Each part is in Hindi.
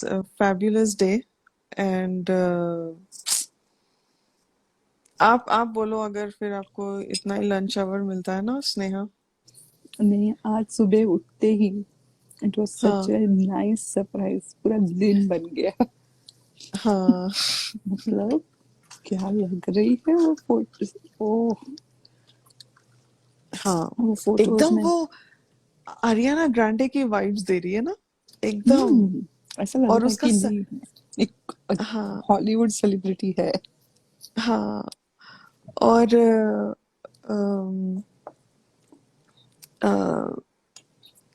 a fabulous day and आप बोलो अगर फिर आपको इतना ही लंच आवर मिलता है ना स्नेहा। नहीं, आज सुबह उठते ही इट वाज सच हाँ अ नाइस सरप्राइज, पूरा दिन बन गया। हाँ मतलब क्या लग रही है वो फोटो, ओह हाँ वो फोटोज एकदम में। वो आरियाना ग्रांडे की वाइब्स दे रही है ना एकदम। ऐसा लग और रहा है उसका कि नहीं, एक हाँ हॉलीवुड सेलिब्रिटी है। हाँ और अम, अ,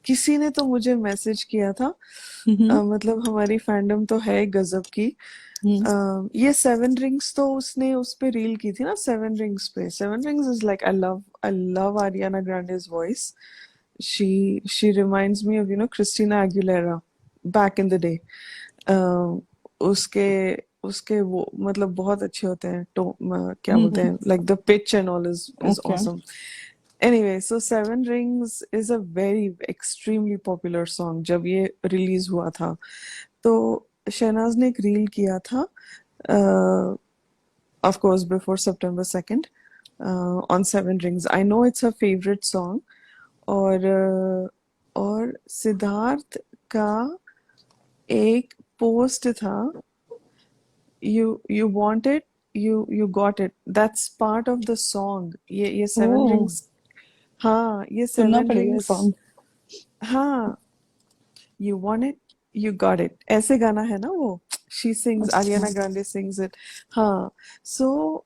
किसी ने तो मुझे मैसेज किया था। हम्म मतलब हमारी फैंडम तो है गजब की। हम्म ये सेवन रिंग्स तो उसने उस पे रील की थी ना, सेवन रिंग्स पे। Seven rings is like I love Ariana Grande's voice. She reminds me of Christina Aguilera back in the day. उसके उसके वो मतलब बहुत अच्छे होते हैं तो क्या बोलते हैं, like the pitch and all is okay. Awesome. Anyway, so Seven Rings is a very extremely popular song जब ये रिलीज हुआ था। तो शहनाज ने एक रील किया था, of course before September 2nd, on Seven Rings. I know it's her favorite song। और सिद्धार्थ का एक पोस्ट था, you want it, you got it, that's part of the song। ये सेवन ओह, रिंग्स। हाँ ये सुनना सेवन पड़ेगा ये रिंग्स। सॉन्ग। हाँ you want it, you got it, ऐसे गाना है ना वो। शी सिंग्स, अच्छा। Ariana Grande sings it. हाँ सो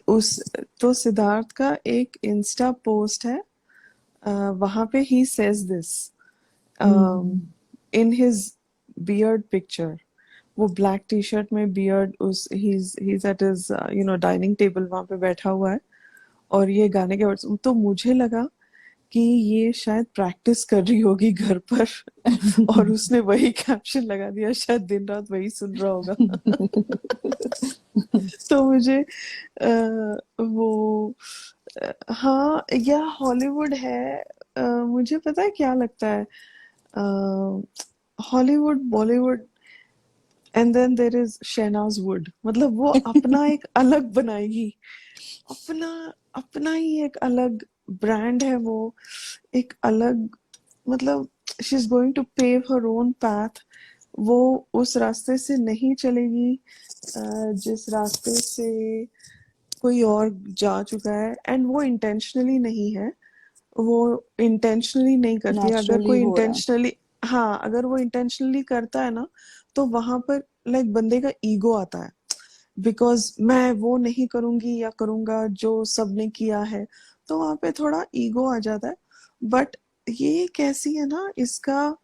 उस तो सिद्धार्थ का एक इंस्टा पोस्ट है, वहां पे he says this hmm in his beard picture. वो ब्लैक टी शर्ट में बियर्ड, उस he is at his dining table वहां पे बैठा हुआ है। और ये गाने के वर्ड्स तो मुझे लगा कि ये शायद प्रैक्टिस कर रही होगी घर पर और उसने वही कैप्शन लगा दिया, शायद दिन रात वही सुन रहा होगा। तो मुझे वो हाँ या हॉलीवुड है। मुझे पता है क्या लगता है, Hollywood Bollywood and then there is Shehnaaz wood. मतलब वो अपना एक अलग बनाएगी, अपना अपना ही एक अलग ब्रांड है वो, एक अलग मतलब she is going to pave her own path. वो उस रास्ते से नहीं चलेगी जिस रास्ते से कोई और जा चुका है। एंड वो इंटेंशनली नहीं है, वो इंटेंशनली नहीं करती है। अगर नेचुरली कोई हो रहा है। इंटेंशनली, हाँ अगर वो इंटेंशनली करता है ना, तो वहां पर लाइक बंदे का ईगो आता है, बिकॉज मैं वो नहीं करूंगी या करूंगा जो सबने किया है, तो वहां पे थोड़ा ईगो आ जाता है। बट ये कैसी है ना, इसका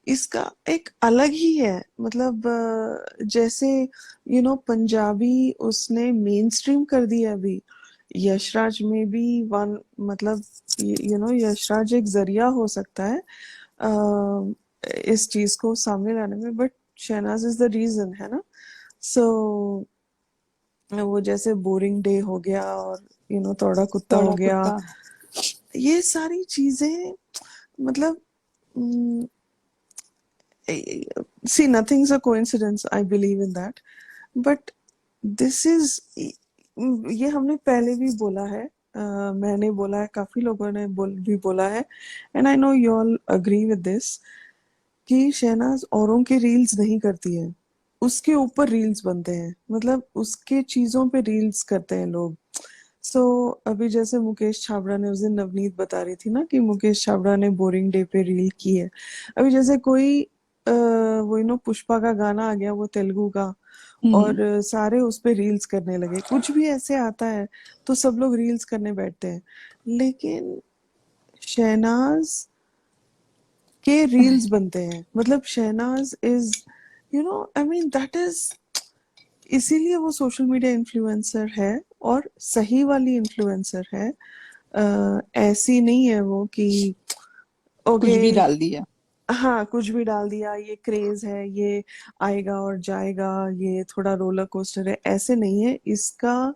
इसका एक अलग ही है। मतलब जैसे पंजाबी उसने मेन स्ट्रीम कर दिया अभी। यशराज में भी वन मतलब यशराज एक जरिया हो सकता है इस चीज को सामने लाने में, but Shehnaaz is the reason, है ना। सो वो जैसे बोरिंग डे हो गया और तोड़ा कुत्ता हो थोड़ा गया, कुत्ता। ये सारी चीजें मतलब see, nothing's a coincidence, I believe in that, but this is ये हमने पहले भी बोला है, मैंने बोला है, काफी लोगों ने भी बोला है, and I no you all agree with this, कि शहनाज औरों के रील्स नहीं करती है, उसके ऊपर रील्स बनते हैं। मतलब उसके चीजों पे रील्स करते हैं लोग। सो अभी जैसे मुकेश छाबड़ा ने, उस दिन नवनीत बता रही थी ना कि मुकेश छाबड़ा ने बोरिंग डे पे रील की है। अभी जैसे कोई वो पुष्पा का गाना आ गया, वो तेलुगु का, हम्म और सारे उस पे रील्स करने लगे। कुछ भी ऐसे आता है तो सब लोग रील्स करने बैठते हैं। लेकिन शहनाज के रील्स बनते हैं। मतलब Shehnaaz is I mean that is, इसीलिए वो सोशल मीडिया इन्फ्लुएंसर है, और सही वाली इन्फ्लुएंसर है। ऐसी नहीं है वो कि कुछ ओके, भी डाल दिया। हाँ कुछ भी डाल दिया, ये क्रेज है, ये आएगा और जाएगा, ये थोड़ा रोलर कोस्टर है, ऐसे नहीं है इसका।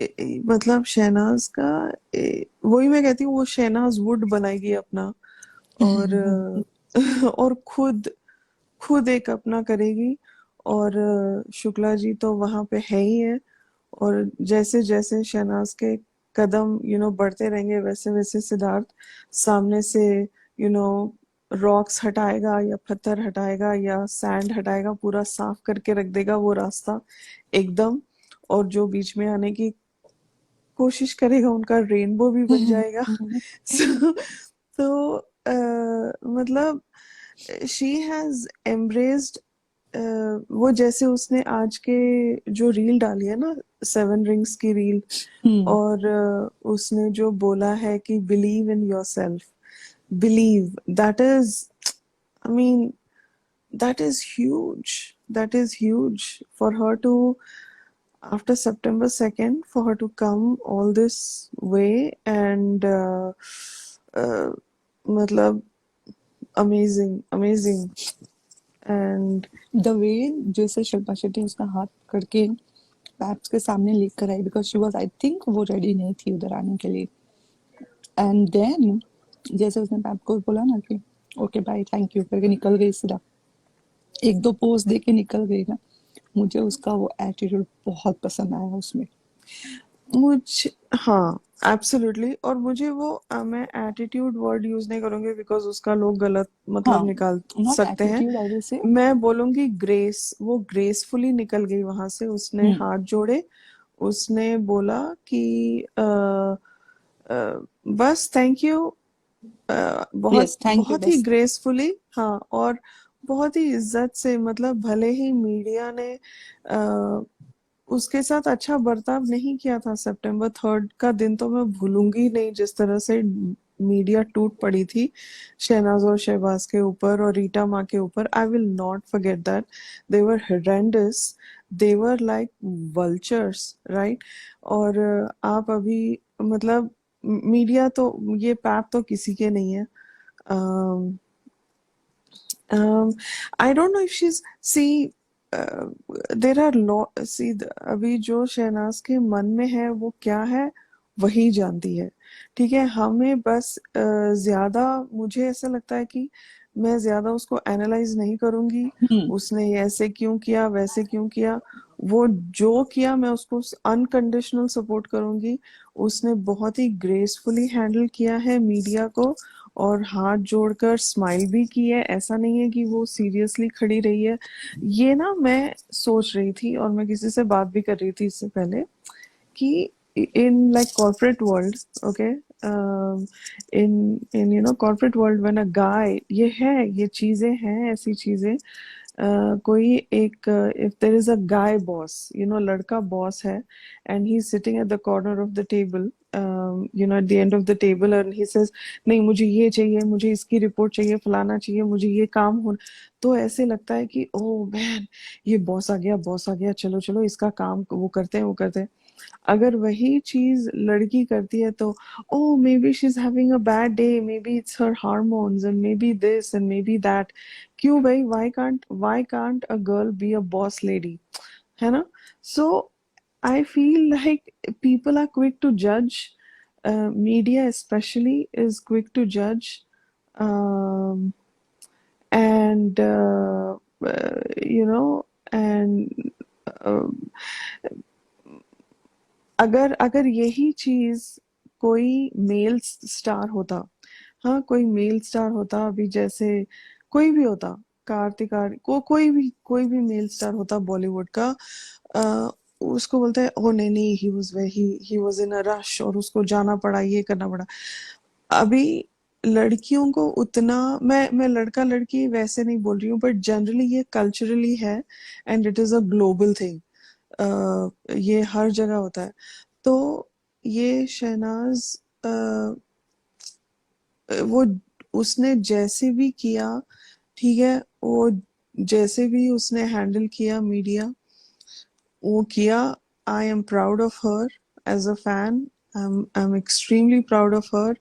मतलब शहनाज का वही मैं कहती हूँ, वो शहनाज वुड बनाएगी अपना। और और खुद खुद एक अपना करेगी। और शुक्ला जी तो वहां पे है ही है। और जैसे जैसे शहनाज के कदम बढ़ते रहेंगे, वैसे वैसे सिद्धार्थ सामने से रॉक्स हटाएगा या पत्थर हटाएगा या सैंड हटाएगा, पूरा साफ करके रख देगा वो रास्ता एकदम। और जो बीच में आने की कोशिश करेगा उनका रेनबो भी बन जाएगा। So, तो मतलब शी हैज एम्ब्रेस्ड। वो जैसे उसने आज के जो रील डाली है ना, 7 रिंग्स की रील, हम्म। और उसने जो बोला है कि believe in your self, believe, that is, I mean, that is huge. That is huge for her to, after September 2nd, for her to come all this way and uh, matlab, amazing, amazing. And the way जैसे शिल्पा शेट्टी उसका हाथ करके पैप्स के सामने लेकर आई, because she was, I think वो रेडी नहीं थी उधर आने के लिए। एंड देन जैसे उसने पैप को बोला ना कि ओके बाय थैंक यू करके निकल गई सीधा, एक दो पोज दे के निकल गई ना, मुझे उसका वो एटीट्यूड बहुत पसंद आया उसमें। मुझे, हाँ, एब्सोल्युटली। और मुझे वो मैं एटीट्यूड वर्ड यूज नहीं करूंगी बिकॉज उसका लोग गलत मतलब हाँ, निकाल नॉट सकते हैं। Attitude I will say. मैं बोलूंगी ग्रेस, वो ग्रेसफुली निकल गई वहां से। उसने हम्म। हाथ जोड़े, उसने बोला कि बस थैंक यू, बहुत यस थैंक यू बहुत ही बस। ग्रेसफुली, हाँ। और बहुत ही इज्जत से, मतलब भले ही मीडिया ने उसके साथ अच्छा बर्ताव नहीं किया था। September 3rd का दिन तो मैं भूलूंगी नहीं, जिस तरह से मीडिया टूट पड़ी थी शहनाज और शहबाज के ऊपर और रीटा माँ के ऊपर। आई will not forget that. They were horrendous, they were like vultures, right. और आप अभी मतलब मीडिया तो, ये पैप तो किसी के नहीं है। um, I don't know if she's, see, there are see, अभी जो शहनाज के मन में है वो क्या है वही जानती है। ठीक है, हमें बस ज्यादा, मुझे ऐसा लगता है कि मैं ज्यादा उसको एनालाइज नहीं करूंगी। हम्म। उसने ऐसे क्यों किया, वैसे क्यों किया, वो जो किया मैं उसको अनकंडीशनल सपोर्ट करूंगी। उसने बहुत ही ग्रेसफुली हैंडल किया है मीडिया को, और हाथ जोड़कर स्माइल भी की है। ऐसा नहीं है कि वो सीरियसली खड़ी रही है। ये ना मैं सोच रही थी, और मैं किसी से बात भी कर रही थी इससे पहले, कि in like corporate world, okay, in corporate world, when a guy, ये है, ये चीजें हैं, ऐसी चीजें, कोई एक, if there is a guy boss, लड़का बॉस है, and he's sitting at the corner of the table, at the end of the table, and he says, नहीं मुझे ये चाहिए, मुझे इसकी रिपोर्ट चाहिए, फलाना चाहिए, मुझे ये काम हो, तो ऐसे लगता है कि ओ मैन, ये बॉस आ गया, बॉस आ गया, चलो चलो इसका काम वो करते हैं, वो करते हैं। अगर वही चीज लड़की करती है तो, oh maybe she is having a bad day, maybe it's her hormones, and maybe this and maybe that. क्यों भाई, why can't a girl be a boss lady, है ना? So I feel like people are quick to जज, media especially is quick to judge, um, and you know and uh, अगर अगर यही चीज कोई मेल स्टार होता, हाँ, कोई मेल स्टार होता, अभी जैसे कोई भी होता, कार्तिक आर्य कोई भी मेल स्टार होता बॉलीवुड का, आ, उसको बोलते हैं ओ नहीं नहीं, he was in a rush और उसको जाना पड़ा, ये करना पड़ा। अभी लड़कियों को उतना, मैं लड़का लड़की वैसे नहीं बोल रही हूँ, बट जनरली ये कल्चरली है, and it is a global thing. ये हर जगह होता है। तो ये शहनाज, वो उसने जैसे भी किया, ठीक है, वो जैसे भी उसने हैंडल किया मीडिया, वो किया। I am proud of her as a fan. I am extremely proud of her,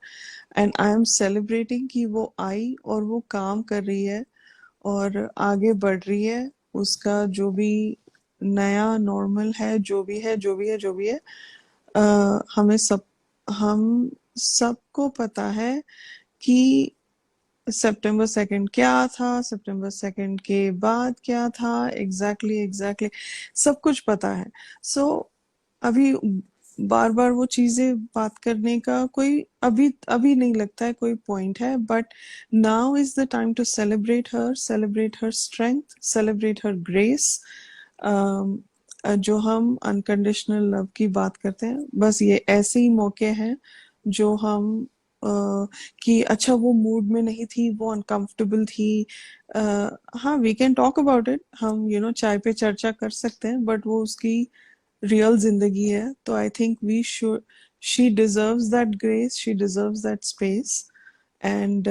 and I am celebrating कि वो आई और वो काम कर रही है और आगे बढ़ रही है। उसका जो भी नया नॉर्मल है, जो भी है, जो भी है, जो भी है, हमें सब, हम सबको पता है कि सितंबर 2 क्या था, सितंबर 2 के बाद क्या था, एग्जैक्टली सब कुछ पता है। सो अभी बार बार वो चीजें बात करने का कोई अभी अभी नहीं लगता है कोई पॉइंट है, but now is the time to celebrate her strength, celebrate her grace. जो हम अनकंडीशनल लव की बात करते हैं, बस ये ऐसे ही मौके हैं जो हम कि अच्छा वो मूड में नहीं थी, वो अनकंफर्टेबल थी। हाँ, we can talk about it, हम चाय पे चर्चा कर सकते हैं, बट वो उसकी रियल जिंदगी है। तो I think we should, she deserves that grace, she deserves that space, and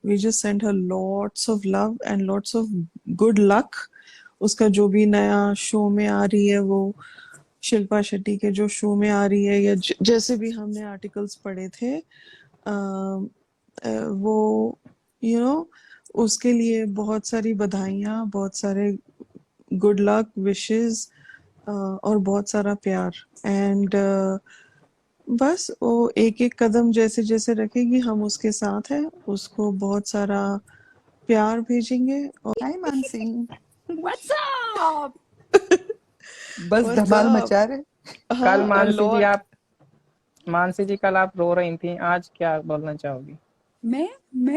we just send her lots of love and lots of good luck। उसका जो भी नया शो में आ रही है, वो शिल्पा शेट्टी के जो शो में आ रही है, या जैसे भी हमने आर्टिकल्स पढ़े थे, वो उसके लिए बहुत सारी बधाइयाँ, बहुत सारे गुड लक विशेस, और बहुत सारा प्यार। एंड बस वो एक एक कदम जैसे जैसे रखेगी, हम उसके साथ हैं, उसको बहुत सारा प्यार भेजेंगे। और हाय मानसी, What's up? बस व्हाट्स धमाल अप। मचा रहे। कल हाँ, मानसी जी कल आप रो रही थी, आज क्या बोलना चाहोगी? मैं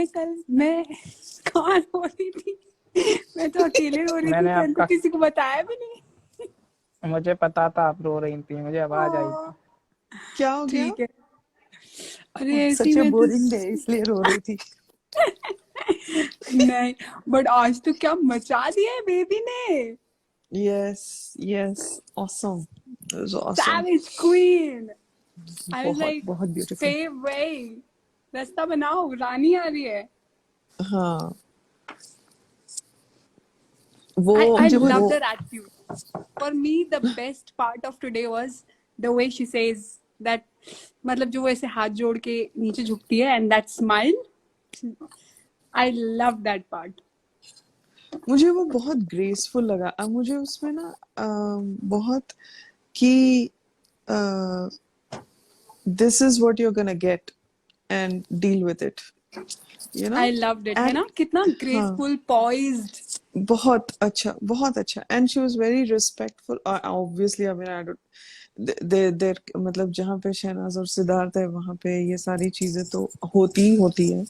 कहाँ रो रही थी? मैं तो अकेले रो रही थी, मैंने मैंने तो आपका किसी को बताया भी नहीं। मुझे पता था आप रो रही थी, मुझे आवाज आई थी। क्या हो गया? ठीक है। अरे ऐसी सच ए में तो बोरिंग डे, इसलिए रो रही थी। नहीं, बट आज तो क्या मचा दिया है बेबी ने। Yes, awesome, it was awesome. Savage Queen. I was बहुत like, बहुत ब्यूटीफुल। same way. रास्ता बनाओ, रानी आ रही है। हाँ, वो I मुझे वो loved her attitude. For me, the best part of today was the way she says that, मतलब जो वो ऐसे हाथ जोड़ के नीचे झुकती है and that smile. I love that part. मुझे वो बहुत ग्रेसफुल लगा। अब मुझे उसमें ना बहुत कि this is what you are gonna get and deal with it, I loved it, है एंड ना? कितना हाँ, graceful, poised. बहुत अच्छा, बहुत अच्छा। And she was very respectful. Obviously I mean I don't, there मतलब जहाँ पे शहनाज और सिद्धार्थ है, वहां पे ये सारी चीजें तो होती ही होती है,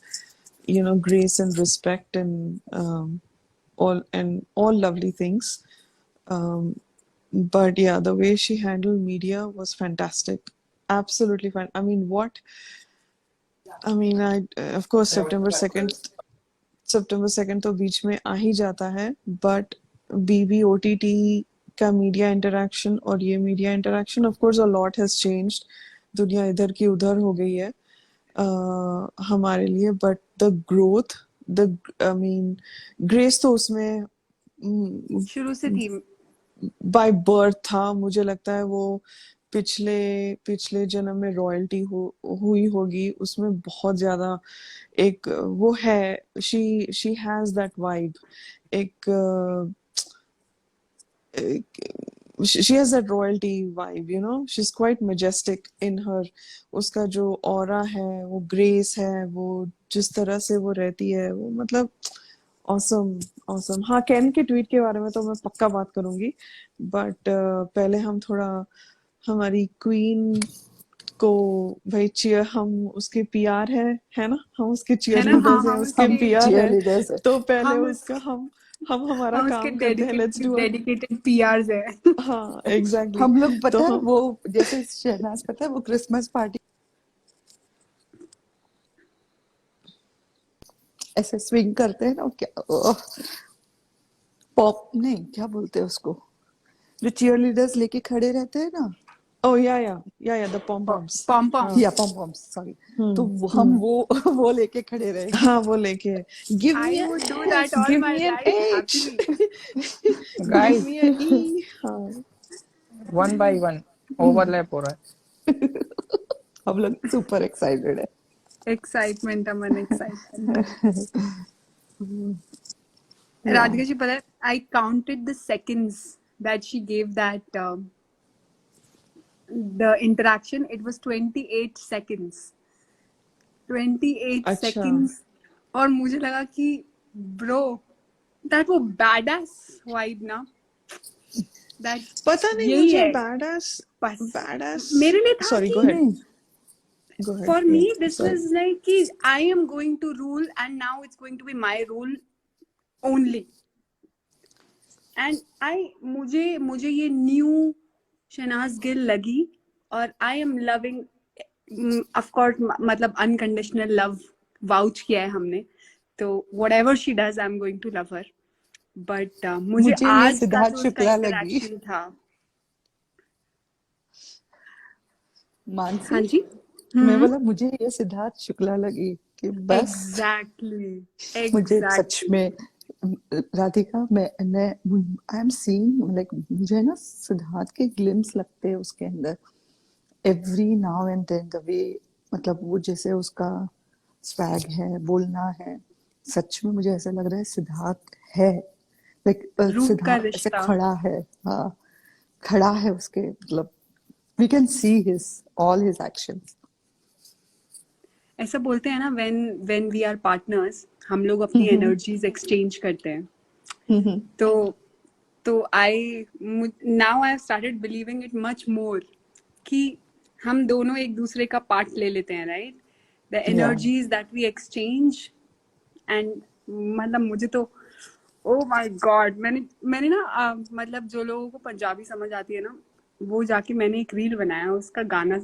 grace and respect and all lovely things. But yeah, the way she handled media was fantastic, absolutely fine. I mean, I of course September 2 तो बीच में आ ही जाता है, बट बीबी ओटीटी का मीडिया इंटरेक्शन और ये media interaction, of course a lot has changed, दुनिया इधर की उधर हो गई है हमारे लिए, but the growth, the I mean grace तो उसमें शुरू से थी। बाय बर्थ था। मुझे लगता है वो पिछले पिछले जन्म में रॉयल्टी हुई होगी, उसमें बहुत ज्यादा एक वो है, शी हैज दैट वाइब, एक she has that royalty vibe, she's quite majestic in her, उसका जो ऑरा है, वो ग्रेस है, वो जिस तरह से वो रहती है, वो मतलब ऑसम, ऑसम। हाँ, केन के ट्वीट के बारे में तो मैं पक्का बात करूंगी, बट पहले हम थोड़ा हमारी क्वीन को, भाई चीयर, हम उसके पीआर है ना, हम उसके चीयर है ना? हाँ, लीडर्स हैं, हम उसके हम उसके पीआर चीयर है, लीडर्स है। तो पहले हम उसका हम हमारा हम उसके काम करते हैं, लेट्स डू डेडिकेटेड पीआरस है। हाँ, एग्जैक्टली। हम लोग तो पता है हम वो, जैसे शहनाज पता है वो क्रिसमस पार्टी ऐसे स्विंग करते हैं ना, क्या पॉप नहीं, क्या बोलते हैं उसको, जो चीयर लीडर्स लेके खड़े रहते हैं ना, ओ या द पॉम पॉम्स। पॉम हाँ, पॉम। या पॉम पॉम, सॉरी। तो हम हम्म, वो लेके खड़े रहेंगे। हाँ, वो लेके give I me a would do that S, all give my me an life H, happily. Give guys, me a E. हाँ, 1 by 1 ओवरलैप हो रहा है। हम लोग सुपर एक्साइटेड है। Excitement, अमन, excitement. या राधिका जी, पता है, I counted the seconds that she gave that the interaction. It was 28 seconds. 28 अच्छा, seconds और मुझे लगा कि ब्रो दैट वो बैडएस वाइब ना, दैट पता नहीं यही मुझे है बस बैडास मेरे लिए था सॉरी कि नहीं, go ahead for yeah me this sorry was like कि I am going to rule and now it's going to be my rule only and मुझे ये न्यू शहनाज गिल लगी और I am loving of course मतलब अनकंडीशनल लव वाउच किया है हमने तो whatever she does I am going to love her but मुझे मुझे ये आज का सिद्धार्थ जो उसका शुक्ला लगी। इंटरेक्शन था मानसी, हाँ जी मैं बोला मुझे ये सिद्धार्थ शुक्ला लगी कि बस एग्जैक्टली मुझे सच एग्जैक्टली में राधिका, मैं आई एम सीइंग लाइक मुझे ना सिद्धार्थ के ग्लिम्स लगते हैं उसके अंदर every now and then the way, मतलब वो जैसे उसका स्वैग है, बोलना है, सच में मुझे ऐसा लग रहा है सिद्धार्थ है, लाइक रूह का सिद्धार्थ ऐसे रिश्ता खड़ा है। हाँ, खड़ा है उसके, मतलब we can see his all his actions. ऐसा बोलते हैं ना व्हेन वी आर पार्टनर्स हम लोग अपनी एनर्जीज एक्सचेंज करते हैं तो I now I have started believing it much more कि हम दोनों एक दूसरे का पार्ट ले लेते हैं राइट द या energies that we exchange and मतलब मुझे तो ओ माय गॉड मैंने ना मतलब जो लोगों को पंजाबी समझ आती है ना वो जाके मैंने एक रील बनाया उसका गाना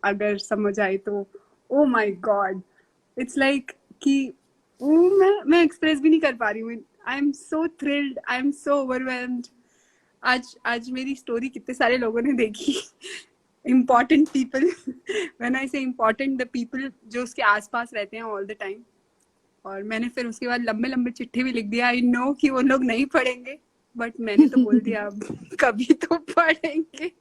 अगर समझ आए तो oh my God it's like कि वो मैं एक्सप्रेस भी नहीं कर पा रही हूँ I am so thrilled I am so overwhelmed आज मेरी स्टोरी कितने सारे लोगों ने देखी इम्पोर्टेंट पीपल व्हेन आई से इम्पोर्टेंट द पीपल जो उसके आसपास रहते हैं ऑल द टाइम और मैंने फिर उसके बाद लंबे लंबे चिट्ठी भी लिख दिया आई नो कि वो लोग नहीं पढ़ेंगे बट मैंने तो बोल दिया अब कभी तो पढ़ेंगे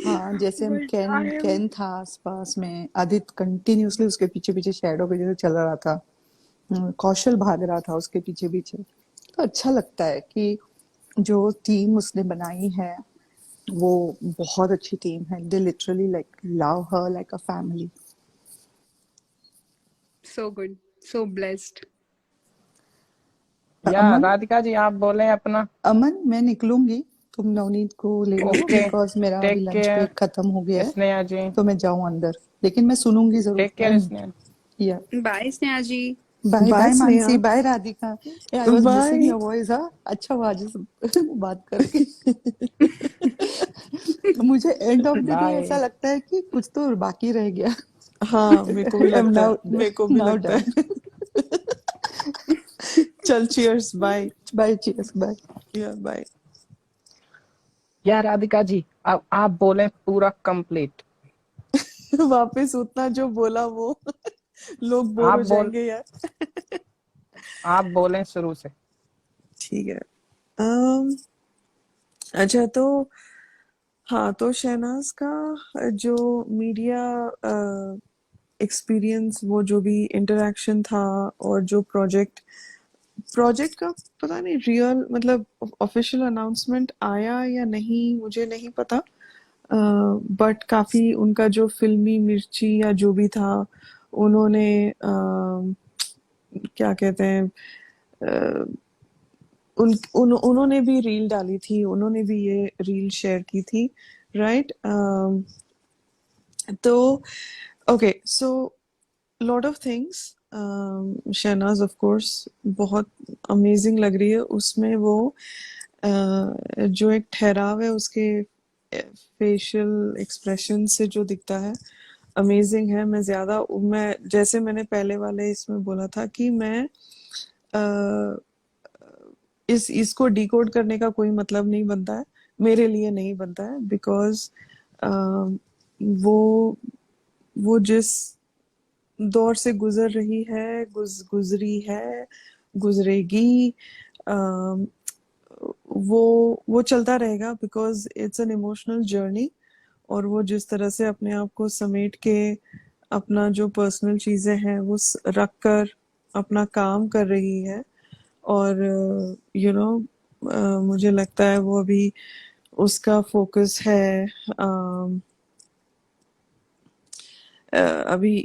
हाँ, जैसे बट केन आई एम केन था आसपास में, आदित्य कंटिन्यूअसली उसके पीछे पीछे शैडो के जैसे चल रहा था, कौशल भाग रहा था उसके पीछे पीछे। तो अच्छा लगता है कि जो टीम उसने बनाई है वो बहुत अच्छी टीम है, they literally like love her like a family. So good so blessed या अमन, राधिका जी आप बोले अपना। अमन मैं निकलूंगी, तुम नवनीत को ले लो ओके, बिकॉज मेरा अभी टेक लंच केयर ब्रेक खत्म हो गया है, स्नेहा जी, तो मैं जाऊं अंदर, लेकिन मैं सुनूंगी जरूर। Take care Sneha. या bye Sneha ji bye bye bye Mansi, Sneha bye Radhika. I was missing bye your voice. हाँ, अच्छा हुआ आज बात करके। मुझे end of the day bye. ऐसा लगता है कि कुछ तो बाकी रह गया। हाँ मेरे को भी आई एम लगता है नाउ मेरे को भी नाउ लगता डन। है चल cheers bye bye, cheers, bye. Yeah bye yeah Radhika जी आप बोले पूरा कंप्लीट। वापस उतना जो बोला वो लोग बोर आप हो बोल जाएंगे यार आप बोले शुरू से। ठीक है अम, अच्छा तो हाँ तो शहनाज का जो मीडिया एक्सपीरियंस वो जो भी इंटरेक्शन था और जो प्रोजेक्ट प्रोजेक्ट का पता नहीं रियल मतलब ऑफिशियल अनाउंसमेंट आया या नहीं मुझे नहीं पता बट काफी उनका जो फिल्मी मिर्ची या जो भी था उन्होंने क्या कहते हैं उन्होंने भी रील डाली थी उन्होंने भी ये रील शेयर की थी राइट तो okay so lot of things Shehnaaz of course बहुत अमेजिंग लग रही है उसमें वो जो एक ठहराव है उसके फेशियल एक्सप्रेशन से जो दिखता है अमेजिंग है मैं जैसे मैंने पहले वाले इसमें बोला था कि मैं अ, इसको डिकोड करने का कोई मतलब नहीं बनता है मेरे लिए नहीं बनता है बिकॉज वो वो जिस दौर से गुजर रही है गुजरी है गुजरेगी अम, वो चलता रहेगा because it's an emotional journey और वो जिस तरह से अपने आप को समेट के अपना जो पर्सनल चीजें हैं वो रख कर अपना काम कर रही है और मुझे लगता है वो अभी उसका फोकस है अभी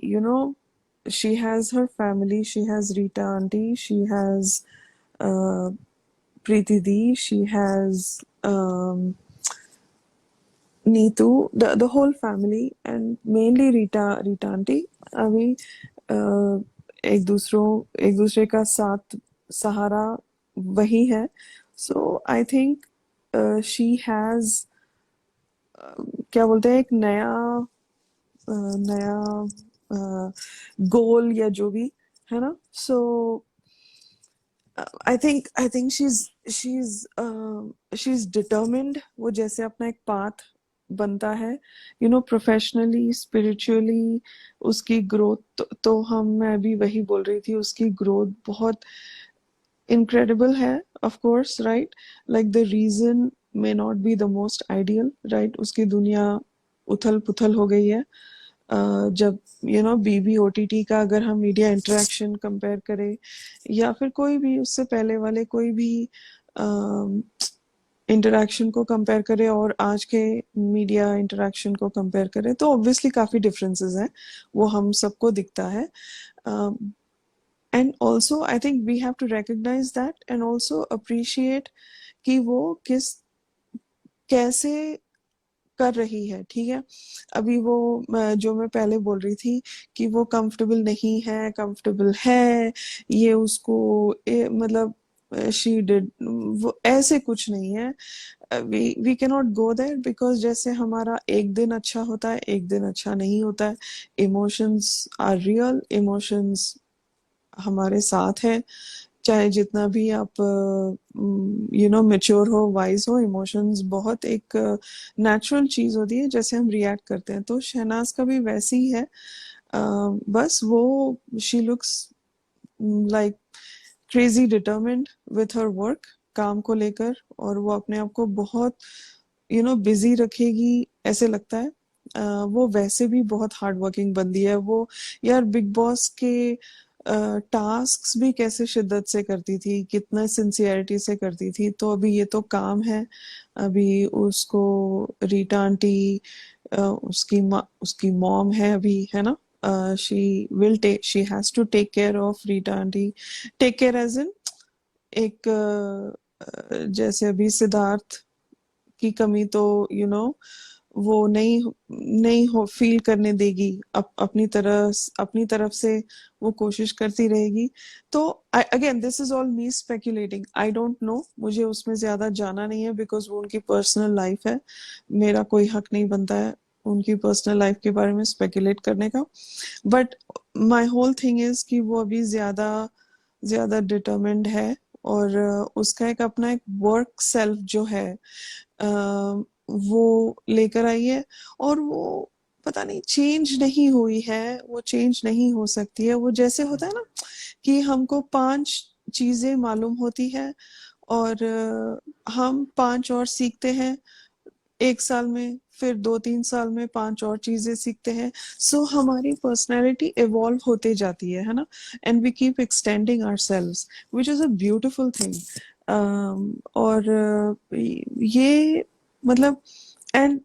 she has her family. She has Rita auntie. She has Preeti Di. She has Neetu, the whole family, and mainly Rita auntie. अभी एक दूसरे का साथ सहारा वही है. So I think she has क्या बोलते हैं, एक नया गोल या जो भी है ना. So I think she's determined. वो जैसे अपना एक path बनता है, प्रोफेशनली स्पिरिचुअली उसकी ग्रोथ. मैं भी वही बोल रही थी, उसकी ग्रोथ बहुत incredible है. of course, right, like the reason may not be the most ideal, right. उसकी दुनिया उथल पुथल हो गई है. जब बीबी ओटीटी का अगर हम मीडिया इंटरेक्शन कंपेयर करें या फिर कोई भी उससे पहले वाले कोई भी इंटरेक्शन को कंपेयर करें और आज के मीडिया इंटरेक्शन को कंपेयर करें, तो ऑब्वियसली काफी डिफरेंसेस हैं, वो हम सबको दिखता है. And also I think we have to recognise that and also appreciate कि वो कैसे कर रही है. ठीक है, अभी वो जो मैं पहले बोल रही थी कि वो कंफर्टेबल नहीं है, कंफर्टेबल है, ये उसको मतलब शी डिड, वो ऐसे कुछ नहीं है. We can not go there, because जैसे हमारा एक दिन अच्छा होता है, एक दिन अच्छा नहीं होता है. इमोशंस आर रियल, इमोशंस हमारे साथ है, चाहे जितना भी आप मैच्योर हो, वाइज हो. इमोशंस बहुत एक नेचुरल चीज होती है, जैसे हम रिएक्ट करते हैं. तो शहनाज का भी वैसे ही है. बस वो she looks like crazy determined with her work, काम को लेकर, और वो अपने आप को बहुत बिजी रखेगी ऐसे लगता है. वो वैसे भी बहुत हार्ड वर्किंग बंदी है वो. यार बिग बॉस के टास्क्स भी कैसे शिद्दत से करती थी, कितना सिंसियरिटी से करती थी. तो अभी ये तो काम है. अभी उसको रीटा आंटी, उसकी मॉम है अभी, है ना. She has to take care of Rita aunty. Take care as in एक जैसे अभी सिद्धार्थ की कमी तो वो नहीं हो फील करने देगी. अपनी तरफ से वो कोशिश करती रहेगी. तो again this is all me speculating, I don't know, मुझे उसमें ज्यादा जाना नहीं है, बिकॉज वो उनकी पर्सनल लाइफ है. मेरा कोई हक नहीं बनता है उनकी पर्सनल लाइफ के बारे में स्पेक्युलेट करने का. But my whole thing is कि वो अभी ज्यादा डिटरमिन्ड है, और उसका एक अपना एक वर्क सेल्फ जो है वो लेकर आई है. और वो पता नहीं चेंज नहीं हुई है, वो चेंज नहीं हो सकती है. वो जैसे होता है ना कि हमको 5 चीजें मालूम होती है और हम 5 और सीखते हैं 1 साल में, फिर 2-3 साल में 5 और चीजें सीखते हैं. सो हमारी पर्सनैलिटी इवॉल्व होते जाती है ना. And we keep extending ourselves, which is a beautiful thing. और ये मतलब, एंड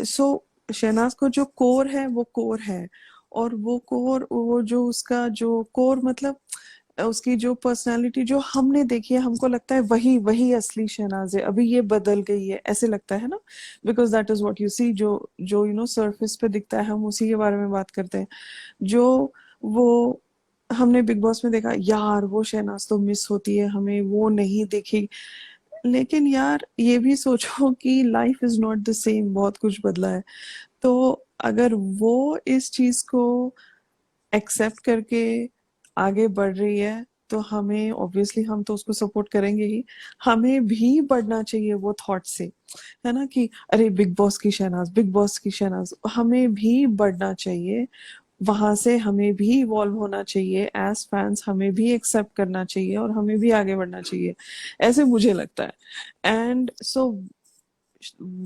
सो शहनाज को जो कोर है वो कोर है, और वो कोर, वो जो उसका जो कोर मतलब उसकी जो पर्सनालिटी जो हमने देखी है, हमको लगता है वही वही असली शहनाज है. अभी ये बदल गई है ऐसे लगता है ना, because that is what you see. जो सरफेस पे दिखता है, हम उसी के बारे में बात करते हैं. जो वो हमने बिग बॉस में देखा, यार वो शहनाज तो मिस होती है, हमें वो नहीं देखी. लेकिन यार ये भी सोचो कि life is not the same, बहुत कुछ बदला है. तो अगर वो इस चीज को एक्सेप्ट करके आगे बढ़ रही है, तो हमें ऑब्वियसली, हम तो उसको सपोर्ट करेंगे ही. हमें भी बढ़ना चाहिए वो थॉट से, है ना, कि अरे बिग बॉस की शहनाज, बिग बॉस की शहनाज. हमें भी बढ़ना चाहिए वहां से, हमें भी इवॉल्व होना चाहिए एज फैंस, हमें भी एक्सेप्ट करना चाहिए और हमें भी आगे बढ़ना चाहिए, ऐसे मुझे लगता है. And so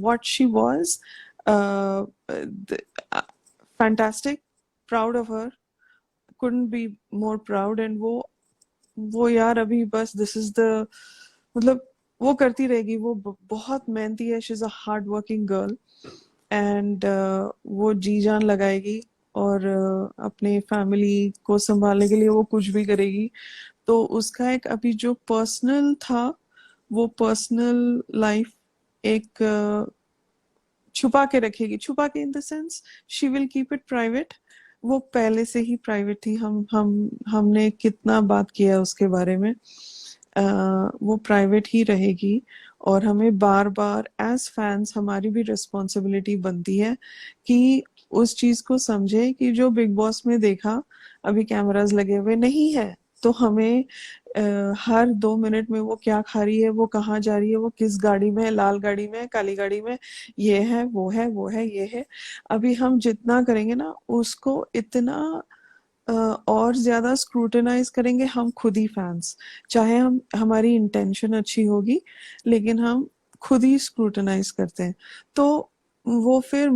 what she was, fantastic, proud of her, couldn't be more proud. And वो यार अभी बस दिस इज द, मतलब वो करती रहेगी. वो बहुत मेहनती है, she is a hard working girl, and वो जी जान लगाएगी और अपने फैमिली को संभालने के लिए वो कुछ भी करेगी। तो उसका एक अभी जो पर्सनल था, वो पर्सनल लाइफ एक छुपा के रखेगी, छुपा के in the sense she will keep it private. वो पहले से ही प्राइवेट थी, हमने कितना बात किया उसके बारे में। वो प्राइवेट ही रहेगी और हमें बार बार एज फैंस हमारी भी रिस्पॉन्सिबिलिटी बनती है कि उस चीज को समझे कि जो बिग बॉस में देखा अभी कैमरास लगे हुए नहीं है, तो हमें हर 2 मिनट में वो क्या खा रही है, वो कहाँ जा रही है, वो किस गाड़ी में है, लाल गाड़ी में है, काली गाड़ी में, ये है वो है वो है ये है। अभी हम जितना करेंगे ना उसको इतना और ज्यादा स्क्रूटिनाइज करेंगे हम खुद ही फैंस। चाहे हम हमारी इंटेंशन अच्छी होगी लेकिन हम खुद ही स्क्रूटिनाइज करते हैं, तो वो फिर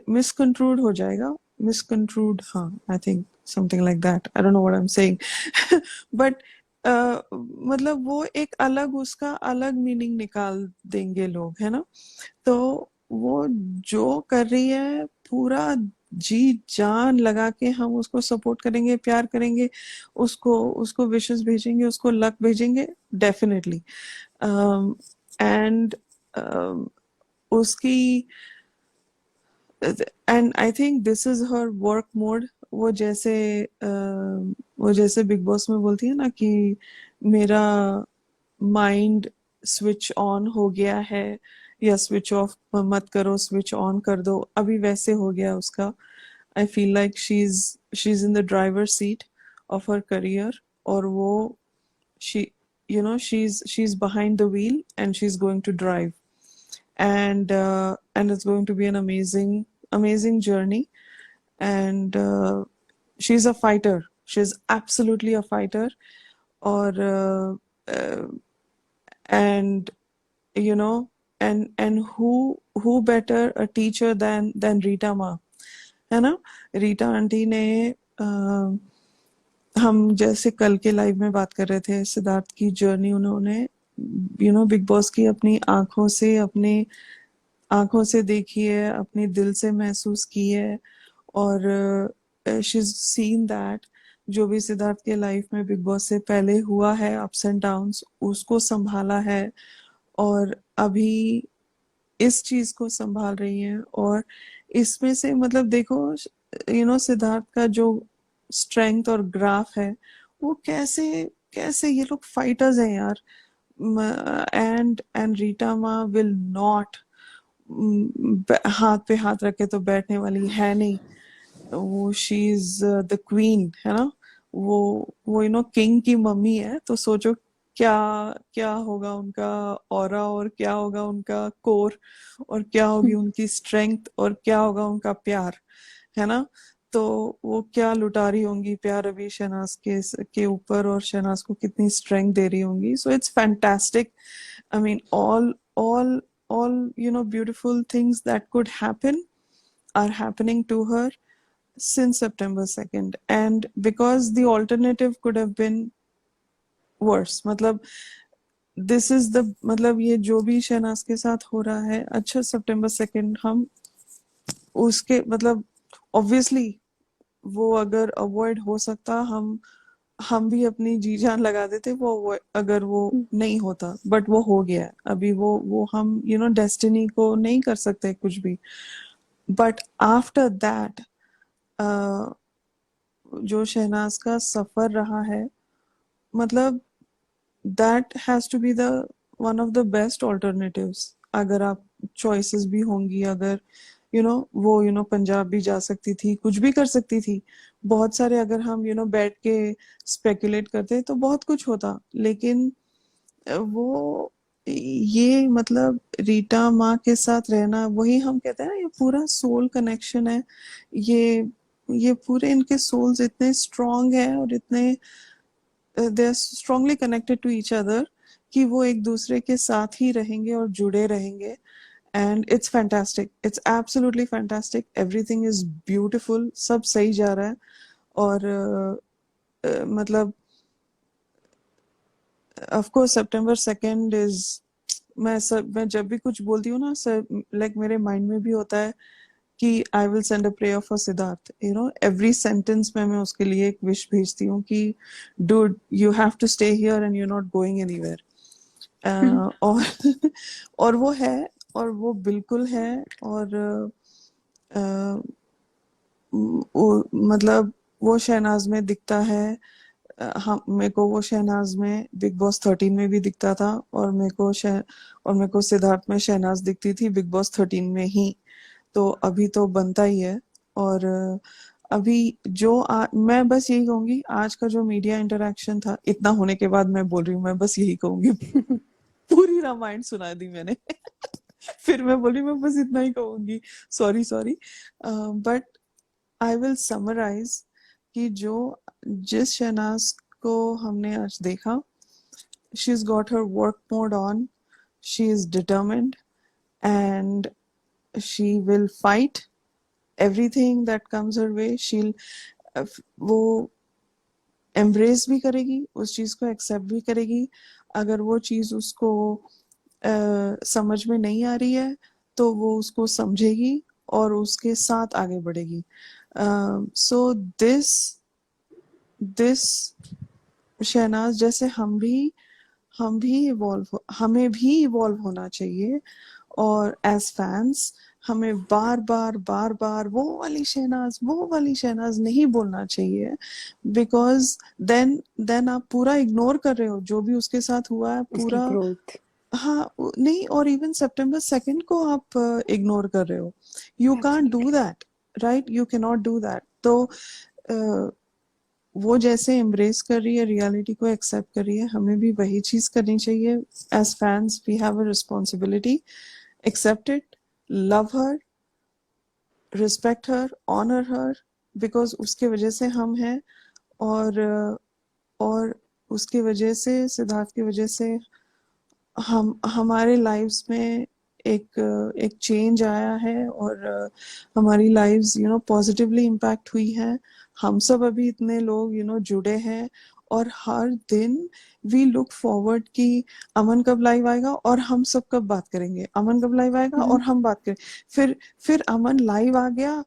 मिसकंट्रूड हो जाएगा। मिसकंट्रूड, हाँ, I think something like that, I don't know what I am saying but मतलब वो एक अलग, उसका अलग मीनिंग निकाल देंगे लोग, है ना। तो वो जो कर रही है पूरा जी जान लगा के हम उसको सपोर्ट करेंगे, प्यार करेंगे, उसको उसको विशेस भेजेंगे, उसको लक भेजेंगे डेफिनेटली। एंड उसकी and I think this is her work mode. वो जैसे बिग बॉस में बोलती है ना कि मेरा माइंड स्विच ऑन हो गया है या स्विच ऑफ मत करो, स्विच ऑन कर दो, अभी वैसे हो गया उसका। आई feel like she is in the driver seat of her career, और वो she she's behind the wheel and she's going to drive, and it's going to be an amazing journey. And she's a fighter, she's absolutely a fighter. Or and you know and who better a teacher than Rita Ma, है ना। रीटा आंटी ने हम जैसे कल के लाइव में बात कर रहे थे सिद्धार्थ की जर्नी, उन्होंने बिग बॉस की अपनी आंखों से देखी है, अपने दिल से महसूस की है। और शी इज सीन दैट जो भी सिद्धार्थ के लाइफ में बिग बॉस से पहले हुआ है, अप्स एंड डाउन्स, उसको संभाला है और अभी इस चीज को संभाल रही हैं। और इसमें से मतलब देखो, सिद्धार्थ का जो स्ट्रेंथ और ग्राफ है, वो कैसे कैसे ये लोग फाइटर्स हैं यार। एंड रीटा मा विल नॉट हाथ पे हाथ रखे तो बैठने वाली है नहीं। वो शी इज द क्वीन, है ना। वो किंग की मम्मी है, तो सोचो क्या क्या होगा उनका ऑरा, और क्या होगा उनका कोर, और क्या होगी उनकी स्ट्रेंथ, और क्या होगा उनका प्यार, है ना। तो वो क्या लुटा रही होंगी प्यार अभी शहनाज के ऊपर, और शहनाज को कितनी स्ट्रेंथ दे रही होंगी। So it's fantastic. I mean all beautiful things that could happen are happening to her since September 2nd, and because the alternative could have been worse। मतलब दिस इज द मतलब ये जो भी शहनाज के साथ हो रहा है, अच्छा September 2nd हम उसके मतलब ऑब्वियसली वो अगर अवॉइड हो सकता, हम भी अपनी जी जान लगा देते वो, अगर वो नहीं होता, बट वो हो गया अभी। वो हम डेस्टिनी को नहीं कर सकते कुछ भी। बट आफ्टर दैट जो शहनाज का सफर रहा है, मतलब that has to be the one of the best alternatives. अगर आप चॉइसेस भी होंगी, अगर वो पंजाब भी जा सकती थी, कुछ भी कर सकती थी, बहुत सारे, अगर हम बैठ के स्पेकुलेट करते तो बहुत कुछ होता। लेकिन वो ये मतलब रीटा माँ के साथ रहना, वही हम कहते हैं ना, ये पूरा सोल कनेक्शन है। ये पूरे इनके सोल्स इतने स्ट्रांग है और इतने they are strongly connected to each other कि वो एक दूसरे के साथ ही रहेंगे और जुड़े रहेंगे। And it's fantastic, it's absolutely fantastic, everything is beautiful, सब सही जा रहा है। और मतलब of course September 2nd is, मैं जब भी कुछ बोलती हूँ ना सर, लाइक मेरे माइंड में भी होता है कि I will send a prayer for Siddharth, you know every sentence में मैं उसके लिए एक विश भेजती हूँ कि dude you have to stay here and you not going anywhere. और और वो है, और वो बिल्कुल है। और अ, मतलब वो शहनाज में दिखता है। हम मेरे को वो शहनाज में बिग बॉस 13 में भी दिखता था, और मेरे को सिद्धार्थ में शहनाज दिखती थी बिग बॉस 13 में ही। तो अभी तो बनता ही है। और अभी मैं बस यही कहूंगी, आज का जो मीडिया इंटरेक्शन था, इतना होने के बाद मैं बोल रही हूँ, मैं बस यही कहूंगी। पूरी रामायण सुना दी मैंने। फिर मैं बोली मैं बस इतना ही कहूंगी, sorry sorry. But I will summarise कि जिस शहनाज को हमने आज देखा, she is got her work mode on, she is determined, and she will fight everything that comes her way. वो एम्ब्रेस भी करेगी, उस चीज को एक्सेप्ट भी करेगी। अगर वो चीज उसको समझ में नहीं आ रही है तो वो उसको समझेगी और उसके साथ आगे बढ़ेगी। सो दिस दिस शहनाज जैसे हमें भी इवॉल्व होना चाहिए। और एज फैंस हमें बार बार वो वाली शहनाज नहीं बोलना चाहिए, बिकॉज देन आप पूरा इग्नोर कर रहे हो जो भी उसके साथ हुआ है उसकी पूरा। ग्रोथ। हाँ, नहीं, और इवन सितंबर 2 को आप इग्नोर कर रहे हो। You can't do that, right? You can not do that. तो वो जैसे एम्ब्रेस कर रही है, रियलिटी को एक्सेप्ट कर रही है, हमें भी वही चीज करनी चाहिए। As fans we have a responsibility, accept it, love her, respect her, honour her, because उसके वजह से हम हैं। और और उसकी वजह से, सिद्धार्थ की वजह से हम हमारे लाइव्स में एक चेंज आया है, और हमारी लाइव्स पॉजिटिवली इम्पैक्ट हुई है। हम सब अभी इतने लोग जुड़े हैं, और हर दिन वी लुक फॉरवर्ड कि अमन कब लाइव आएगा और हम सब कब बात करेंगे, अमन कब लाइव आएगा और हम बात करें। फिर अमन लाइव आ गया,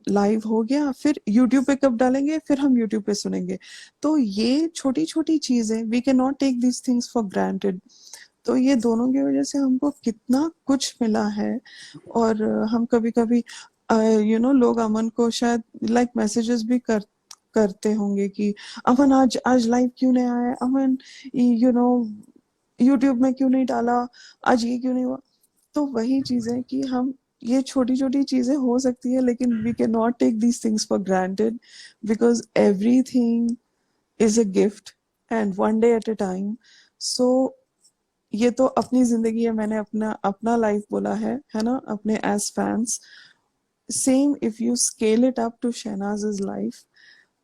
लाइव हो गया, फिर यूट्यूब पे कब डालेंगे, फिर हम यूट्यूब पे सुनेंगे। तो ये छोटी छोटी चीजें, we can not take these things for granted. तो ये दोनों की वजह से हमको कितना कुछ मिला है। और हम कभी कभी लोग अमन को शायद लाइक मैसेजेस भी करते होंगे कि अमन आज आज लाइव क्यों नहीं आया, अमन यूट्यूब में क्यों नहीं डाला, आज ये क्यों नहीं हुआ। तो वही चीज है कि हम, ये छोटी छोटी चीजें हो सकती है, लेकिन we can not take these things for granted, because everything is a gift and one day at a time. So ये तो अपनी जिंदगी है, मैंने अपना अपना लाइफ बोला है ना, अपने as fans. Same if you scale it up to Shehnaaz life,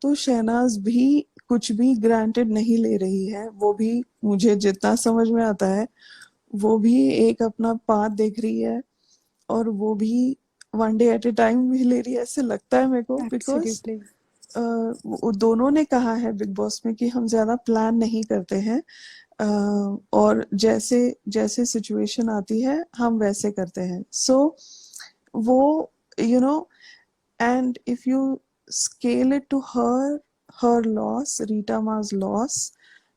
तो शहनाज भी कुछ भी ग्रांटेड नहीं ले रही है। वो भी, मुझे जितना समझ में आता है, वो भी एक अपना पाथ देख रही है, और वो भी वन डे एट ए टाइम भी ले रही है, ऐसे लगता है मेरे को। Because absolutely. दोनों ने कहा है बिग बॉस में कि हम ज्यादा प्लान नहीं करते हैं, और जैसे जैसे सिचुएशन आती है हम वैसे करते हैं। सो वो you know and if you scale it to her loss, Rita ma's loss,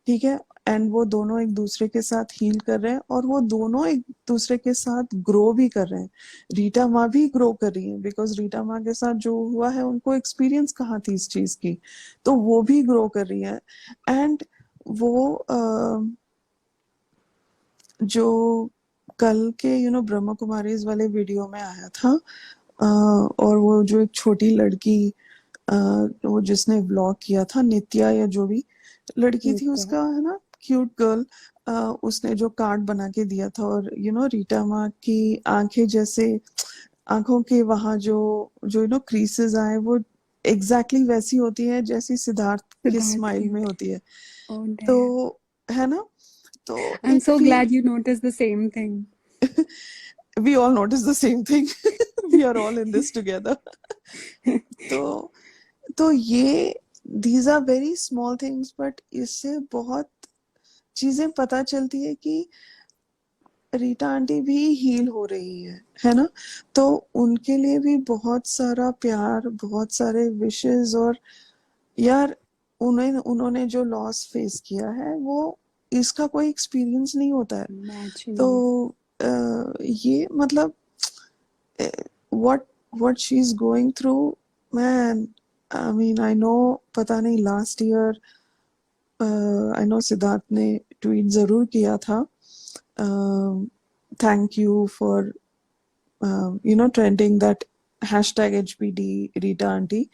ठीक है, एंड वो दोनों एक दूसरे के साथ हील कर रहे हैं, और वो दोनों एक दूसरे के साथ ग्रो भी कर रहे हैं। रीटा माँ भी ग्रो कर रही है, बिकॉज रीटा माँ के साथ जो हुआ है उनको एक्सपीरियंस कहाँ थी इस चीज की, तो वो भी ग्रो कर रही है। एंड वो जो कल के ब्रह्मा कुमारीज वाले वीडियो में आया था, और वो जो एक छोटी लड़की, वो जिसने व्लॉग किया था, नित्या या जो भी लड़की थी नित्या। उसका, है ना, क्यूट गर्ल, उसने जो कार्ड बना के दिया था, और रीटा माँ की आंखें जैसे, आंखों के वहां जो जो क्रीसेस आए, वो एग्जैक्टली वैसी होती है जैसी सिद्धार्थ के सिद्धार्थ स्माइल की। में होती है। ओह तो डैम। है ना, तो I am it so feel glad you notice the same thing. we all notice the same thing. We are all in this together. तो ये these are very small things, but इससे बहुत चीजें पता चलती है कि रीटा आंटी भी हील हो रही है ना? तो उनके लिए भी बहुत सारा प्यार, बहुत सारे विशेस। और यार, उन्होंने जो लॉस फेस किया है वो इसका कोई एक्सपीरियंस नहीं होता है। Imagine. तो ये मतलब what what she's going through, man. I mean, I know, पता नहीं last year I know Siddharth ने ट्वीट जरूर किया था, thank you for trending that hashtag HBD Rita aunty.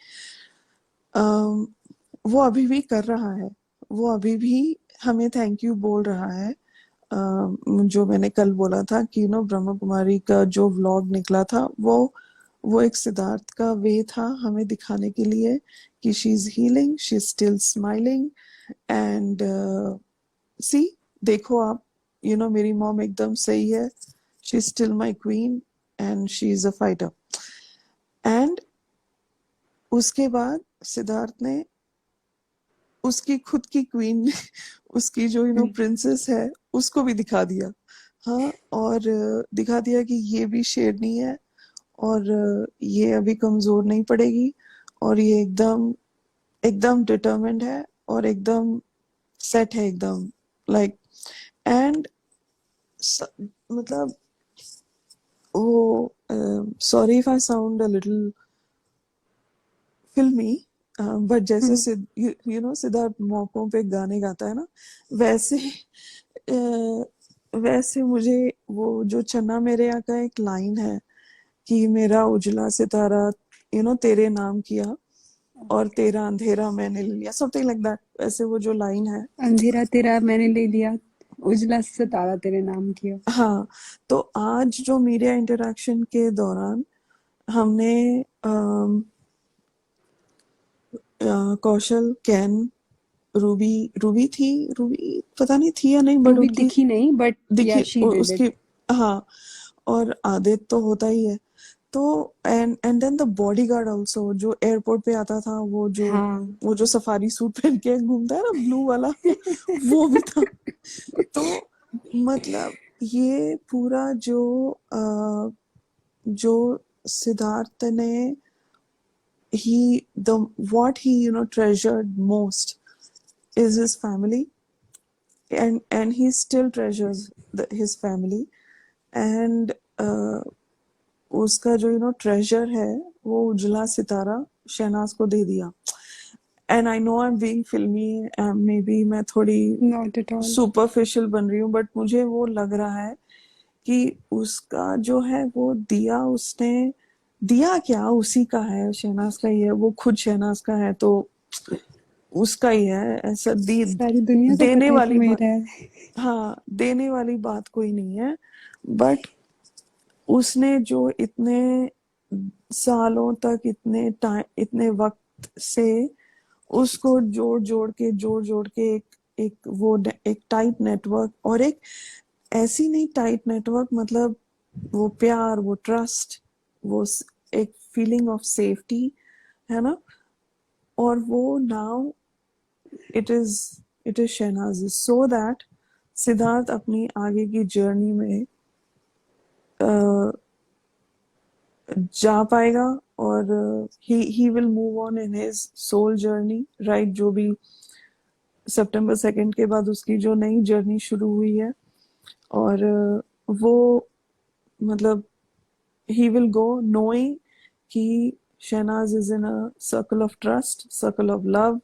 वो अभी भी कर रहा है, वो अभी भी हमें थैंक यू बोल रहा है। जो मैंने कल बोला था कि ब्रह्म कुमारी का जो व्लॉग निकला था, वो एक सिद्धार्थ का वे था हमें दिखाने के लिए कि she is healing, she is still smiling. And see, देखो आप, मेरी मॉम एकदम सही है, she is still my queen and she is a fighter. And उसके बाद सिद्धार्थ ने उसकी खुद की क्वीन उसकी जो प्रिंसेस है उसको भी दिखा दिया। हाँ, और दिखा दिया कि ये भी शेरनी है, और ये अभी कमजोर नहीं पड़ेगी, और ये एकदम एकदम डिटरमिन्ड है, और एकदम सेट है, एकदम लाइक। एंड मतलब वो, sorry if I sound a little फिल्मी, बट जैसे सिद्धार्थ मौकों पे गाने गाता है ना, वैसे वैसे मुझे वो जो चन्ना मेरे यहाँ का एक लाइन है कि मेरा उजला सितारा तेरे नाम किया, और तेरा अंधेरा मैंने ले लिया, समथिंग लाइक दैट। वैसे वो जो लाइन है, अंधेरा तेरा मैंने ले लिया, उजला सितारा तेरे नाम किया। हाँ। तो आज जो मीडिया इंटरेक्शन के दौरान हमने कौशल, कैन, रूबी रूबी थी, रूबी पता नहीं थी या नहीं, बट रूबी उनकी दिखी नहीं, बट या दिखी शी डिड उसकी, इट। हाँ। और आदित्य तो होता ही है। तो and then the bodyguard also, जो एयरपोर्ट पे आता था, हाँ। वो जो सफारी सूट पहन के घूमता है ना, ब्लू वाला वो भी था। तो मतलब ये पूरा जो सिद्धार्थ ने he the what he treasured most is his family, and he still treasures his family। and उसका जो ट्रेजर है, वो उजला सितारा शहनाज को दे दिया। And I no I am being फिल्मी, मे बी मैं थोड़ी नॉट एट ऑल। सुपरफिशियल बन रही हूँ, बट मुझे वो लग रहा है कि उसका जो है वो दिया, उसने दिया क्या, उसी का है, शहनाज का ही है, वो खुद शहनाज का है, तो उसका ही है। ऐसा सारी दुनिया को देने पता है कि वाली बात, मेरा है। हाँ, देने वाली बात कोई नहीं है। बट उसने जो इतने सालों तक, इतने वक्त से उसको जोड़ जोड़ के एक टाइट नेटवर्क, और एक ऐसी नहीं टाइट नेटवर्क, मतलब वो प्यार, वो ट्रस्ट, एक फीलिंग ऑफ सेफ्टी, है ना? और वो now it is Shehnaaz, so that Siddharth अपनी आगे की जर्नी में जा पाएगा, और he will move on in his soul journey, right? जो भी सितंबर 2 के बाद उसकी जो नई जर्नी शुरू हुई है, और वो मतलब he will go knowing कि Shehnaaz is in a circle of trust, circle of love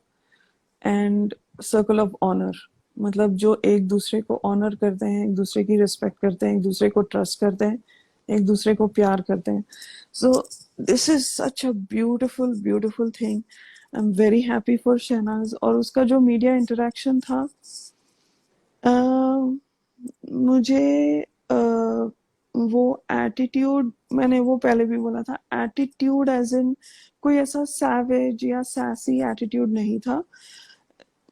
and circle of honor। मतलब जो एक दूसरे को ऑनर करते हैं, एक दूसरे की रिस्पेक्ट करते हैं, एक दूसरे को ट्रस्ट करते हैं, एक दूसरे को प्यार करते हैं। So this is such a beautiful beautiful thing. I am very happy for Shehnaaz. और उसका जो मीडिया इंटरेक्शन था, मुझे वो एटीट्यूड, मैंने वो पहले भी बोला था, एटीट्यूड एज इन कोई ऐसा सैवेज या सैसी एटीट्यूड नहीं था।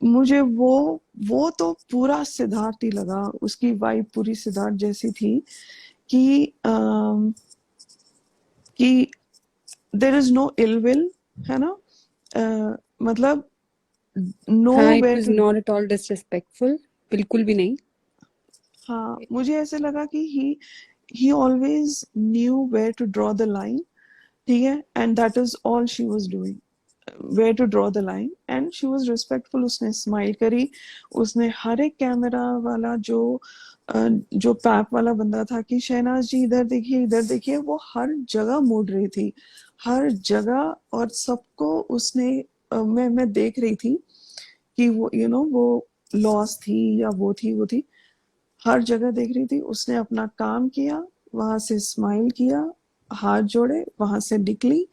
मुझे वो तो पूरा सिद्धार्थ ही लगा, उसकी वाइब पूरी सिद्धार्थ जैसी थी कि कि there is no ill will, है ना? मतलब नो हाँ, it were was to, not at all disrespectful, बिल्कुल भी नहीं। हाँ, मुझे ऐसे लगा कि he always knew where to draw the line, ठीक है, and that is all she was doing, where to draw the line, and she was respectful. उसने स्माइल करी, उसने हर एक कैमरा वाला जो पैप वाला बंदा था कि शहनाज जी इधर देखिए, वो हर जगह मुड़ रही थी, हर जगह, और सबको उसने मैं देख रही थी कि वो वो लॉस थी या वो थी, हर जगह देख रही थी। उसने अपना काम किया, वहां से स्माइल किया, हाथ जोड़े, वहां से निकली,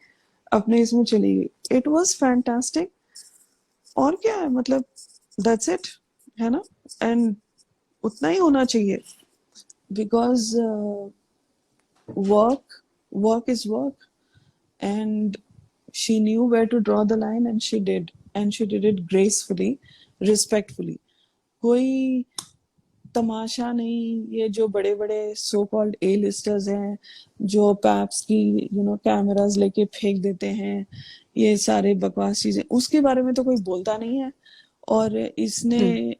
अपने इसमें चली गई। It was fantastic. और क्या है, मतलब दैट्स इट, है ना। एंड उतना ही होना चाहिए, because work is work, and she knew where to draw the line, and she did it gracefully, respectfully. कोई तमाशा नहीं, ये जो बड़े बड़े सो कॉल्ड ए लिस्टर्स हैं, जो पैप्स की कैमरास लेके फेंक देते हैं, ये सारे बकवास चीजें, उसके बारे में तो कोई बोलता नहीं है। और इसने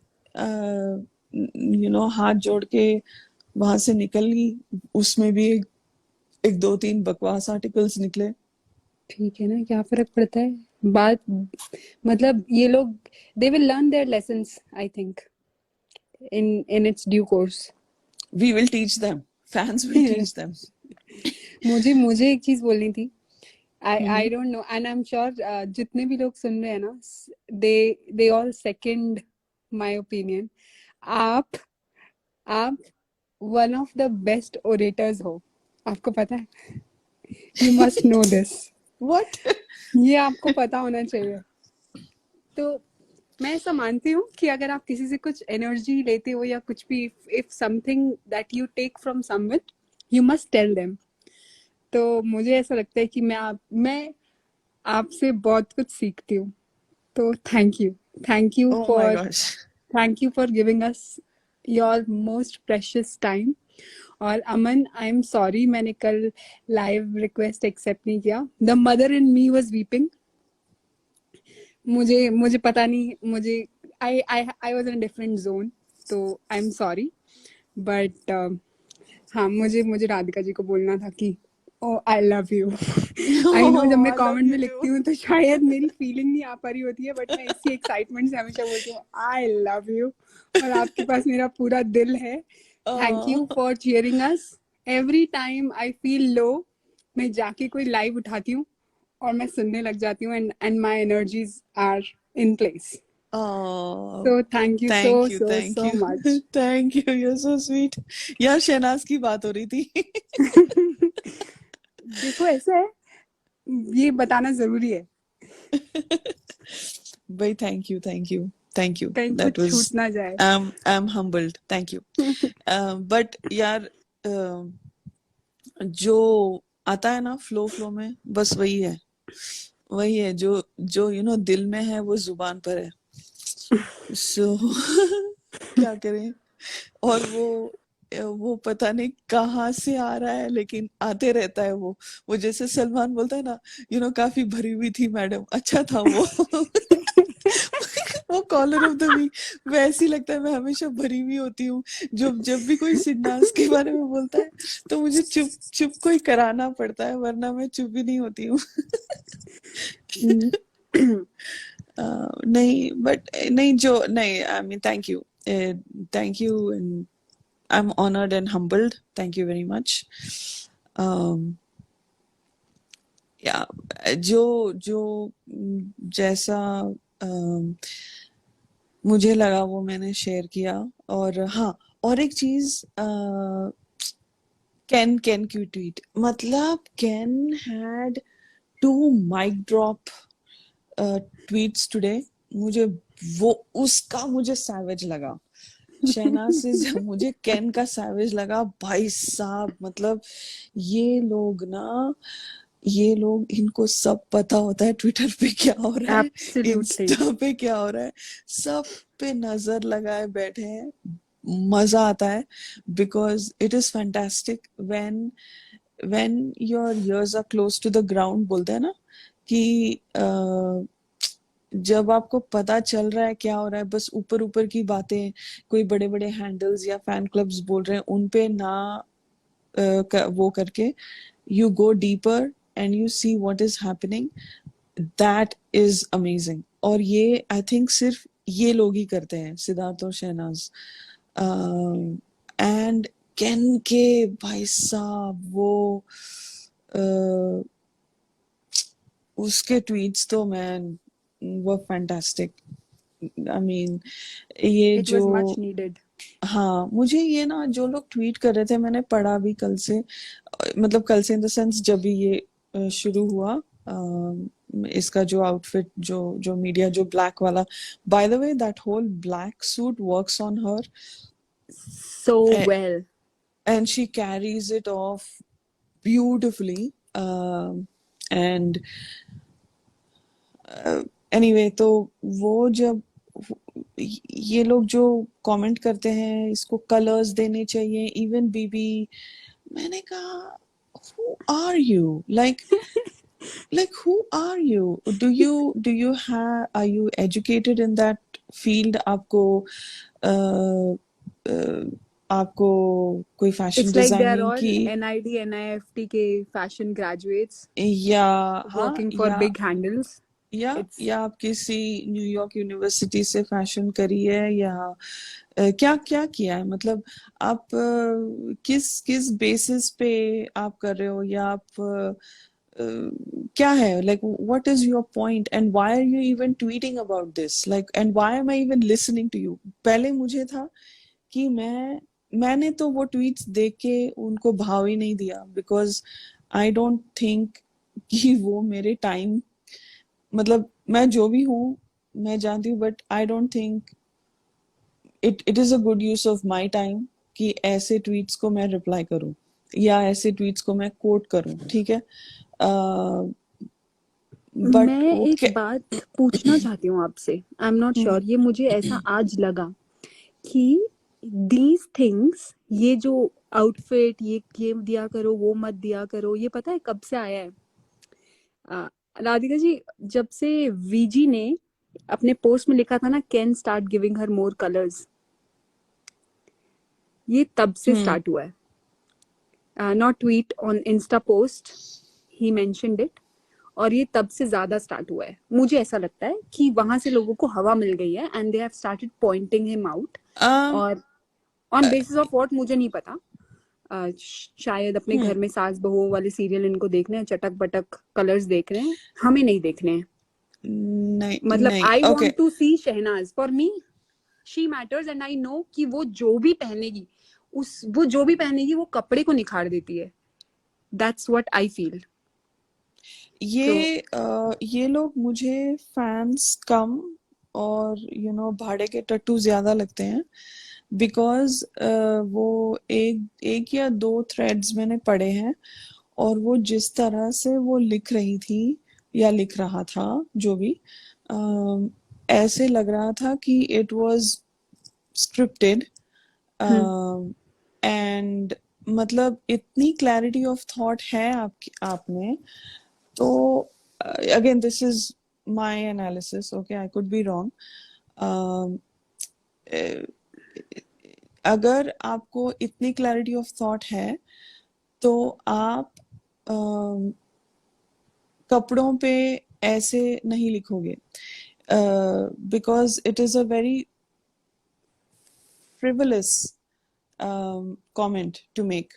हाथ जोड़ के वहां से निकल ली, उसमें भी एक दो तीन बकवास आर्टिकल्स निकले। ठीक है ना, क्या फर्क पड़ता है। बात मतलब ये लोग they will learn their lessons, I think, in its due course. We will teach them, fans will teach them. मुझे एक चीज बोलनी थी। I don't know, and I'm sure जितने भी लोग सुन रहे हैं ना, they all second my opinion. आप one of the best orators हो, आपको पता है? You must know this. What? ये आपको पता होना चाहिए। तो मैं ऐसा मानती हूँ कि अगर आप किसी से कुछ एनर्जी लेते हो या कुछ भी, if something that you take from someone, you must tell them. तो मुझे ऐसा लगता है कि मैं आपसे बहुत कुछ सीखती हूँ। तो thank you Oh my gosh. Thank you for giving us your most precious time. और अमन, आई एम सॉरी, मैंने कल लाइव रिक्वेस्ट एक्सेप्ट नहीं किया। The mother in me was weeping. मुझे पता नहीं, मुझे I was in a different zone, तो आई एम सॉरी। बट हाँ, मुझे राधिका जी को बोलना था कि oh I love you. I know जब मैं I love कमेंट you में too. लिखती हूँ तो शायद मेरी फीलिंग नहीं आ पा रही होती है, बट मैं इसी एक्साइटमेंट से हमेशा बोलती हूँ आई लव यू, और आपके पास मेरा पूरा दिल है। Thank you for cheering us every time I feel low. मैं जाके कोई लाइव उठाती हूँ और मैं सुनने लग जाती हूँ, and my energies are in place. Oh, So thank you so thank you, so thank so you. much. Thank you, you're so sweet. यार शहनाज की बात हो रही थी। देखो ऐसा है, ये बताना जरूरी है, भाई thank you, thank you, thank you. कहीं That कुछ was छूट ना जाए। I'm humbled. Thank you. But यार जो आता है ना फ्लो में, बस वही है जो जो दिल में है, वो जुबान पर है। So क्या करें। और वो पता नहीं कहाँ से आ रहा है, लेकिन आते रहता है वो जैसे सलमान बोलता है ना, काफी भरी हुई थी मैडम, अच्छा था वो। वो कॉलर ऑफ द वीक वैसे ही लगता है, मैं हमेशा भरी हुई होती हूँ। जब भी कोई सिन्नास के बारे में बोलता है, तो मुझे चुप चुप कोई कराना पड़ता है, वरना मैं चुप भी नहीं होती हूँ। नहीं, बट नहीं, I mean thank you, and I'm honored and humbled. Thank you very much. Yeah, जो जैसा मुझे लगा वो मैंने शेयर किया। और हाँ, और एक चीज, केन की ट्वीट, मतलब केन had 2 mic drop tweets today. मुझे सैवेज लगा। शहनाज से मुझे केन का सैवेज लगा भाई साहब। मतलब ये लोग इनको सब पता होता है ट्विटर पे क्या हो रहा है, Absolutely. इंस्टा पे क्या हो रहा है, सब पे नजर लगाए बैठे हैं। मजा आता है, because it is fantastic when your ears are close to the ground, बोलते हैं ना कि जब आपको पता चल रहा है क्या हो रहा है, बस ऊपर ऊपर की बातें कोई बड़े बड़े हैंडल्स या फैन क्लब्स बोल रहे हैं उन पे ना वो करके you go deeper and you see what is happening, that is amazing. और ये आई थिंक सिर्फ ये लोग ही करते हैं, सिद्धार्थ और शहनाज। एंड केन के भाई साहब वो उसके ट्वीट्स तो मैन वो फैंटास्टिक। आई मीन ये It जो was much needed. हाँ, मुझे ये ना जो लोग ट्वीट कर रहे थे, मैंने पढ़ा भी कल से, मतलब कल से इन द सेंस जब भी ये शुरू हुआ, इसका जो आउटफिट जो जो मीडिया जो ब्लैक वाला, by the way that whole black suit works on her So well. and she carries it off beautifully. And anyway, तो वो जब ये लोग जो कमेंट करते हैं इसको कलर्स देने चाहिए, इवन बीबी, मैंने कहा who are you, like who are you, do you have, are you educated in that field, आपको आपको कोई fashion It's like they are designing all की NID, NIFT के fashion graduates या हाँ working for big handles. It's या आप किसी न्यूयॉर्क यूनिवर्सिटी से फैशन करी है, या क्या क्या किया है, मतलब आप किस किस बेसिस पे आप कर रहे हो, या आप क्या है, like what is your point and why are you even tweeting about this, like and why am I even listening to you. पहले मुझे था कि मैंने तो वो ट्वीट्स देख के उनको भाव ही नहीं दिया, बिकॉज आई डोंट थिंक कि वो मेरे टाइम, मतलब मैं जो भी हूँ मैं जानती हूँ, but I don't think it is a good use of my time कि ऐसे ट्वीट्स को मैं रिप्लाई करूं या ऐसे ट्वीट्स को मैं कोट करूं, ठीक है। बट मैं वो एक बात पूछना चाहती हूँ आपसे। आई एम नॉट श्योर, ये मुझे ऐसा आज लगा कि दीज थिंग्स, ये जो आउटफिट, ये दिया करो, वो मत दिया करो, ये पता है कब से आया है? राधिका जी, जब से वीजी ने अपने पोस्ट में लिखा था ना, can start giving her more colours, ये तब से स्टार्ट हुआ है। Not tweet, on Insta post he mentioned it, और ये तब से ज्यादा स्टार्ट हुआ है। मुझे ऐसा लगता है कि वहां से लोगों को हवा मिल गई है and they have started pointing him out. और ऑन बेसिस ऑफ व्हाट मुझे नहीं पता, शायद अपने घर में सास बहुओं वाले सीरियल इनको देखने हैं, चटक बटक कलर्स देख रहे हैं, हमें नहीं देखने हैं। नहीं मतलब नहीं I okay want to see Shehnaaz, for me she matters, and I know कि वो जो भी पहनेगी, वो जो भी पहनेगी वो कपड़े को निखार देती है। That's what I feel. ये लोग मुझे फैंस कम और भाड़े के टट्टू ज्यादा लगते हैं, बिकॉज वो एक या दो थ्रेड्स मैंने पढ़े हैं, और वो जिस तरह से वो लिख रही थी या लिख रहा था जो भी, ऐसे लग रहा था कि इट वाज स्क्रिप्टेड। एंड मतलब इतनी क्लैरिटी ऑफ थॉट है आप में, तो again this is my analysis, okay, I could be wrong. अगर आपको इतनी क्लैरिटी ऑफ थॉट है तो आप कपड़ों पे ऐसे नहीं लिखोगे, because it is a very frivolous comment to make.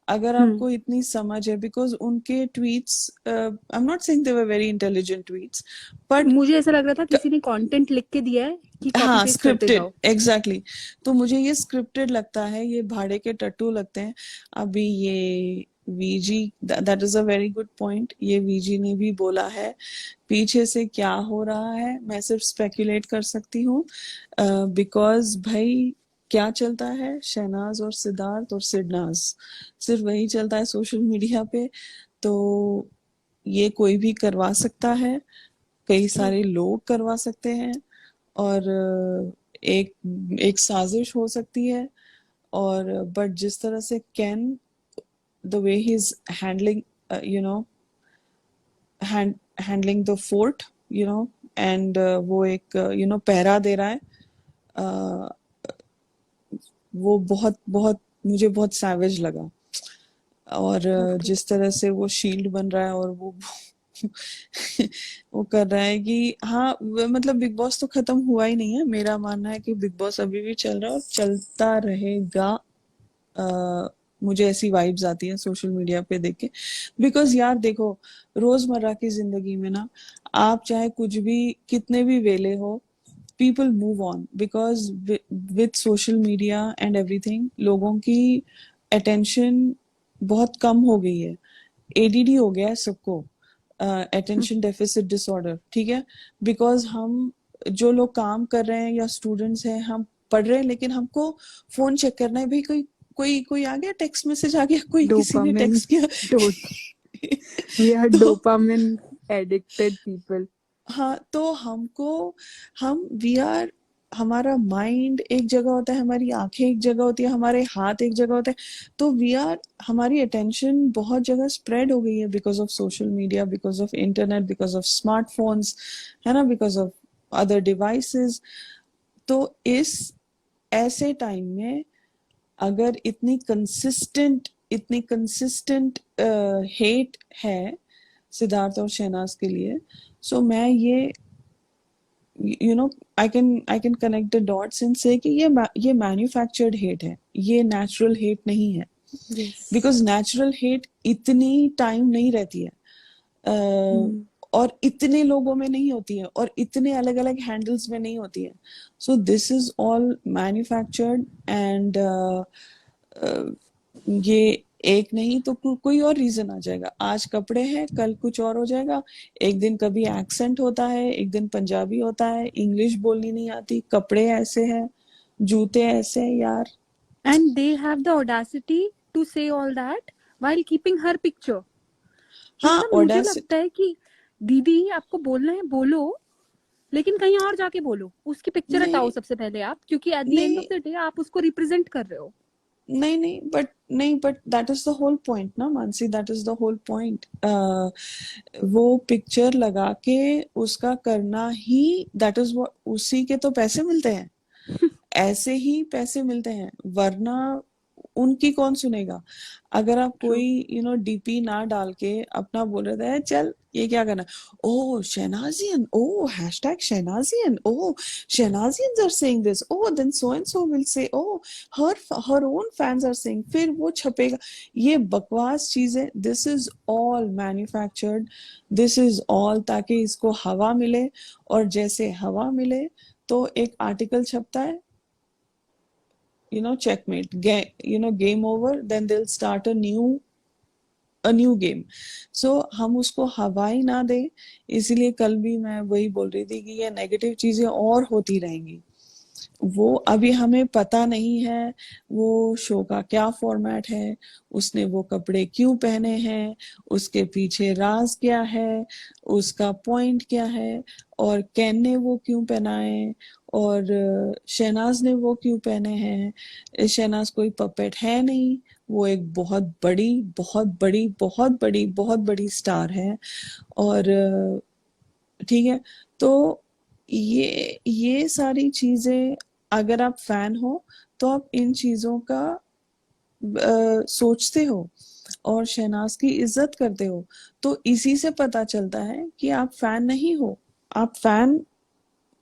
अगर आपको इतनी समझ है, बिकॉज उनके tweets, I am not saying they were very intelligent tweets, but मुझे ऐसा लग रहा था किसी ने कंटेंट लिख के दिया है कि कॉपी हाँ पेस्ट करते स्क्रिप्टेड, जाओ। एग्जैक्टली। तो मुझे ये स्क्रिप्टेड लगता है, ये भाड़े के टट्टू लगते हैं। अभी ये वीजी, that is a very good point, ये वीजी ने भी बोला है, पीछे से क्या हो रहा है मैं सिर्फ स्पेकुलेट कर सकती हूँ, बिकॉज भाई क्या चलता है, शहनाज और सिद्धार्थ और सिडनाज, सिर्फ वही चलता है सोशल मीडिया पे। तो ये कोई भी करवा सकता है, कई सारे लोग करवा सकते हैं, और एक एक साजिश हो सकती है। और बट जिस तरह से can, the way he is handling, you know handling the fort, and वो एक पहरा दे रहा है। uh, वो बहुत बहुत मुझे बहुत सैवेज लगा। और Okay. जिस तरह से वो शील्ड बन रहा है और वो वो कर रहा है कि हाँ मतलब बिग बॉस तो खत्म हुआ ही नहीं है। मेरा मानना है कि बिग बॉस अभी भी चल रहा है और चलता रहेगा। मुझे ऐसी वाइब्स आती है सोशल मीडिया पे देख के। बिकॉज यार देखो, रोजमर्रा की जिंदगी में ना आप चाहे कुछ भी कितने भी वेले हो, people move on because with social media and everything लोगों की attention बहुत कम हो गई है। ADD हो गया है सबको, अटेंशन डेफिसिट डिसऑर्डर, ठीक है। बिकॉज हम जो लोग काम कर रहे हैं या स्टूडेंट्स हैं, हम पढ़ रहे हैं लेकिन हमको फोन चेक करना है। भाई कोई कोई कोई आ गया, टेक्स्ट मैसेज आ गया, कोई किसी ने Dopamine. टेक्स्ट किया। We are तो dopamine addicted people. हाँ, तो हमको हम वी आर हमारा माइंड एक जगह होता है, हमारी आंखें एक जगह होती है, हमारे हाथ एक जगह होते हैं। तो वी आर हमारी अटेंशन बहुत जगह स्प्रेड हो गई है because of social media, because of internet, because of smartphones, है ना, बिकॉज ऑफ अदर डिवाइसेस। तो इस ऐसे टाइम में अगर इतनी कंसिस्टेंट हेट है सिद्धार्थ और शहनाज के लिए, सो मैं ये I can connect the dots and से कि ये मैन्युफैक्चर्ड हेट है, ये नेचुरल हेट नहीं है। Yes. बिकॉज नेचुरल हेट इतनी टाइम नहीं रहती है, और इतने लोगों में नहीं होती है, और इतने अलग अलग हैंडल्स में नहीं होती है। सो this is all manufactured and ये एक नहीं तो कोई और रीजन आ जाएगा। आज कपड़े हैं, कल कुछ और हो जाएगा। एक दिन कभी एक्सेंट होता है, एक दिन पंजाबी होता है, इंग्लिश बोलनी नहीं आती, कपड़े ऐसे हैं, जूते ऐसे हैं यार। And they have the audacity to say all that while keeping her picture. हाँ, मतलब मुझे ऑडेसिटी। लगता है कि दीदी आपको बोलना है बोलो, लेकिन कहीं और जाके बोलो, उसकी पिक्चर नहीं हटाओ सबसे पहले आप, क्योंकि एट द एंड नहीं ऑफ द डे आप उसको रिप्रेजेंट कर रहे हो। नहीं but that is the whole point ना Mansi, that is the whole point. वो पिक्चर लगा के उसका करना ही, दैट इज व्हाट, उसी के तो पैसे मिलते हैं, ऐसे ही पैसे मिलते हैं, वरना उनकी कौन सुनेगा। अगर आप ट्रू। कोई डीपी ना डाल के अपना बोल रहे थे चल ये क्या करना, oh Shehnaazian, oh hashtag Shehnaazian, oh Shehnaazians are saying this, oh then so and so will say, oh her her own fans are saying, फिर वो छपेगा। ये बकवास चीजें, this is all manufactured, this is all ताकि इसको हवा मिले। और जैसे हवा मिले तो एक आर्टिकल छपता है, checkmate, game over, then they'll start a new game. So हम उसको हवा ही ना दे। इसीलिए कल भी मैं वही बोल रही थी कि ये नेगेटिव चीजें और होती रहेंगी। वो अभी हमें पता नहीं है वो शो का क्या फॉर्मेट है, उसने वो कपड़े क्यों पहने हैं, उसके पीछे राज क्या है, उसका पॉइंट क्या है, और कैन ने वो क्यों पहनाए, और शहनाज ने वो क्यों पहने हैं। शहनाज कोई पपेट है नहीं, वो एक बहुत बड़ी स्टार है। और ठीक है, तो ये सारी चीजें, अगर आप फैन हो तो आप इन चीजों का सोचते हो और शहनाज की इज्जत करते हो। तो इसी से पता चलता है कि आप फैन नहीं हो, आप फैन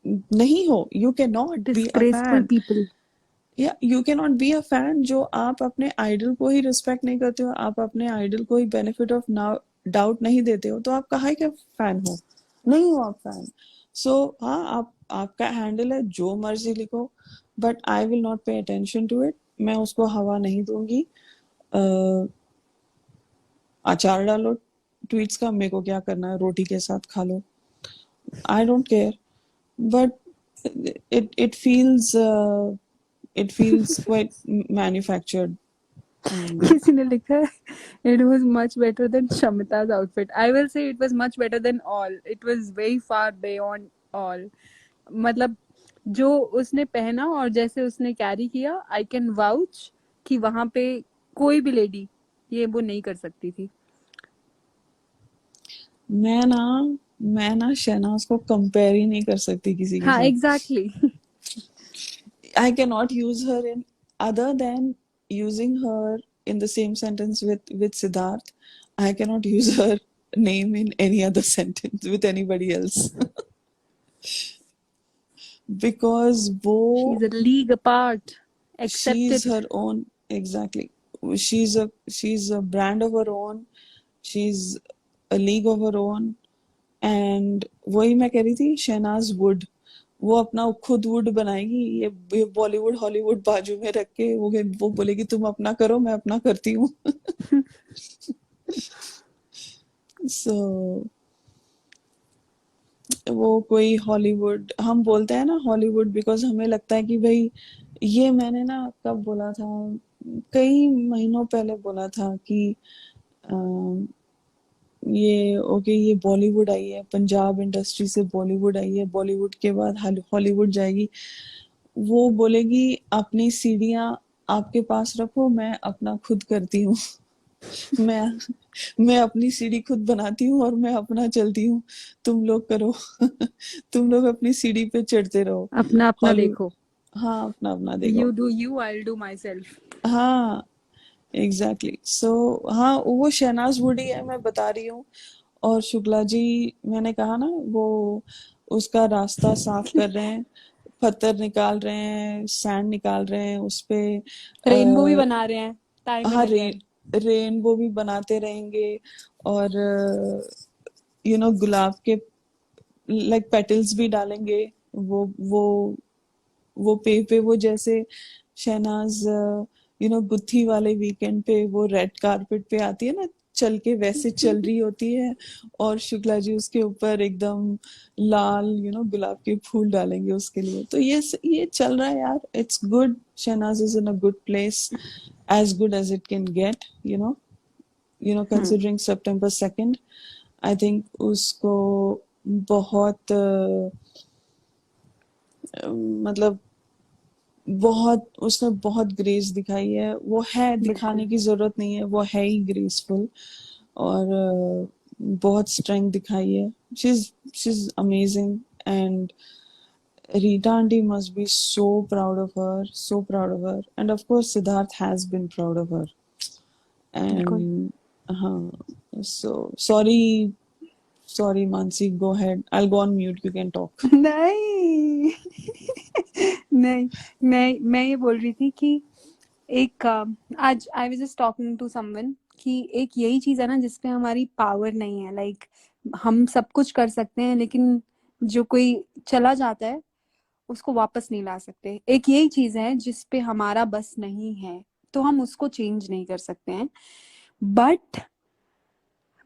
नहीं हो, you can not be a disgraceful fan. People. या you can not be a fan जो आप अपने आइडल को ही रिस्पेक्ट नहीं करते हो, आप अपने आइडल को ही बेनिफिट ऑफ डाउट नहीं देते हो, तो आप काहे के फैन हो, नहीं हो आप फैन। सो हाँ, आपका हैंडल है, जो मर्जी लिखो, but I will not pay attention to it. मैं उसको हवा नहीं दूंगी। अचार डालो ट्वीट्स का, मेरे को क्या करना है, रोटी के साथ खा लो, I don't care. But it feels quite manufactured, and किसी ने लिखा है it was much better than Shamita's outfit. I will say it was much better than all. It was very far beyond all. मतलब जो उसने पहना और जैसे उसने कैरी किया, आई कैन वाउच कि वहां पे कोई भी लेडी ये वो नहीं कर सकती थी। मैं ना मैं ना शहनाज को कंपेयर ही नहीं कर सकती किसी के हाँ साथ. Exactly. I cannot use her in other than using her in the same sentence with Siddharth. I cannot use her name in any other sentence with anybody else because She's वो a league apart. Accept she's it. her own. Exactly. She's a brand of her own. She's a league of her own. And वही मैं कह रही थी, शहनाज वुड, वो अपना खुद वुड बनाएगी. ये बॉलीवुड हॉलीवुड बाजू में रख के वो बोलेगी तुम अपना करो, मैं अपना करती हूँ. सो वो कोई हॉलीवुड, हम बोलते हैं ना हॉलीवुड बिकॉज हमें लगता है कि भाई, ये मैंने ना कब बोला था, कई महीनों पहले बोला था कि अम, ये ओके, ये बॉलीवुड आई है, पंजाब इंडस्ट्री से बॉलीवुड आई है, बॉलीवुड के बाद हॉलीवुड जाएगी. वो बोलेगी अपनी सीढ़ियां आपके पास रखो, मैं अपना खुद करती हूँ. मैं मैं अपनी सीढ़ी खुद बनाती हूँ और मैं अपना चलती हूँ, तुम लोग करो. तुम लोग अपनी सीढ़ी पे चढ़ते रहो. अपना अपना हॉलीवुड, देखो. हाँ अपना अपना देखो. You do you, I'll do myself. हाँ एग्जैक्टली. सो हाँ, वो शहनाज वुडी है, मैं बता रही हूँ. और शुक्ला जी, मैंने कहा ना, वो उसका रास्ता साफ कर रहे हैं, पत्थर निकाल रहे हैं, सैंड निकाल रहे हैं उस पे. रेनबो भी बना रहे हैं टाइम हाँ, एंड अगेन. रेनबो भी बनाते रहेंगे. और गुलाब के लाइक पेटल्स भी डालेंगे. वो वो पे वो जैसे शहनाज गुत्थी वाले वीकेंड पे वो रेड कारपेट पे आती है ना, चल के वैसे चल रही होती है, और शुक्ला जी उसके ऊपर एकदम लाल गुलाब के फूल डालेंगे उसके लिए. तो ये चल रहा है यार. It's good. Shehnaaz is in a good place, as good as it can get, considering September 2nd. I think उसको बहुत मतलब बहुत उसने बहुत ग्रेस दिखाई है. वो है, बिल्कुल. दिखाने की जरूरत नहीं है, वो है ही ग्रेसफुल. और बहुत स्ट्रेंथ दिखाई है. She is amazing. And Rita auntie must be so proud of her, so proud of her. And of course, Siddharth has been proud of her. बिल्कुल. And so sorry, Mansi, go ahead. I'll go on mute. You can talk. नहीं. नहीं. मैं ये बोल रही थी कि एक आज I was just talking to someone कि एक यही चीज है ना जिसपे हमारी पावर नहीं है. लाइक हम सब कुछ कर सकते हैं लेकिन जो कोई चला जाता है उसको वापस नहीं ला सकते. एक यही चीज है जिसपे हमारा बस नहीं है तो हम उसको चेंज नहीं कर सकते हैं. But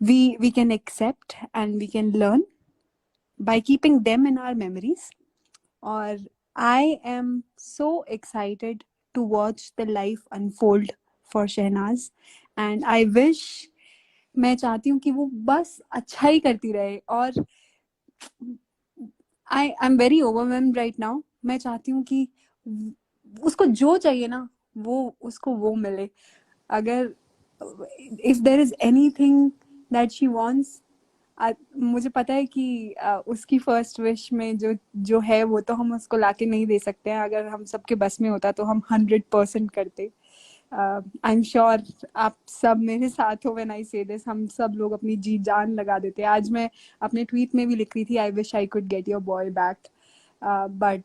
we can accept and we can learn by keeping them in our memories. Or I am so excited to watch the life unfold for Shehnaz and I wish, मैं चाहती हूँ कि वो बस अच्छा ही करती रहे. और I am very overwhelmed right now. मैं चाहती हूँ कि उसको जो चाहिए ना वो उसको वो मिले. अगर if there is anything that she wants, मुझे पता है कि उसकी फर्स्ट विश में जो जो है वो तो हम उसको लाके नहीं दे सकते हैं. अगर हम सबके बस में होता तो हम 100% करते. आई एम श्योर आप सब मेरे साथ हो व्हेन आई से दिस. हम सब लोग अपनी जी जान लगा देते हैं. आज मैं अपने ट्वीट में भी लिख रही थी I wish I could get your boy back. But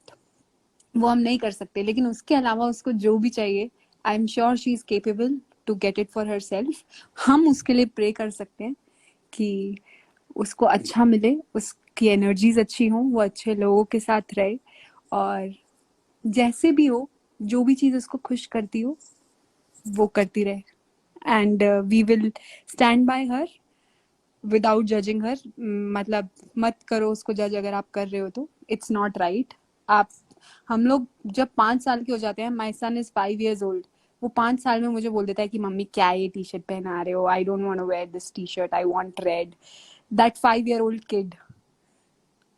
वो हम नहीं कर सकते. लेकिन उसके अलावा उसको जो भी चाहिए I am sure she is capable to get it for herself. हम उसके लिए प्रे कर सकते हैं कि उसको अच्छा मिले, उसकी एनर्जीज अच्छी हों, वो अच्छे लोगों के साथ रहे और जैसे भी हो जो भी चीज़ उसको खुश करती हो वो करती रहे. And we will stand by her without judging her. मतलब मत करो उसको जज अगर आप कर रहे हो तो. It's not right. आप हम लोग जब 5 साल के हो जाते हैं, माई सन इज 5 years old, वो 5 साल में मुझे बोल देता है कि मम्मी क्या ये टी शर्ट पहना रहे हो, I don't want to wear this T shirt, I want red. That 5-year-old kid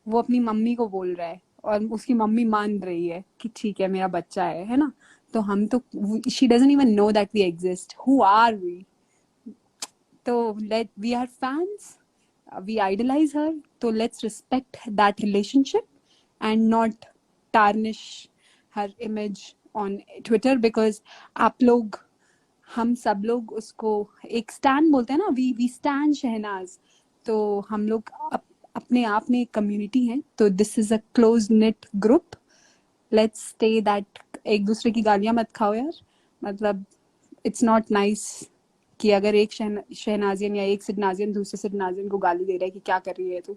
वो अपनी मम्मी को बोल रहा है और उसकी मम्मी मान रही है कि ठीक है मेरा बच्चा है ना. तो हम तो she doesn't even know that we exist. Who are we? तो let we are fans. we idolize her, so let's respect that relationship and not tarnish her image on Twitter, because आप लोग, हम सब लोग उसको एक स्टैन बोलते हैं ना, वी स्टैन शहनाज, तो हम लोग अपने आप में एक कम्युनिटी है, तो this is a close knit group, let's stay that, एक दूसरे की गालियां मत खाओ यार, मतलब इट्स नॉट नाइस कि अगर एक शहनाजियन या एक सिडनाजियन दूसरे सिडनाजियन को गाली दे रहा है कि क्या कर रही है, तो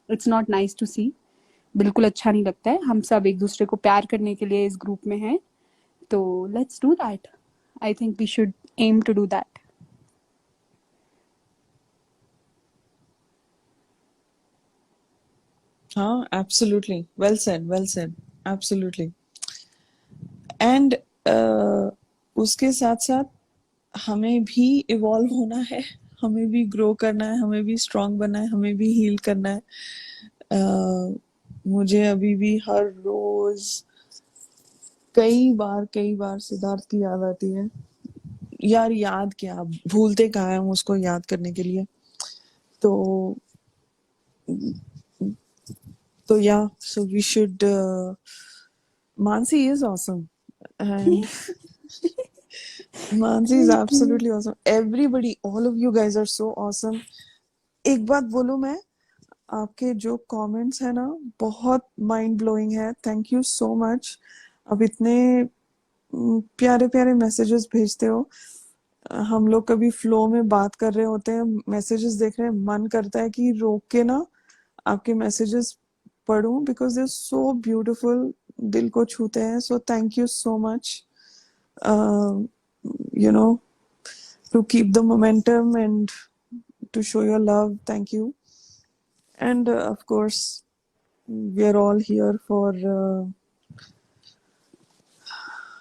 इट्स नॉट नाइस टू सी, बिल्कुल अच्छा नहीं लगता है। हम सब एक दूसरे को प्यार करने के लिए इस ग्रुप में हैं, तो let's do that, I think we should aim to do that. हाँ, absolutely, well said, absolutely. And उसके साथ साथ हमें भी इवॉल्व होना है, हमें भी ग्रो करना है, हमें भी स्ट्रांग बनना है, हमें भी हील करना है। मुझे अभी भी हर रोज कई बार सिद्धार्थ की याद आती है। यार याद क्या, भूलते कहाँ हैं हम उसको याद करने के लिए। तो yeah, so we should Mansi is awesome, and Mansi is absolutely awesome. Everybody, all of you guys are so awesome. एक बात बोलूं मैं, आपके जो कमेंट्स है ना, बहुत माइंड ब्लोइंग है। Thank you so much. अब इतने प्यारे प्यारे मैसेजेस भेजते हो। हम लोग कभी फ्लो में बात कर रहे होते हैं, मैसेजेस देख रहे हैं, मन करता है कि रोक के ना आपके मैसेजेस पढूं, बिकॉज दे सो ब्यूटीफुल, दिल को छूते हैं। So thank you so much, you know, to keep the momentum and to show your love. Thank you. And of course, we are all here for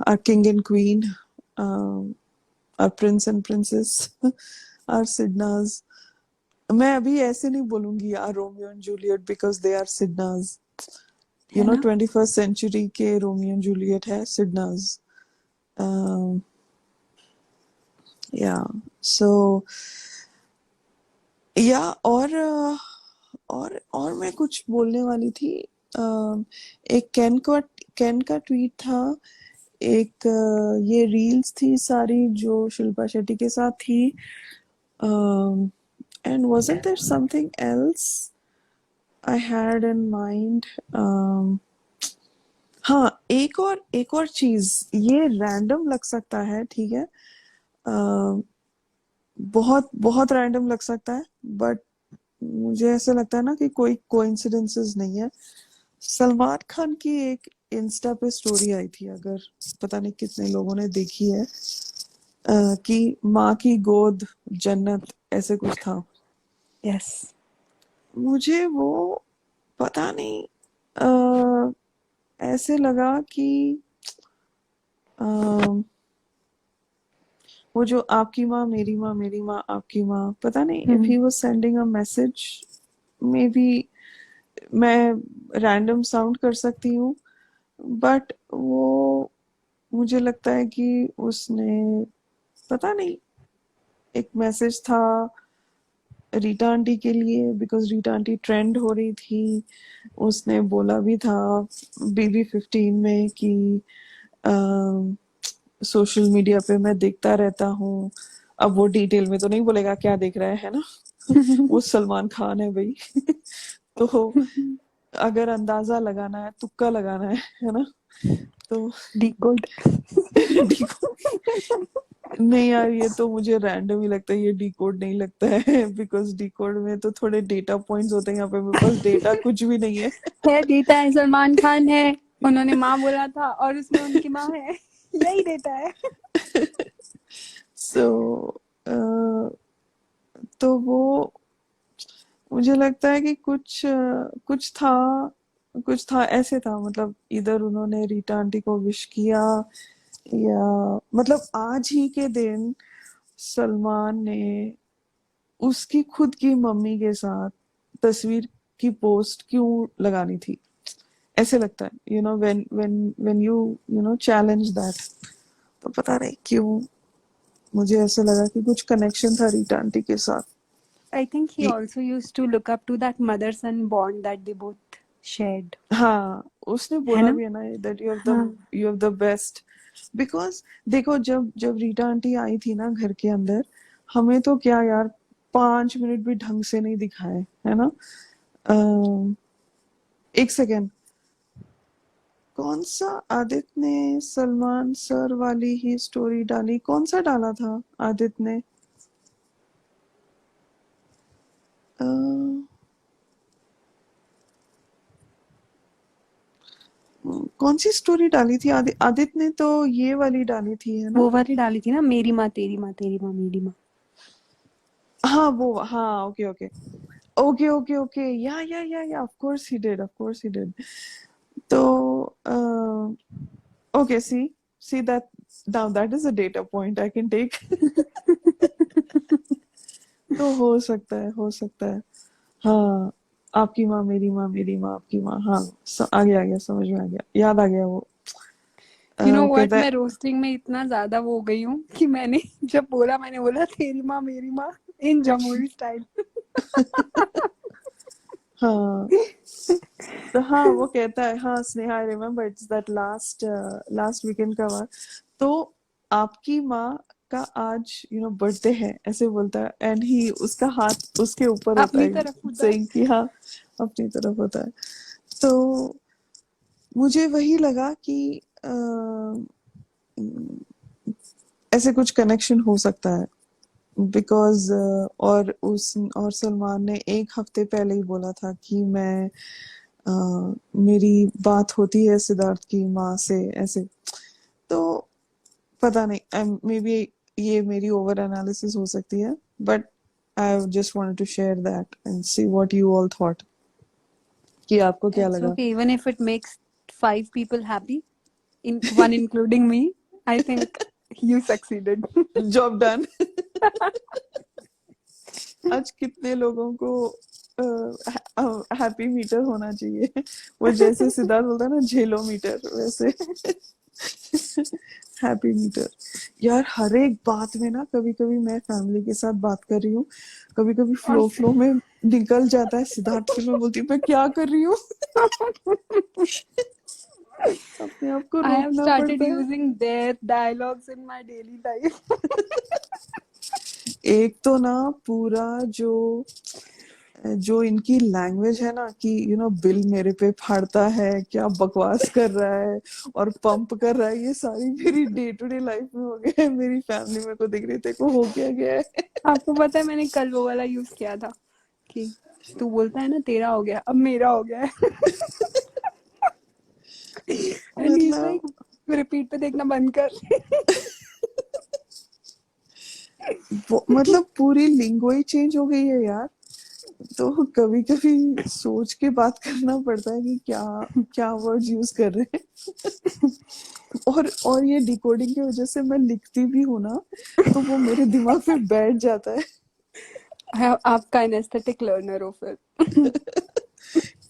our king and queen, our prince and princess, our Sidnas. मैं अभी ऐसे नहीं बोलूंगी यार Romeo and Juliet, because they are Sidnaaz, you know, 21st century के रोमियो एंड जूलियट है सिडनाज। या सो या और मैं कुछ बोलने वाली थी। एक कैन का ट्वीट था, एक ये रील्स थी सारी जो शिल्पा शेट्टी के साथ थी, and wasn't there something else I had in mind? हाँ, एक और चीज, ये रैंडम लग सकता है, ठीक है, बहुत बहुत रैंडम लग सकता है, बट मुझे ऐसा लगता है ना कि कोई कोइंसिडेंसेस नहीं है। सलमान खान की एक इंस्टा पे स्टोरी आई थी, अगर पता नहीं कितने लोगों ने देखी है, कि माँ की गोद जन्नत, ऐसे कुछ था। यस, मुझे वो पता नहीं, ऐसे लगा कि वो जो आपकी माँ मेरी माँ, मेरी माँ आपकी माँ, पता नहीं if he was sending a message, may be मैं रैंडम साउंड कर सकती हूँ, बट वो मुझे लगता है कि उसने, पता नहीं, एक मैसेज था रीटा आंटी के लिए, बिकॉज रीटा आंटी ट्रेंड हो रही थी। उसने बोला भी था BB15 में कि सोशल मीडिया पे मैं देखता रहता हूँ। अब वो डिटेल में तो नहीं बोलेगा क्या देख रहा है ना, वो सलमान खान है भाई। तो अगर अंदाजा लगाना है, तुक्का लगाना है ना, तो डिकोड। नहीं यार, ये तो मुझे रैंडम ही लगता है, ये डिकोड नहीं लगता है, बिकॉज डिकोड में तो थोड़े डेटा पॉइंट्स होते हैं। यहाँ पे मेरे पास डेटा कुछ भी नहीं है। डेटा है, सलमान खान है, उन्होंने माँ बोला था और उसमें उनकी माँ है, यही डेटा है। सो तो वो मुझे लगता है कि कुछ था ऐसे था, मतलब इधर उन्होंने रीटा आंटी को विश किया, या मतलब आज ही के दिन सलमान ने उसकी खुद की मम्मी के साथ तस्वीर की पोस्ट क्यों लगानी थी, ऐसे लगता है, you know, when you know challenge that. तो पता नहीं क्यों मुझे ऐसा लगा कि कुछ कनेक्शन था रीटा आंटी के साथ। I think he ये also used to look up to that mother-son bond that they both shared. हाँ, उसने है बोला ना? भी है ना that हाँ you have the best because देखो जब जब रीटा आंटी आई थी ना घर के अंदर, हमें तो क्या यार 5 मिनट भी ढंग से नहीं दिखाए, है ना? अ, एक सेकेंड, कौन सा आदित्य ने सलमान सर वाली ही स्टोरी डाली? कौन सा डाला था आदित्य ने? अ, कौन सी स्टोरी डाली थी आदित्य ने? तो ये वाली डाली थी, है ना? वो वाली डाली थी ना, मेरी माँ तेरी माँ तेरी माँ मेरी माँ. हाँ वो, हाँ, okay okay okay okay okay, yeah of course he did. तो okay, see that, now that is a data point I can take. तो हो सकता है. हाँ, आपकी माँ मेरी माँ आपकी माँ. हाँ, आ गया समझ में आ गया, याद आ गया वो. You know वो what, कहता है मैं रोस्टिंग में इतना ज्यादा वो हो गई हूँ कि मैंने मैंने बोला तेरी माँ मेरी माँ इन जमुई स्टाइल. हाँ, तो हाँ वो कहता है, हाँ Sneha, I remember it's that last weekend का बात. तो आपकी माँ का आज बर्थडे है, ऐसे बोलता है, एंड ही उसका हाथ उसके ऊपर होता अपनी है, तरफ होता है. सेइंग कि हाँ अपनी तरफ होता है. तो मुझे वही लगा कि ऐसे कुछ कनेक्शन हो सकता है बिकॉज और सलमान ने एक हफ्ते पहले ही बोला था कि मेरी बात होती है सिद्धार्थ की माँ से, ऐसे. तो पता नहीं, मे बी ये मेरी ओवर एनालिसिस हो सकती है, but I just wanted to share that and see what you all thought, कि आपको क्या It's लगा. okay, even if it makes 5 people happy, in one including me, I think you succeeded. Job done. आज कितने लोगों को हैप्पी मीटर होना चाहिए. वो जैसे सिद्धार्थ बोलता है ना, झेलो मीटर, वैसे हैप्पी मीटर. यार हर एक बात में ना, कभी कभी मैं फैमिली के साथ बात कर रही हूँ, कभी कभी और फ्लो में निकल जाता है सिद्धार्थ, फिर मैं बोलती हूँ मैं क्या कर रही हूँ. अपने आप को I have रोकना started पड़ता है. using their dialogues in my daily life. एक तो ना पूरा जो इनकी लैंग्वेज है ना, कि बिल मेरे पे फाड़ता है, क्या बकवास कर रहा है और पंप कर रहा है, ये सारी मेरी डे टू डे लाइफ में हो गया है. मेरी फैमिली मेरे को देख रही थी को हो क्या गया है. आपको पता है मैंने कल वो वाला यूज किया था कि तू बोलता है ना तेरा हो गया, अब मेरा हो गया है. एंड ही इज मतलब लाइक रिपीट पे देखना बंद कर. मतलब पूरी लिंगो ही चेंज हो गई है यार. तो कभी कभी सोच के बात करना पड़ता है कि क्या क्या वर्ड्स यूज कर रहे हैं. और ये डिकोडिंग की वजह से मैं लिखती भी हूँ ना, तो वो मेरे दिमाग में बैठ जाता है. आपका एस्थेटिक लर्नर हो फिर.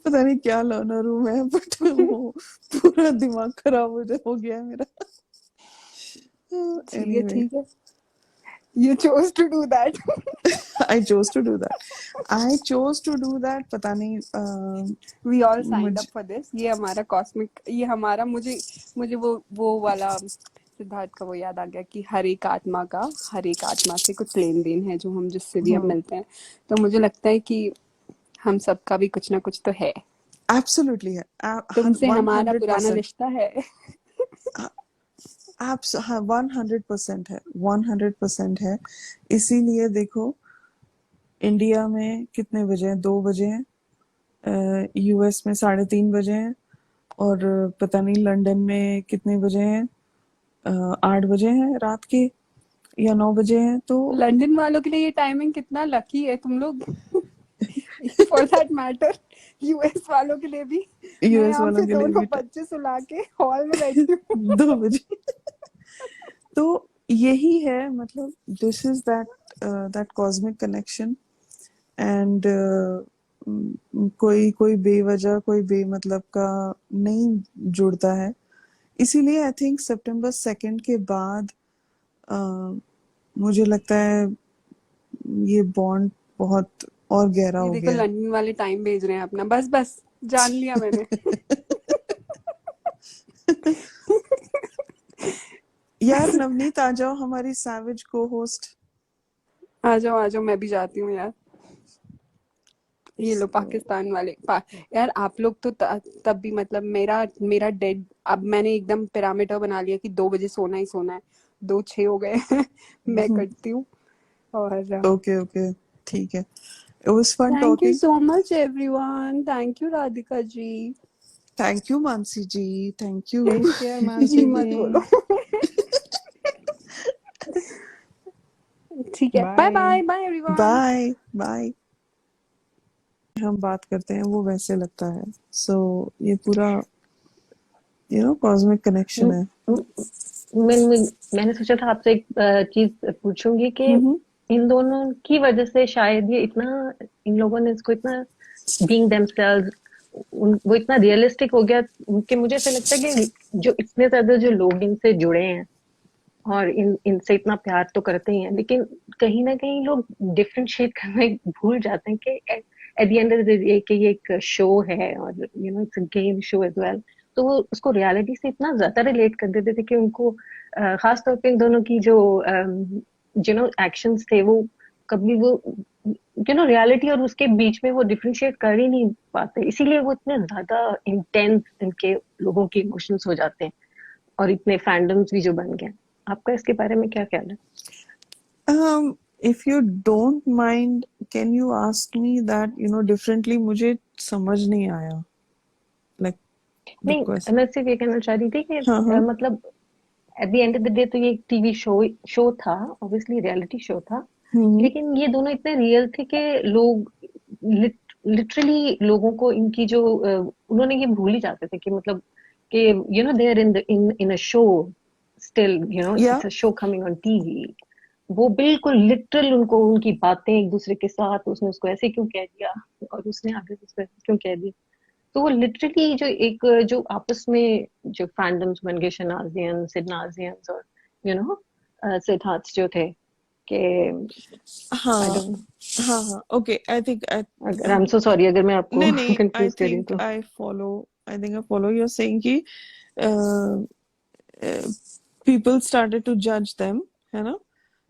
पता नहीं क्या लर्नर हूँ मैं, बट वो पूरा दिमाग खराब हो गया है मेरा. एनीवे, ठीक है. You chose to do that. I chose to do that. पता नहीं We all signed मुझ up for this. ये हमारा कॉस्मिक, ये हमारा, मुझे वो वाला सिद्धार्थ का वो याद आ गया कि हर एक आत्मा से कुछ लेन देन है, जो हम जिससे भी हम मिलते हैं. तो मुझे लगता है कि हम सबका भी कुछ ना कुछ तो है. एब्सोल्युटली है. तुमसे हमारा पुराना 100%. रिश्ता है. हाँ 100% है, 100% है. इसीलिए देखो, इंडिया में कितने बजे हैं? 2 बजे हैं, यूएस में 3:30 बजे हैं, और पता नहीं लंदन में कितने बजे हैं, 8 बजे हैं रात के, या 9 बजे हैं. तो लंदन वालों के लिए ये टाइमिंग कितना लकी है तुम लोग. फॉर दैट मैटर यूएस वालों के लिए भी. मैं यूएस यहाँ वालों पे के लिए दोनों भी बच्चे सुला के हॉल में बैठी हूँ. 2 बजे. तो यही है, मतलब this is that cosmic connection. And कोई कोई बेवजह, कोई बेमतलब का नहीं जुड़ता है. इसीलिए आई थिंक September 2 के बाद मुझे लगता है ये बॉन्ड बहुत और गहरा ये हो देखो गया है। लंदन वाले टाइम भेज रहे हैं अपना, बस बस जान लिया मैंने। यार नवनीत आ जाओ, हमारी सैवेज को होस्ट। आ जाओ मैं भी जाती हूँ यार। ये लो पाकिस्तान वाले यार आप लोग तो तब भी मतलब मेरा मेरा डेड, अब मैंने एकदम पैरामीटर बना लिया कि 2 बजे सोना ही सोना है। 2:06 हो गए हैं। मैं करती हूँ। और ओके ओके, ठीक है, it was fun thank you talking. So much everyone, thank you Radhika ji. Thank you Mansi ji, thank you. Take care ji Mansi मत जी, बोलो। ठीक है, bye bye. Bye bye everyone. Bye bye. हम बात करते हैं वो वैसे लगता है। सो ये पूरा कॉस्मिक कनेक्शन है। मैंने सोचा था आपसे एक चीज पूछूंगी कि हम्म। इन दोनों की वजह से शायद ये इतना, इन लोगों ने इसको इतना बीइंग देमसेल्व्स, वो इतना रियलिस्टिक हो गया कि मुझे ऐसा लगता है कि जो इतने ज्यादा जो लोग इनसे जुड़े हैं और इनसे इतना प्यार तो करते ही हैं, लेकिन कहीं ना कहीं लोग डिफरेंशिएट करना भूल जाते हैं कि at the end of the day कि ये एक शो है और it's a game show as well. तो वो उसको रियलिटी से इतना ज्यादा रिलेट कर देते थे कि उनको खास तौर पे इन दोनों की जो एक्शंस थे वो कभी वो रियलिटी और उसके बीच में वो डिफरेंशिएट कर ही नहीं पाते, इसीलिए वो इतने ज्यादा इंटेंस इनके लोगों के इमोशंस हो जाते हैं और इतने फैंडम्स भी जो बन गए। आपका इसके बारे में क्या ख्याल है? If you don't mind, can you ask me that differently? मुझे समझ नहीं आया, लाइक द नहीं, क्वेश्चन। मैं सिर्फ ये कहना चाह रही थी कि हाँ हाँ। मतलब eight the end of the day तो ये एक टीवी शो था, ऑब्वियसली रियलिटी शो था, हम्म। लेकिन ये दोनों इतने रियल थे कि लोग लिटरली लोगों को इनकी जो उन्होंने ये भूल ही जाते थे कि मतलब कि they are in a show still, या it's a show coming on TV. वो बिल्कुल लिटरल उनको उनकी बातें एक दूसरे के साथ, उसने उसको ऐसे क्यों कह दिया और उसने आगे उसको ऐसे क्यों कह दिया, तो वो लिटरली जो एक जो आपस में जो फैंडम्स बन गए, शनाजियन सिडनाजियंस और सिद्धार्थ जो थे कि आई हाँ डोंट, हाँ हाँ, ओके, आई थिंक अगर आई एम सो सॉरी अगर मैं आपको नहीं नहीं, आई कंफ्यूज कर रही हूँ थिंक तो। आई फॉलो यूर सेइंग कि पीपल स्टार्टेड टू जज देम, है ना,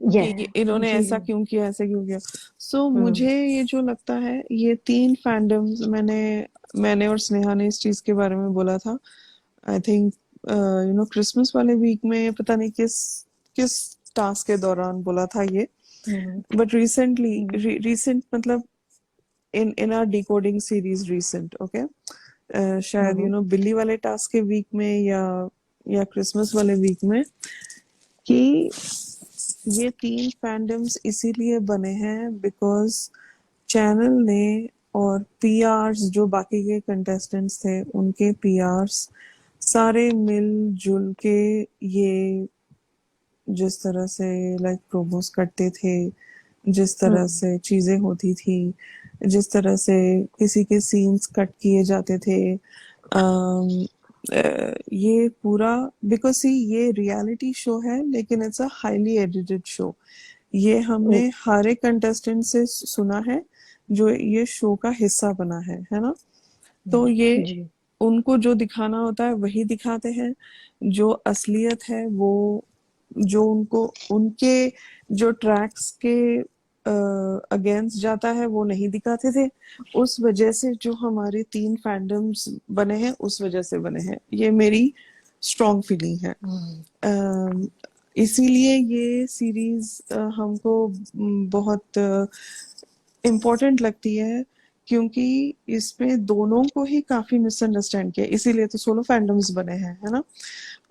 कि इन्होंने जी ऐसा क्यों किया, ऐसे क्यों किया। सो हम्म मुझे ये जो लगता है, ये तीन फैंडम्स मैंने और स्नेहा ने इस चीज के बारे में बोला था। आई थिंक क्रिसमस वाले वीक में, पता नहीं किस किस टास्क के दौरान बोला था ये। हम्म बट रिसेंटली, हम्म रिसेंट मतलब इन are decoding series recent, okay, शायद हम्म बिल्ली वाले टास्क के वीक में या क्रिसमस वाले वीक में, कि ये तीन फैंडम्स इसीलिए बने हैं बिकॉज चैनल ने और पीआरस, जो बाकी के कंटेस्टेंट्स थे उनके पीआरस सारे मिलजुल के ये जिस तरह से लाइक प्रोमोस करते थे, जिस तरह हम्म से चीजें होती थी, जिस तरह से किसी के सीन्स कट किए जाते थे, ये पूरा बिकॉज सी ये रियलिटी शो है लेकिन it's a highly edited show. ये हमने हर एक कंटेस्टेंट से सुना है जो ये शो का हिस्सा बना है ना। तो ये जी उनको जो दिखाना होता है वही दिखाते हैं, जो असलियत है वो, जो उनको उनके जो ट्रैक्स के अगेंस्ट जाता है वो नहीं दिखाते थे। उस वजह से जो हमारे तीन फैंडम्स बने हैं उस वजह से बने हैं, ये मेरी स्ट्रॉन्ग फीलिंग है। हम्म इसीलिए ये सीरीज हमको बहुत इम्पोर्टेंट लगती है, क्योंकि इसमें दोनों को ही काफी मिसअंडरस्टैंड किया, इसीलिए तो सोलो फैंडम्स बने हैं, है ना।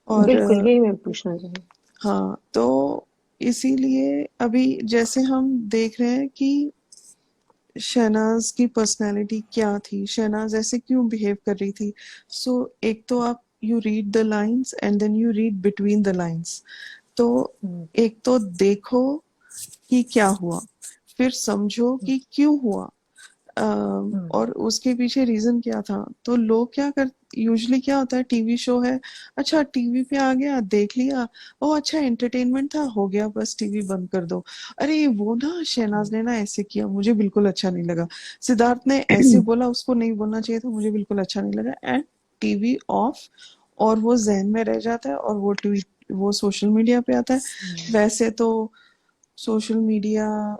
और बिल्कुल यही मैं पूछना चाह रही हाँ, तो इसीलिए अभी जैसे हम देख रहे हैं कि शहनाज की पर्सनालिटी क्या थी, शहनाज ऐसे क्यों बिहेव कर रही थी। सो एक तो आप you read the lines and then you read between the lines. तो हूँ। एक तो देखो कि क्या हुआ, फिर समझो कि क्यों हुआ, और उसके पीछे रीजन क्या था, तो लोग क्या कर, यूजुअली क्या होता है, टीवी शो है, अच्छा टीवी पे आ गया, देख लिया, ओ अच्छा एंटरटेनमेंट था, हो गया, बस टीवी बंद कर दो। अरे वो ना शहनाज ने ना ऐसे किया, मुझे बिल्कुल अच्छा नहीं लगा, सिद्धार्थ ने ऐसे बोला, उसको नहीं बोलना चाहिए था, मुझे बिल्कुल अच्छा नहीं लगा, एंड टीवी ऑफ, और वो जहन में रह जाता है, और वो ट्वीट, वो सोशल मीडिया पे आता है। वैसे तो सोशल मीडिया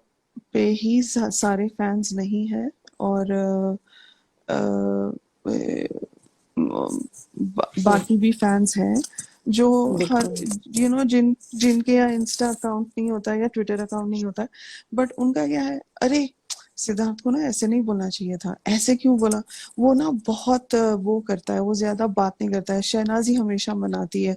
पे ही सारे फैंस नहीं है, और बाकी भी फैंस हैं जो हर, बिल्कुल यू नो, जिनके यहाँ इंस्टा अकाउंट नहीं होता है या ट्विटर अकाउंट नहीं होता है, बट उनका क्या है, अरे सिद्धार्थ को ना ऐसे नहीं बोलना चाहिए था, ऐसे क्यों बोला, वो ना बहुत वो करता है, वो ज्यादा बात नहीं करता है, शहनाज ही हमेशा मनाती है,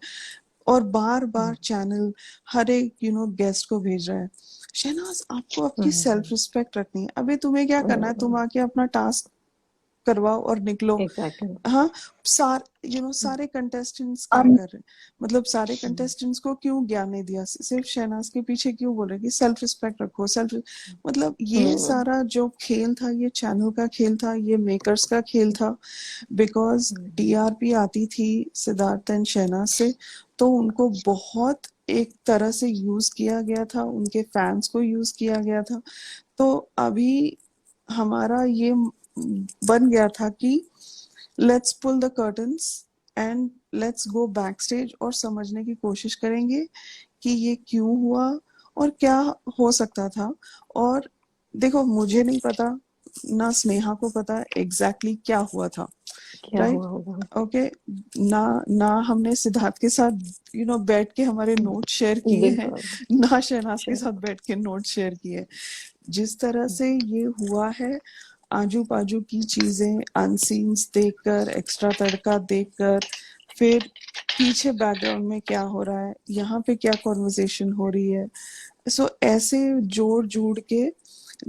और बार बार चैनल हर एक गेस्ट को भेज रहा है। शहनाज, आपको आपकी सेल्फ रिस्पेक्ट रखनी है, अबे तुम्हें क्या करना है, तुम आके अपना टास्क करवाओ और निकलो। एग्जैक्टली हाँ, सारे कंटेस्टेंट्स क्या um कर रहे हैं, मतलब सारे कंटेस्टेंट्स को क्यों ज्ञान नहीं दिया, सिर्फ शहनाज के पीछे क्यों बोल रहे हैं कि सेल्फ रिस्पेक्ट रखो, सेल्फ, मतलब ये सारा जो खेल था, ये चैनल का खेल था, ये मेकर्स का खेल था, बिकॉज टीआरपी आती थी सिद्धार्थ एंड शहनाज से, तो उनको बहुत एक तरह से यूज किया गया था, उनके फैंस को यूज किया गया था। तो अभी हमारा ये बन गया था कि let's pull the curtains and let's go back stage, और समझने की कोशिश करेंगे कि ये क्यों हुआ और क्या हो सकता था। और देखो, मुझे नहीं पता, ना स्नेहा को पता एग्जैक्टली क्या हुआ था, क्या राइट? हुआ होगा ओके, ना ना हमने सिद्धार्थ के साथ बैठ के हमारे नोट शेयर किए हैं, बिल्कुल ना शहनाज के साथ sure. बैठ के नोट शेयर किए। जिस तरह से ये हुआ है, आजू बाजू की चीजें अनसीन्स देखकर, एक्स्ट्रा तड़का देखकर, फिर पीछे बैकग्राउंड में क्या हो रहा है, यहाँ पे क्या कॉन्वर्सेशन हो रही है, सो ऐसे जोड़ जोड़ के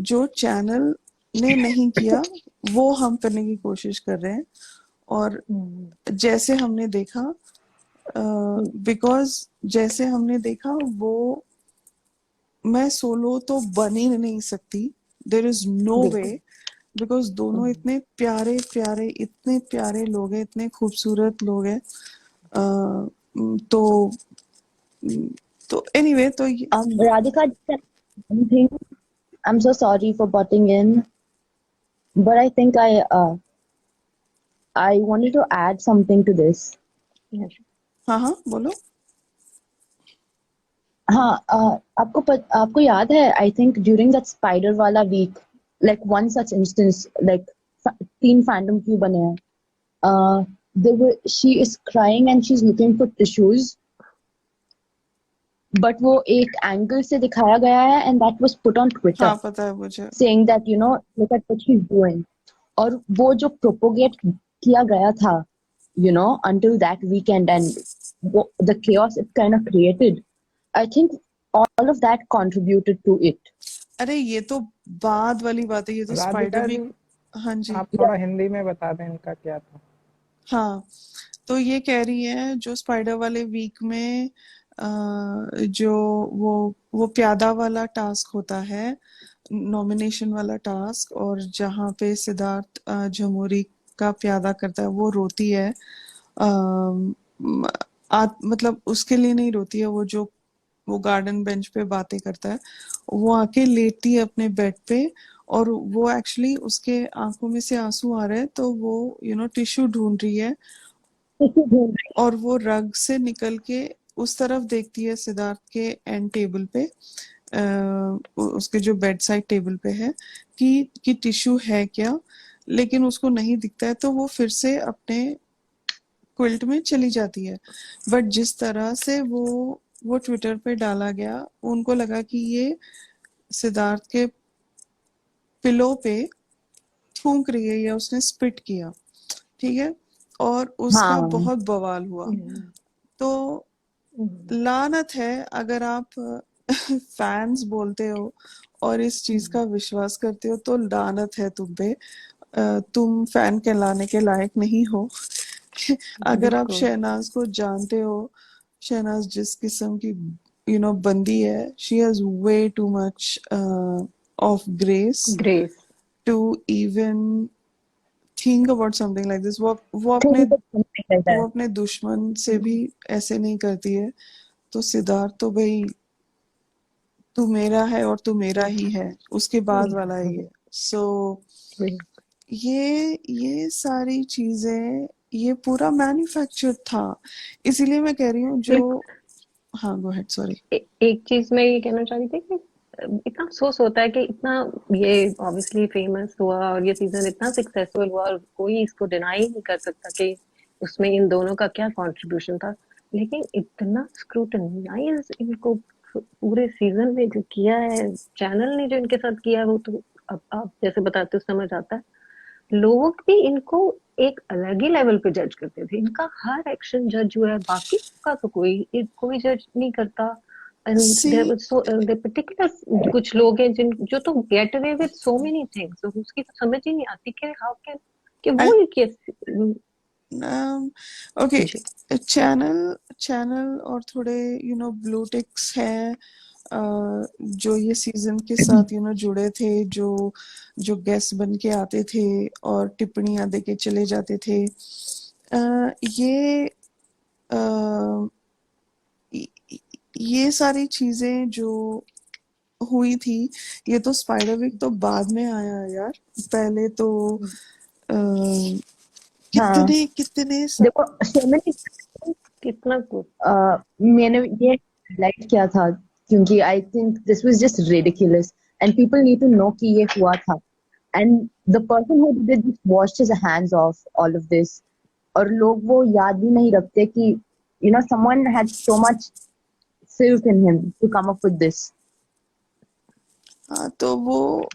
जो चैनल ने नहीं किया, वो हम करने की कोशिश कर रहे हैं। और जैसे हमने देखा, बिकॉज जैसे हमने देखा, वो मैं सोलो तो बन ही नहीं सकती, देर इज नो वे, बिल्कुल बिकॉज दोनों इतने प्यारे प्यारे, इतने प्यारे लोग हैं, इतने खूबसूरत लोग हैं। तो एनीवे, तो Radhika, one thing, I'm so sorry for butting in, but I think I wanted to add something to this. Yeah, sure. हाँ हाँ, बोलो। हाँ, आपको याद है, I think during that spider वाला week, like one such instance, like 3 fandom क्यों बने हैं? She is crying and she's looking for tissues, but वो एक एंगल से दिखाया गया है, and that was put on Twitter, हाँ, पता है मुझे। saying that look at what she's doing. और वो जो propagate किया गया था, until that weekend, and the chaos it kind of created, I think all of that contributed to it. अरे ये तो बाद वाली बात है, ये तो स्पाइडर राधिका जी, वीक। हाँ जी, आप थोड़ा हिंदी में बता दें इनका क्या था। हाँ, तो ये कह रही है, जो स्पाइडर वाले वीक में जो वो प्यादा वाला टास्क होता है, नॉमिनेशन वाला टास्क, और जहाँ पे सिद्धार्थ झमोरी का प्यादा करता है, वो रोती है, मतलब उसके लिए नहीं रोती है, वो गार्डन बेंच पे बातें करता है, वो आके लेटती है अपने बेड पे, और वो एक्चुअली उसके आंखों में से आंसू आ रहे हैं, तो वो टिश्यू ढूंढ रही है, और वो रग से निकल के उस तरफ देखती है, सिद्धार्थ के एंड टेबल पे, उसके जो बेड साइड टेबल पे है, कि टिश्यू है क्या, लेकिन उसको नहीं दिखता है, तो वो फिर से अपने क्विल्ट में चली जाती है। बट जिस तरह से वो ट्विटर पे डाला गया, उनको लगा कि ये सिद्धार्थ के पिलो पे थूक रही है, या उसने स्पिट किया, ठीक है, और उसका हाँ, बहुत बवाल हुआ। तो लानत है, अगर आप फैंस बोलते हो और इस चीज का विश्वास करते हो, तो लानत है तुम पे, तुम फैन कहलाने के लायक नहीं हो। अगर आप बिल्कुल शहनाज को जानते हो, शहनाज जिस किस्म की बंदी है, she has way too much of grace, grace to even think about something like this. वो think अपने of something like that. वो अपने दुश्मन से भी ऐसे नहीं करती है। तो सिद्धार्थ तो भाई तू मेरा है और तू मेरा ही है, उसके बाद वाला है ये। सो ये सारी चीजें, ये पूरा मैन्युफैक्चर्ड था, इसीलिए मैं कह रही हूँ जो। हाँ, गो अहेड, सॉरी। एक चीज मैं ये कहना चाह रही थी कि इतना अफसोस होता है कि इतना ये ऑब्वियसली फेमस हुआ और ये सीजन इतना सक्सेसफुल हुआ और कोई इसको डिनाई नहीं कर सकता कि उसमें इन दोनों का क्या कंट्रीब्यूशन था, लेकिन इतना स्क्रूटनाइज इनको पूरे सीजन में जो किया है चैनल ने, जो इनके साथ किया है, वो तो अब आप जैसे बताते हो समझ आता है। लोग भी इनको एक अलग ही लेवल पे जज करते थे, इनका हर एक्शन जज हुआ है, बाकी का तो कोई जज नहीं करता। And there she was so the particular कुछ लोग हैं जो तो get away with so many things, तो उसकी तो समझ ही नहीं आती कि हाउ कैन कि वो आई ही कैसे। ओके, जी चैनल और थोड़े ब्लू टिक्स हैं जो ये सीजन के साथ जुड़े थे, जो गेस्ट बन के आते थे और टिप्पणियां दे के चले जाते थे। ये अ, ये सारी चीजें जो हुई थी, ये तो स्पाइडरविक तो बाद में आया यार। पहले तो अ, हाँ, कितने कितने देखो so many कितना कुछ। मैंने ये हाईलाइट किया था क्योंकि I think this was just ridiculous and people need to know कि ये हुआ था and the person who did this washed his hands off all of this. और लोग वो याद भी नहीं रखते कि someone had so much faith in him to come up with this. हाँ, तो वो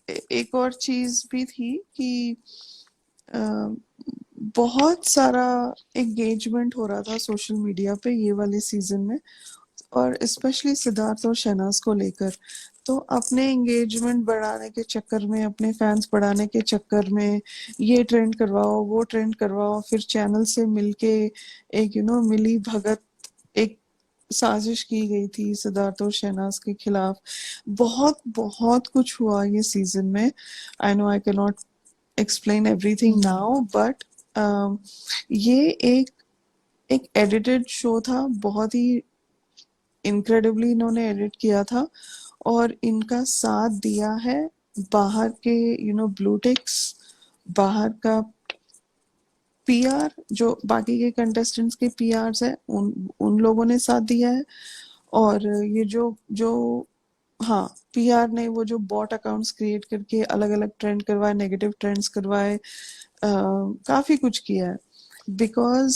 एक और चीज भी थी कि अ, बहुत सारा एंगेजमेंट हो रहा था सोशल मीडिया पे ये वाले सीजन में, और स्पेशली सिद्धार्थ और शहनाज को लेकर। तो अपने एंगेजमेंट बढ़ाने के चक्कर में, अपने फैंस बढ़ाने के चक्कर में ये ट्रेंड करवाओ, वो ट्रेंड करवाओ, फिर चैनल से मिलके एक मिली भगत, एक साजिश की गई थी सिद्धार्थ और शहनाज के खिलाफ। बहुत बहुत कुछ हुआ ये सीजन में। I know I can not explain everything now, but ये एक एडिटेड शो था, बहुत ही इनक्रेडिबली इन्होंने एडिट किया था, और इनका साथ दिया है बाहर के ब्लू टिक्स, बाहर का पीआर, जो बाकी के कंटेस्टेंट्स के पीआर्स है, उन लोगों ने साथ दिया है। और ये जो जो हाँ, पीआर ने वो जो बॉट अकाउंट्स क्रिएट करके अलग अलग ट्रेंड करवाए, नेगेटिव ट्रेंड्स करवाए, काफी कुछ किया है, because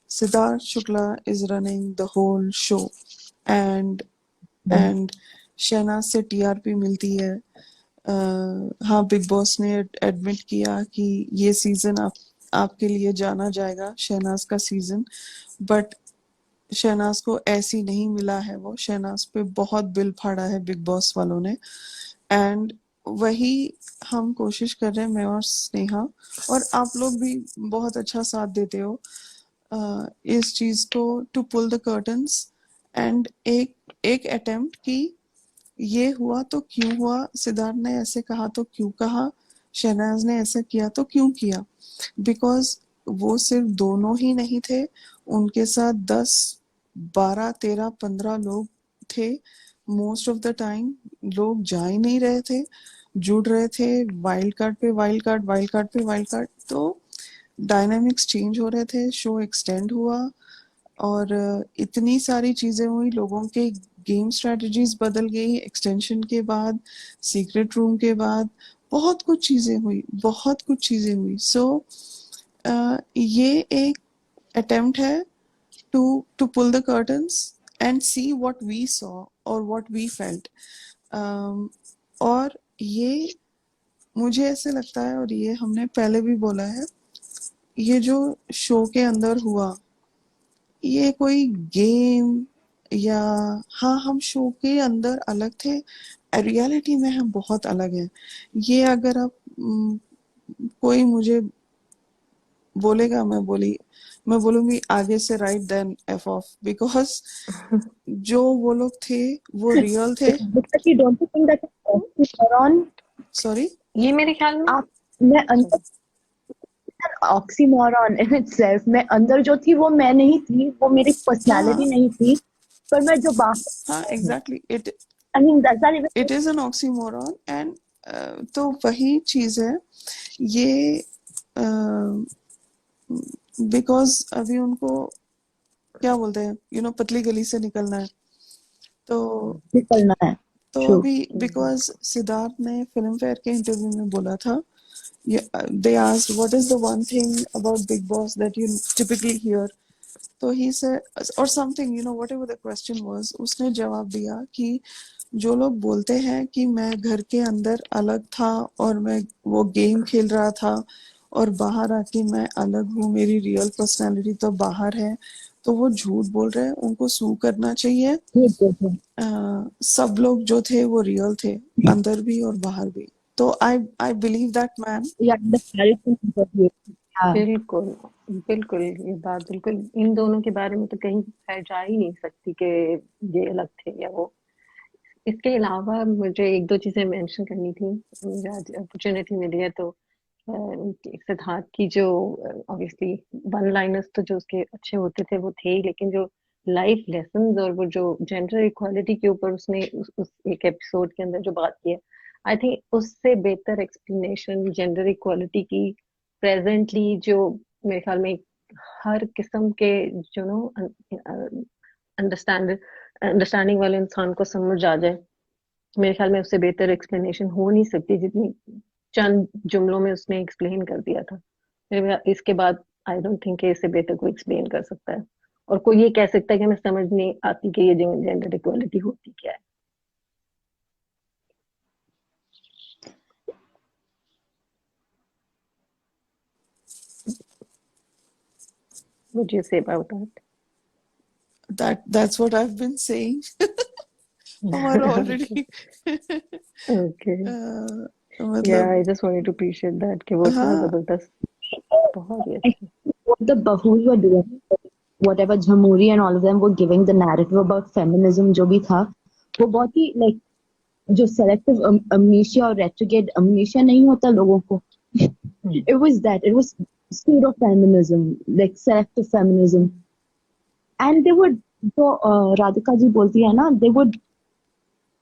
Siddharth Shukla is running the whole show, and Shehnaz से टीआरपी मिलती है। हाँ, बिग बॉस ने एडमिट किया कि ये सीजन आपके लिए जाना जाएगा, शहनाज का सीजन, बट शहनाज को ऐसी नहीं मिला है। वो शहनाज पे बहुत बिल फाड़ा है बिग बॉस वालों ने, एंड वही हम कोशिश कर रहे हैं, मैं और स्नेहा, और आप लोग भी बहुत अच्छा साथ देते हो इस चीज को, to pull the curtains, and एक अटेम्प्ट की ये हुआ तो क्यों हुआ, सिद्धार्थ ने ऐसे कहा तो क्यों कहा, शहनाज ने ऐसे किया तो क्यों किया, बिकॉज वो सिर्फ दोनों ही नहीं थे, उनके साथ 10 12 13 15 लोग थे। मोस्ट ऑफ द टाइम लोग जा ही नहीं रहे थे, जुड़ रहे थे वाइल्ड कार्ड पे वाइल्ड कार्ड, वाइल्ड कार्ड पे वाइल्ड कार्ड, तो डायनामिक्स चेंज हो रहे थे, शो एक्सटेंड हुआ, और इतनी सारी चीजें हुई, लोगों के गेम स्ट्रेटजीज बदल गई एक्सटेंशन के बाद, सीक्रेट रूम के बाद, बहुत कुछ चीजें हुई, बहुत कुछ चीजें हुई। सो ये एक अटेम्प्ट है to pull the curtains and see what we saw or what we felt. और ये मुझे ऐसे लगता है, और ये हमने पहले भी बोला है, ये जो शो के अंदर हुआ, ये कोई गेम या, हाँ, हम शो के अंदर अलग थे, रियलिटी में हम बहुत अलग हैं। ये अगर आप कोई मुझे बोलेगा, मैं बोलूंगी आगे से right then F off, because जो वो लोग थे वो रियल थे। Because you don't you think that the person you're on sorry ये मेरे ख्याल में आप मैं अंदर ऑक्सीमोरॉन इन इटसेल्फ, मैं अंदर जो थी वो मैं नहीं थी, वो मेरी पर्सनालिटी हाँ नहीं थी, पर मैं जो बाहर हाँ exactly it I mean does that even it is an oxymoron and तो वही चीज है ये बिकॉज अभी उनको क्या बोलते हैं पतली गली से निकलना है तो निकलना है? तो ट्रू। अभी बिकॉज सिद्धार्थ ने फिल्म फेयर के इंटरव्यू में बोला था they asked what is the one thing about Big Boss that you typically hear तो ही said or something whatever the question was उसने जवाब दिया कि जो लोग बोलते हैं कि मैं घर के अंदर अलग था और मैं वो गेम खेल रहा था और बाहर आके मैं अलग हूँ मेरी रियल पर्सनालिटी तो बाहर है तो वो झूठ बोल रहे हैं उनको सू करना चाहिए सब लोग जो थे वो रियल थे अंदर भी और बाहर भी तो आई बिलीव दैट मैन या द क्लैरिटी हाँ बिल्कुल बिल्कुल, ये बात बिल्कुल इन दोनों के बारे में तो कहीं है जा ही नहीं सकती कि ये अलग थे या वो। इसके अलावा मुझे एक दो चीजें मेंशन करनी थी, मुझे आज अपॉर्चुनिटी मिली है तो सिद्धार्थ की जो ऑब्वियसली वन लाइनर्स तो जो उसके अच्छे होते थे वो थे ही, लेकिन जो लाइफ लेसन्स और वो जो जेंडर इक्वालिटी के ऊपर उसने उस एक एपिसोड के अंदर जो बात की है, आई थिंक उससे बेहतर एक्सप्लेनेशन जेंडर इक्वालिटी की प्रेजेंटली जो मेरे ख्याल में हर किस्म के जो नो अंडरस्टैंडिंग वाले इंसान को समझ आ जाए, मेरे ख्याल में उससे बेहतर एक्सप्लेनेशन हो नहीं सकती जितनी चंद जुमलों में उसने एक्सप्लेन कर दिया था। इसके बाद आई डोंट थिंक इससे बेहतर कोई एक्सप्लेन कर सकता है और कोई ये कह सकता है कि हमें समझ नहीं आती कि ये जेंडर इक्वालिटी होती क्या है। Would you say about that's what I've been saying हमारा that? Already Okay. Yeah, मतलब I just wanted to appreciate that कि वो इतना हाँ जबरदस्त, बहुत ही I अच्छा। think what the Bahus were doing, whatever Jamhuri and all of them were giving the narrative about feminism जो भी था, वो बहुत ही like जो selective amnesia और retrograde amnesia नहीं होता लोगों को, it was that, it was pseudo feminism, like selective feminism, and they would जो राधिका जी बोलती है ना, they would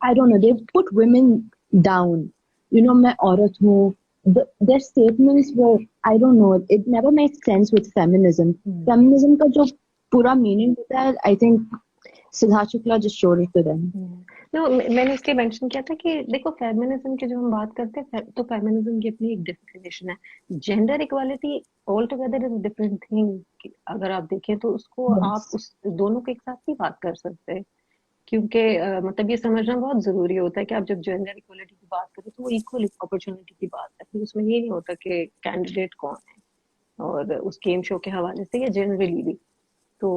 I don't know, they put women down. मैं औरत हूँ. Their statements were, I don't know, it never made sense with feminism. Feminism का जो पूरा meaning होता है, I think Siddharth Shukla just showed it to them. No, मैंने इसलिए मेंशन किया था कि देखो फेमिनिज्म की जो हम बात करते हैं तो फेमिनिज्म की अपनी एक डेफिनेशन है, gender equality all together is different thing. अगर आप देखें तो उसको आप Yes. उस दोनों को एक साथ नहीं बात कर सकते, क्योंकि मतलब ये समझना बहुत जरूरी होता है कि आप जब जेंडर इक्वालिटी की बात करें तो वो इक्वल अपॉर्चुनिटी की बात है, फिर उसमें ये नहीं होता कि कैंडिडेट कौन है, और उस गेम शो के हवाले से या जनरली भी। तो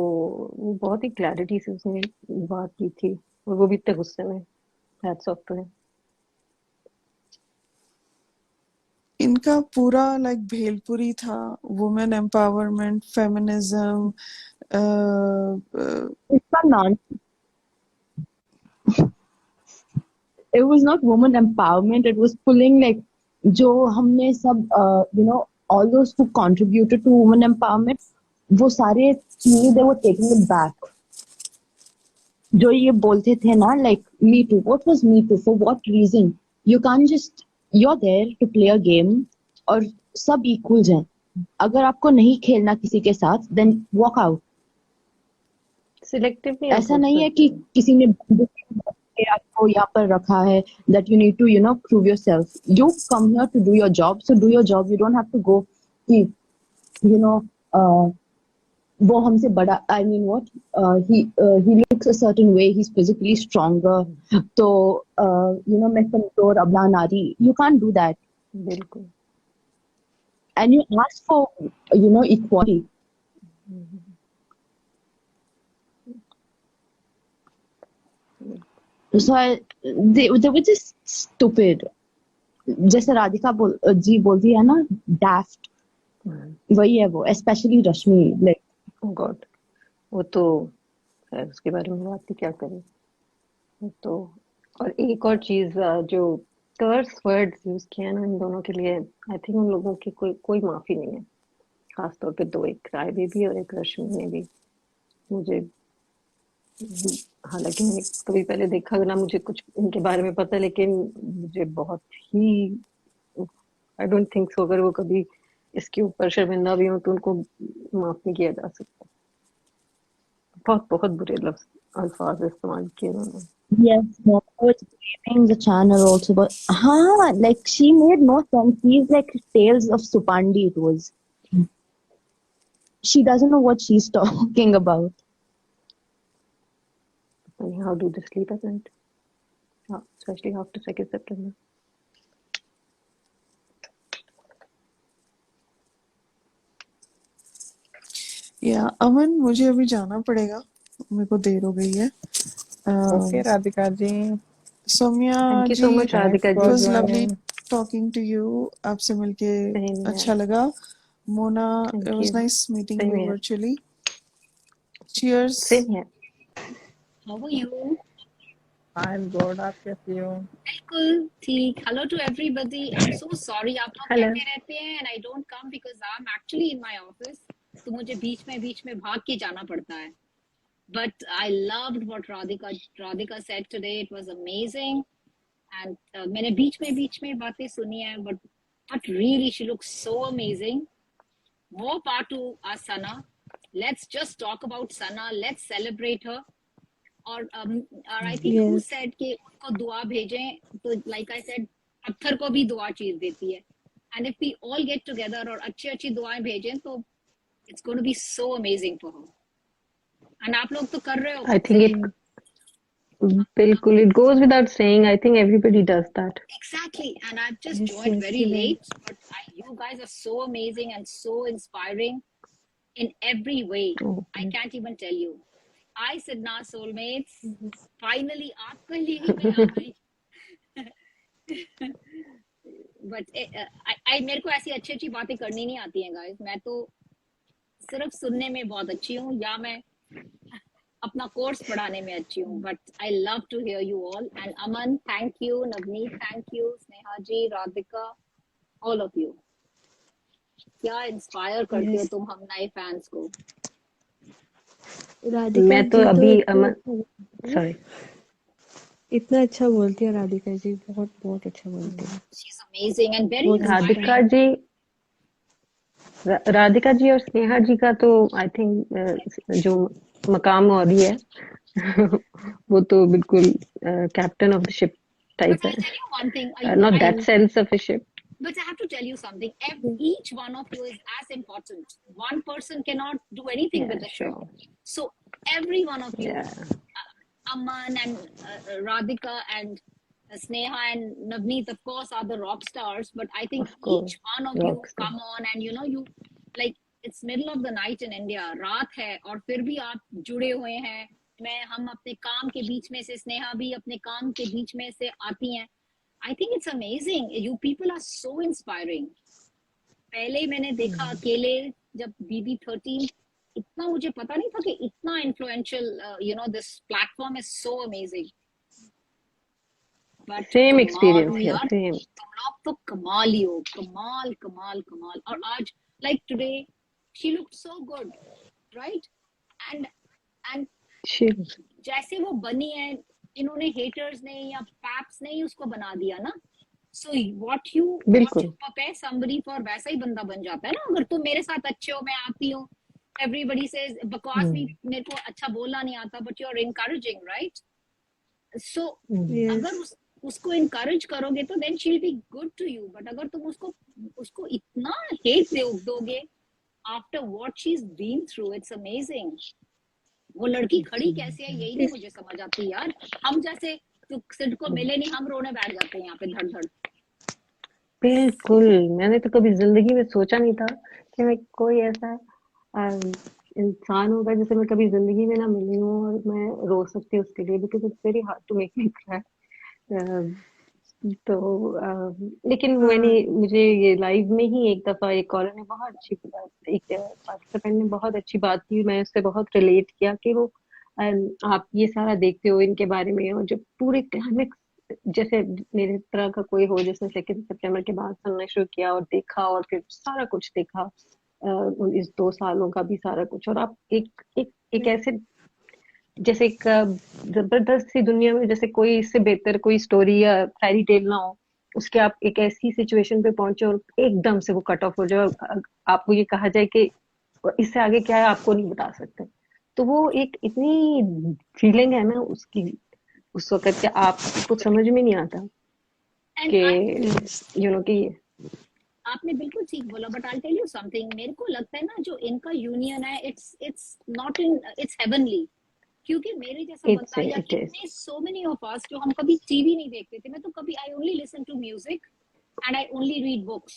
वो बहुत ही क्लैरिटी से उसने बात की थी और वो भी इतने गुस्से में, हैट्स ऑफ टू हिम। इनका पूरा लाइक भेलपुरी था women empowerment feminism It's not nonsense. It was not woman empowerment. It was pulling like जो हमने सब all those who contributed to women empowerment, वो सारे चीजें they were taking it back. जो ये बोलते थे ना like me too. What was me too? For what reason? You can't just you're there to play a game और सब equals हैं. अगर आपको नहीं खेलना किसी के साथ then walk out. सिलेक्टिव नहीं ऐसा हो नहीं है सकते। कि किसी ने बंदूक के आपको यहाँ पर रखा है that you need to prove yourself. You come here to do your job, so do your job. You don't have to go कि वो हमसे बड़ा I mean what he looks a certain way, he's physically stronger, तो मैं कमजोर अबला नारी. You can't do that, बिल्कुल। and you ask for equality. So they were just stupid. जैसे राधिका जी बोलती है ना daft, वही है वो, especially रश्मि like गॉड, वो तो खैर उसके बारे में बात ही क्या करें। वो तो और एक और चीज जो कर्स वर्ड्स यूज किए हैं ना इन दोनों के लिए, आई थिंक उन लोगों की कोई कोई माफी नहीं है, खासतौर पे दो, एक क्राई बेबी और एक रश्मि ने भी। मुझे, हालांकि मैंने कभी पहले देखा ना, मुझे कुछ इनके बारे में पता, लेकिन मुझे बहुत ही, आई डोंट थिंक सो अगर वो कभी इसके ऊपर शर्मिंदा भी हो तो उनको माफ नहीं किया जा सकता। बहुत बहुत बुरे लफ्ज अल्फाज इस्तेमाल किए उन्होंने। Yes, Mom was blaming the channel also, but like she made no sense. She's like Tales of Supandi. It was. She doesn't know what she's talking about. And how do they sleep at night? Especially after 2nd September. या अमन, मुझे अभी जाना पड़ेगा, मेरे को देर हो गई है। Okay Radhika ji, Saumya Thank you so ji, much, Radhika it ji. Was lovely joining. Talking to you, आपसे मिलके Same अच्छा here. लगा। Mona, it Thank was you. Nice meeting Same you here. Virtually. Cheers. Same here. How are you? I'm good, आप कैसी हो? बिल्कुल ठीक. Hello to everybody. I'm so sorry आप लोग Hello. कहते रहते हैं and I don't come because I'm actually in my office. तो मुझे बीच में भाग के जाना पड़ता है. But I loved what Radhika said today. It was amazing. And मैंने बीच में बातें सुनी हैं, but really she looks so amazing. More power to us, Sana. Let's just talk about Sana. Let's celebrate her. और I think who Yes. said कि उनको दुआ भेजें, तो like I said, पत्थर को भी दुआ चीर देती है. And if we all get together और अच्छी दुआएं भेजें तो it's going to be so amazing for her. And आप लोग तो कर रहे हो. I think it, बिल्कुल, it goes without saying. I think everybody does that. Exactly. And I've just Yes, joined yes, very you're right. late, but you guys are so amazing and so inspiring in every way. I Okay. can't even tell you. I Sidna Soulmates, finally आपके लिए मैं आ गई. But मेरे को ऐसी अच्छी बातें करनी नहीं आती हैं guys. मैं तो सिर्फ सुनने में बहुत अच्छी हूँ, या मैं अपना कोर्स पढ़ाने में अच्छी हूँ. But I love to hear you all. And Aman, thank you. Navneet, thank you. Sneha ji, Radhika, all of you. क्या इंस्पायर करते हो Yes. तुम हम नए फैंस को. राधिका मैं तो जी तो अभी इतना अमन, अच्छा बोलती है, सॉरी, इतना अच्छा बोलती है राधिका जी, बहुत बहुत अच्छा बोलती है, She's amazing and very बहुत inspiring. राधिका जी, राधिका जी और स्नेहा जी का तो आई थिंक जो मकाम और ही है वो तो बिल्कुल captain of the ship But type I'll है, tell you one thing. Not that sense of a ship. But I have to tell you something. Each one of you is as important. One person cannot do anything with the ship. Sure. So every one of you, Yeah. Aman and Radhika and Sneha and Navneet, of course, are the rock stars. But I think Of course. each one of you Rockstar. come on and you like it's middle of the night in India. रात है और फिर भी आप जुड़े हुए हैं. हम अपने काम के बीच में से, स्नेहा भी अपने काम के बीच में से आती हैं. I think it's amazing. You people are so inspiring. पहले मैंने देखा अकेले जब BB13, इतना मुझे पता नहीं था कि इतना influential, this platform is so amazing. But Same कमाल experience हो here. यार, Same. तुम लोग तो कमाल ही हो, कमाल. और आज like today, she looked so good, right? And She, जैसे वो बनी है, इन्होंने haters ने या paps ने ही उसको बना दिया ना. So what you बिल्कुल. prepare somebody for, वैसा ही बंदा बन जाता है ना. अगर तुम मेरे साथ अच्छे हो, मैं आती हूँ, everybody says because भी मेरे को अच्छा बोलना नहीं आता, but you're encouraging, right? So Yes. अगर उसको encourage करोगे तो then she'll be good to you. But अगर तुम उसको इतना hate दोगे after what she's been through, it's amazing. वो लड़की खड़ी कैसे है, यही नहीं मुझे समझ आती यार. हम जैसे तो सिड को मिले नहीं, हम रोने बैठ जाते हैं यहाँ पे धड़. बिल्कुल, मैंने तो कभी जिंदगी में सोचा नहीं था कि मैं कोई ऐसा इंसान होगा जिसे मैं कभी जिंदगी में ना मिली हूँ और मैं रो सकती हूँ उसके लिए, because it's very hard to make me cry. तो लेकिन मुझे ये लाइव में ही एक दफा एक कॉलर ने बहुत अच्छी बात, एक पार्टिसिपेंट ने बहुत अच्छी बात की, मैं उससे बहुत रिलेट किया कि वो आप ये सारा देखते हो इनके बारे में, और जब पूरे क्लाइमेक्स जैसे मेरे तरह का कोई हो जिसने 2 सितंबर के बाद सुनना शुरू किया और देखा और फिर सारा कुछ देखा, इस 2 सालों का भी सारा कुछ, और आप एक ऐसे जैसे एक जबरदस्त सी दुनिया में जैसे कोई इससे बेहतर कोई स्टोरी या फेरी टेल ना हो, उसके आप एक ऐसी सिचुएशन पे पहुंचे और एकदम से वो कट ऑफ हो जाए और आपको ये कहा जाए कि इससे आगे क्या है आपको नहीं बता सकते। तो वो एक इतनी फीलिंग है ना उसकी उस वक्त कि आपको समझ में नहीं आता And कि I कि आपने बिल्कुल ठीक बोला, but I tell you something, मेरे को लगता है ना जो इनका यूनियन है, it's not in, it's heavenly. क्योंकि मेरे जैसा इट्स बंदा या इट इज कितने सो मेनी ऑफ अस जो हम कभी टीवी नहीं देखते थे, मैं तो कभी I only listen to music and I only read books,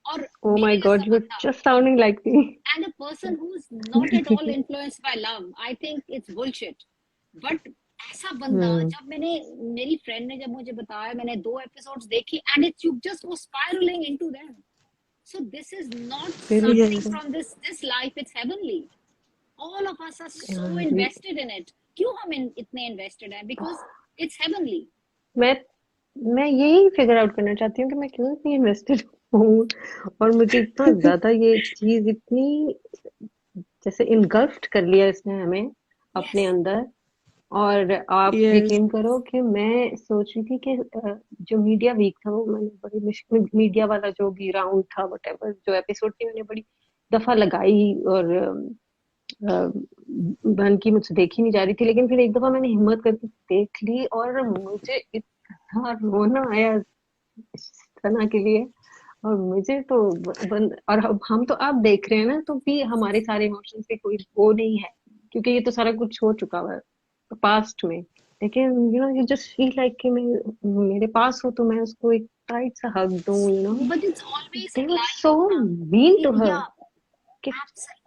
और ओ मेरे माय जैसा गॉड, यू बंदा just sounding like me. and a person who's not at all influenced by love, I think it's bullshit. But ऐसा बंदा, जब मैंने, मेरी फ्रेंड ने जब मुझे बताया, मैंने 2 एपिसोड्स देखी and it's, you just go spiraling into them. So this is not something from this life, it's heavenly. All of us are so invested in it. क्यों हम इतने invested हैं? Because it's heavenly. मैं यही फिगर आउट करना चाहती हूँ कि मैं क्यों इतनी इन्वेस्टेड हूँ, और मुझे इतना ज्यादा ये चीज इतनी जैसे इनगल्फ्ड कर लिया इसने हमें अपने Yes. अंदर। और आप Yes. यकीन करो कि मैं सोच रही थी कि जो मीडिया वीक था वो मैंने बड़ी मुश्किल, मीडिया वाला जो भी राउंड था वटेवर जो एपिसोड थी मैंने बड़ी दफा लगाई और बन की मुझसे देखी नहीं जा रही थी, लेकिन फिर एक दफा मैंने हिम्मत करके देख ली और मुझे इतना रोना आया इस सना के लिए। और मुझे तो और हम तो अब देख रहे हैं ना, तो भी हमारे सारे इमोशंस पे कोई वो नहीं है क्योंकि ये तो सारा कुछ हो चुका हुआ है पास्ट में। लेकिन यू जस्ट फील लाइक कि मैं मेरे पास हो तो मैं उसको एक टाइट सा हग दूं। But it's always They in were life. so mean to her. Yeah, absolutely.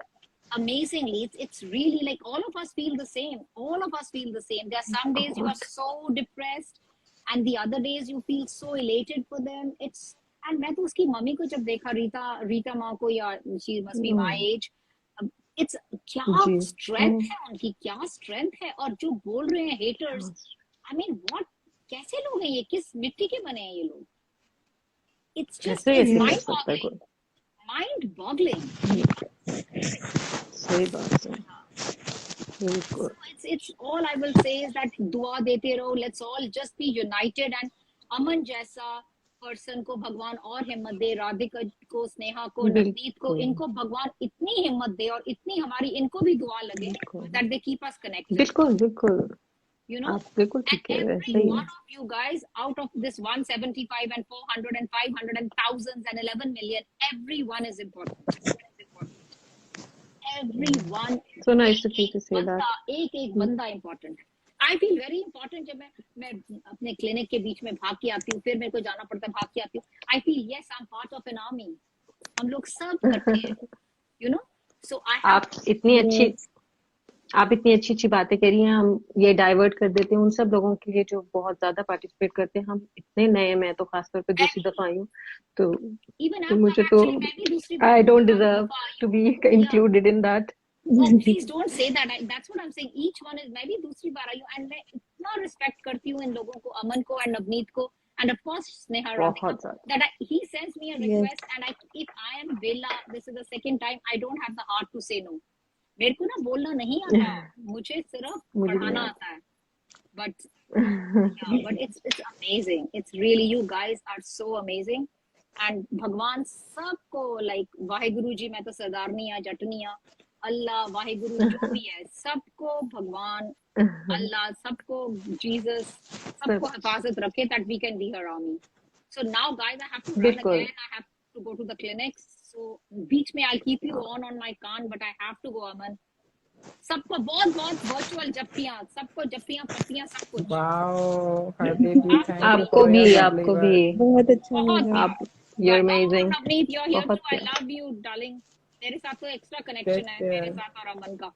Amazingly, it's really like all of us feel the same. All of us feel the same. There are some days you are God. so depressed, and the other days you feel so elated for them. It's, and मैं तो उसकी मम्मी को जब देखा, रीता माँ को, या she must be my age. It's क्या जी strength है उनकी, क्या strength है, और जो बोल रहे हैं haters, I mean what, कैसे लोग हैं ये, किस मिट्टी के बने हैं ये लोग? It's just, कैसे it's ऐसे कर mind सकता है boggling, कोई? mind boggling. सही बात है बिल्कुल। So it's all I will say is that दुआ देते रहो, let's all just be united, and अमन जैसा पर्सन को भगवान और हिम्मत दे, राधिका को, स्नेहा को, नवनीत को, बिल्कुल इनको भगवान इतनी हिम्मत दे और इतनी हमारी इनको भी दुआ लगे बिल्कुल that they keep us connected, बिल्कुल बिल्कुल you know. आप बिल्कुल And ठीक कह रहे हैं, every सही one है। of you guys, out of this 175 and 400 and 500 and thousands and 11 million, everyone is important. Everyone, So nice of you to say that. एक बंदा important है। I feel very important जब मैं अपने क्लिनिक के बीच में भाग के आती हूँ, फिर मेरे को जाना पड़ता है, भाग के आती हूँ। I feel yes, I'm part of an army. हम लोग सब करते हैं, you know. So I have आप इतनी अच्छी बातें करी हैं, हम ये डाइवर्ट कर देते हैं उन सब लोगों के लिए जो बहुत ज्यादा पार्टिसिपेट करते हैं। हम इतने नए, मैं तो खासतौर पे दूसरी दफा आई हूँ तो even तो I'm मुझे तो actually मैं भी दूसरी बार I don't दूसरी deserve दफा आई to हूँ। be included in that. Oh, please don't say that. That's what I'm saying. Each one is, मैं भी दूसरी बार आई हूँ, and मैं इतना रिस्पेक्ट करती हूँ इन लोगों को, अमन को and नवनीत को, and of course Sneha Radhika, बहुत ज्यादा that he sends me a request, and if I am Bella, this is the second time, I don't have the heart to say no. मेरे को ना बोलना नहीं आता, मुझे सिर्फ मुझे भी पढ़ाना नहीं आता है, but yeah, but it's amazing. It's really, you guys are so amazing, and भगवान सबको, like वाहिगुरु जी, मैं तो सरदारनी या जटनी या अल्लाह वाहिगुरु जो भी है, सबको भगवान अल्लाह, सबको जीसस, सबको हिफाजत रखे, that we can be her army. So now guys, I have to run बिल्कुल again. I have to go to the clinics. So बीच में I'll keep you on my can't, but I have to go, Aman. सबको बहुत बहुत वर्चुअल जप्पियां, सबको जप्पियां पट्टियां सब कुछ। Wow, Hardeep ji, thank you आपको for your भी lovely आपको words. भी बहुत अच्छा बहुत लगा। आप you're oh, amazing. Navneet, you're here too. बहुत I प्यार। love you, darling. तेरे साथ तो एक्स्ट्रा कनेक्शन Take है, मेरे care. साथ और अमन का।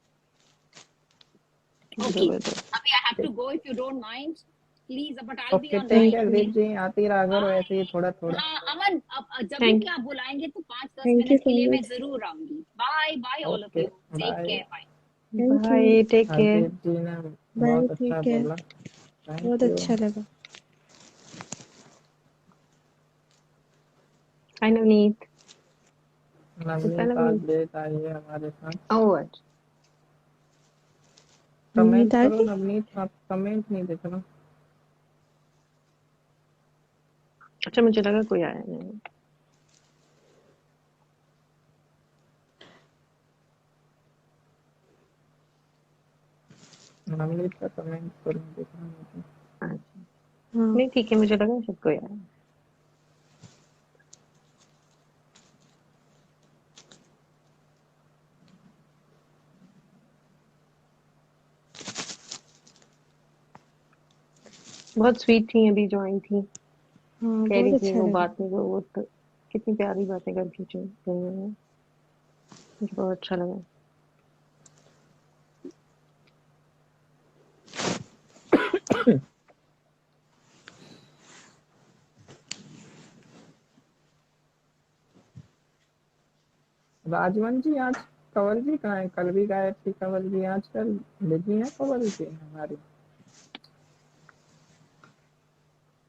Okay, जबरदस्त। अभी I have to go if you don't mind, please. But I'll be Okay, online. take care, Okay? Hardeep ji. आती रहा करो ऐसे ही थोड़ा थोड़ा। हाँ अमन, अब जब भी Thank आप बुलाएंगे तो 5-10 Thank you मिनट के so लिए मैं much. जरूर आऊंगी। Bye, bye all of Okay, you. Take bye. care, bye. Thank you. Bye take care. Hardeep ji ने बाय, बहुत ठीक अच्छा है। बोला। बहुत थैंक यू। अच्छा लगा। हाय नवनीत। नवनीत आज लेट आई है हमारे साथ। ओह अच्छा। कमेंट नवनीत आ करो गई? नवनीत, आप कमेंट नहीं देख रहा। अच्छा मुझे लगा कोई आया नहीं। नवनीत का कमेंट करो, देख रहा हूँ। अच्छा हाँ नहीं ठीक है, मुझे लगा शायद कोई आया। बहुत स्वीट थी अभी जो आई थी, हाँ कह बहुत रही थी अच्छा वो लगा। बात में वो तो कितनी प्यारी बातें कर रही थी, मुझे बहुत अच्छा लगा। राजवन जी आज कंवल जी कहाँ है? कल भी गायब थी कंवल जी, आजकल बिजी है कंवल जी हमारी।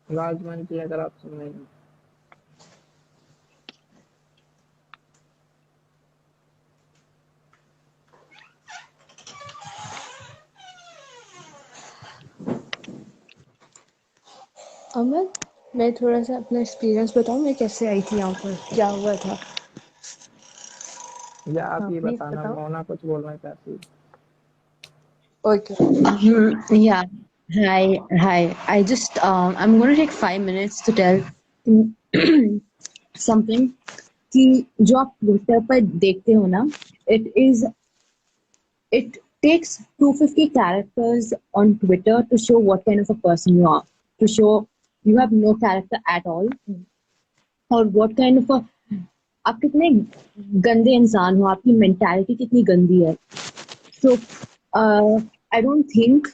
राजवन जी अगर आप सुन रहे हैं। अमन, मैं थोड़ा सा अपना एक्सपीरियंस बताऊँ, मैं कैसे आई थी यहाँ पर, क्या हुआ था। या आप हाँ ही प्लीज बताना, बताओ। मोना कुछ बोलना चाहती है। Okay. Yeah. Hi. Hi. I'm going to take 5 minutes to tell something कि जो आप ट्विटर पर देखते हो ना, it takes 250 characters on Twitter to show what kind of a person you are, to show you have no character at all, or what kind of a आप कितने गंदे इंसान हो, आपकी मेंटालिटी कितनी गंदी है. So I don't think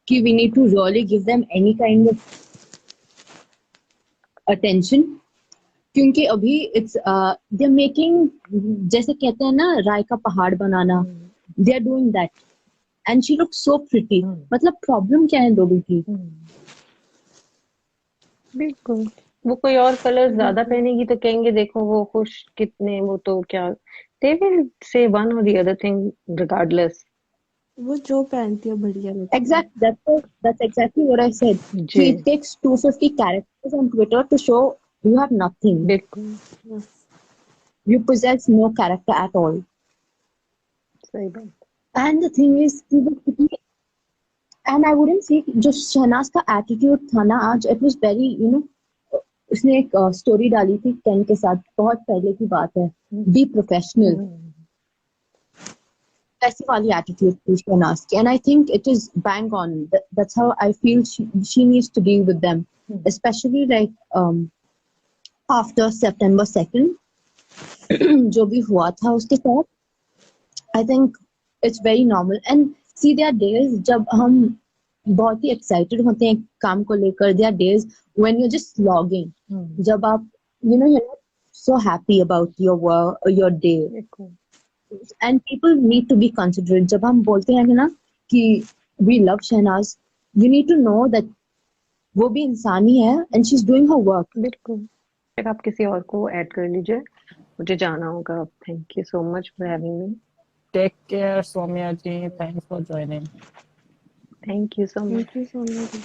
कि we need to really give them any kind of attention, क्योंकि अभी it's they're making, जैसे कहते हैं ना राय का पहाड़ बनाना, they are doing that and she looks so pretty. मतलब प्रॉब्लम क्या है लोगों की. बिल्कुल, वो कोई और कलर ज्यादा पहनेगी तो कहेंगे देखो वो खुश कितने, वो तो क्या, they will say one or the other thing regardless। वो जो पहनती है बढ़िया लगता है। Exactly, that's exactly what I said. Ji It takes 250 characters on Twitter to show you have nothing. बिल्कुल You possess no character at all. सही बात। And the thing is कि वो कितनी, and I wouldn't say जो शहनाज का attitude था ना आज, it was very, उसने एक स्टोरी डाली थी केन के साथ, बहुत पहले की बात है, बी प्रोफेशनल, ऐसी वाली एटीट्यूड थी शहनाज की, and I think it is bang on. That's how I feel she needs to deal with them, especially like after September 2nd जो भी हुआ था उसके साथ. I think it's very normal, and see there days जब हम बहुत ही एक्साइटेड होते हैं काम को लेकर. There days when you just logging, जब आप you not so happy about your work or your day. बिल्कुल And people need to be considerate. जब हम बोलते हैं ना कि we love Shehnaaz, you need to know that वो भी इंसान ही है and she's doing her work. बिल्कुल। फिर आप किसी और को ऐड कर लीजिए, मुझे जाना होगा। Thank you so much for having me. Take care Saumya ji, thanks for joining. Thank you so much. Thank you so much.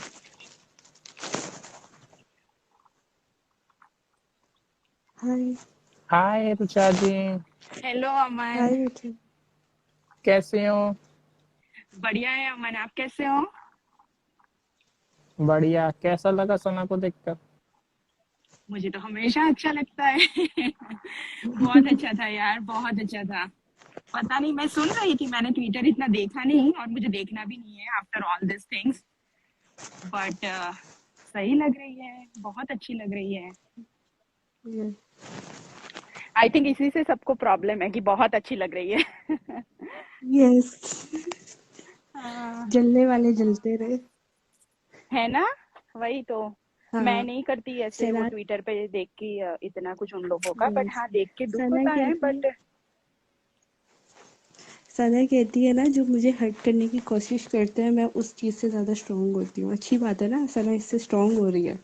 Hi hi Rucha ji, hello Aman. Hi Ruchi. कैसे हो? बढ़िया है अमन, आप कैसे हो? बढ़िया। कैसा लगा सना को देखकर? मुझे तो हमेशा अच्छा लगता है। बहुत अच्छा था यार, बहुत अच्छा था। पता नहीं, मैं सुन रही थी, मैंने ट्विटर इतना देखा नहीं और मुझे देखना भी नहीं है after all this things, but सही लग रही है, बहुत अच्छी लग रही है। आई थिंक इसी से सबको प्रॉब्लम है कि बहुत अच्छी लग रही है। यस, हाँ, जलने वाले जलते रहे। है ना, वही तो। हाँ मैं नहीं करती ऐसे वो सना ट्विटर पे देख के इतना कुछ उन लोगों का, बट हाँ देख के दुख सना होता है, कहती बट सना कहती है ना, जो मुझे हर्ट करने की कोशिश करते हैं मैं उस चीज से ज्यादा स्ट्रांग होती हूँ। अच्छी बात है ना, सना इससे स्ट्रांग हो रही है।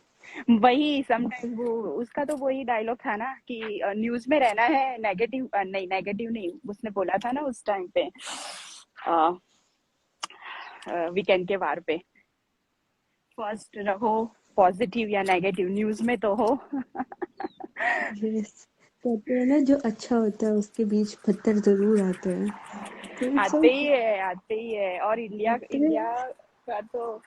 वही समटाइम वो उसका तो वही डायलॉग था ना कि न्यूज में रहना है, नेगेटिव नहीं, नेगेटिव नहीं, उसने बोला था ना उस टाइम पे वीकेंड के वार पे, फर्स्ट रहो पॉजिटिव या नेगेटिव, न्यूज में तो हो। यस, कहते हैं ना जो अच्छा होता है उसके बीच पत्थर जरूर आते हैं, तो इट्स आते ही ओके, है, आते ही है। और इंडिया आते इंडिया हैं। का तो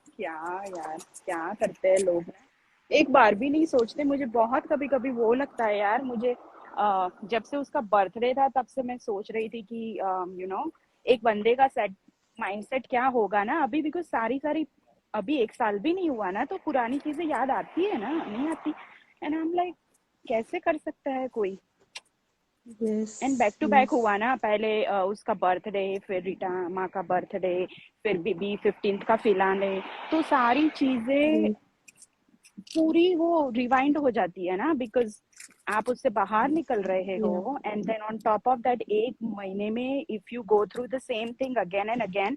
क्या यार, क्या करते हैं लोग ना, एक बार भी नहीं सोचते। मुझे बहुत कभी कभी वो लगता है यार, मुझे जब से उसका बर्थडे था तब से मैं सोच रही थी कि एक बंदे का सेट माइंडसेट क्या होगा ना अभी, बिकॉज सारी सारी अभी एक साल भी नहीं हुआ ना, तो पुरानी चीजें याद आती है ना, नहीं आती। एंड आई एम लाइक, कैसे कर सकता है कोई। Yes, and back to back yes, हुआ ना, पहले उसका बर्थडे, फिर रीटा माँ का बर्थडे, फिर बीबी 15th का फिलाने, तो सारी चीजें पूरी वो रिवाइंड हो जाती है ना, बिकॉज आप उससे बाहर निकल रहे या हो। And then on top of that, एक महीने में if you go through the same thing again and again,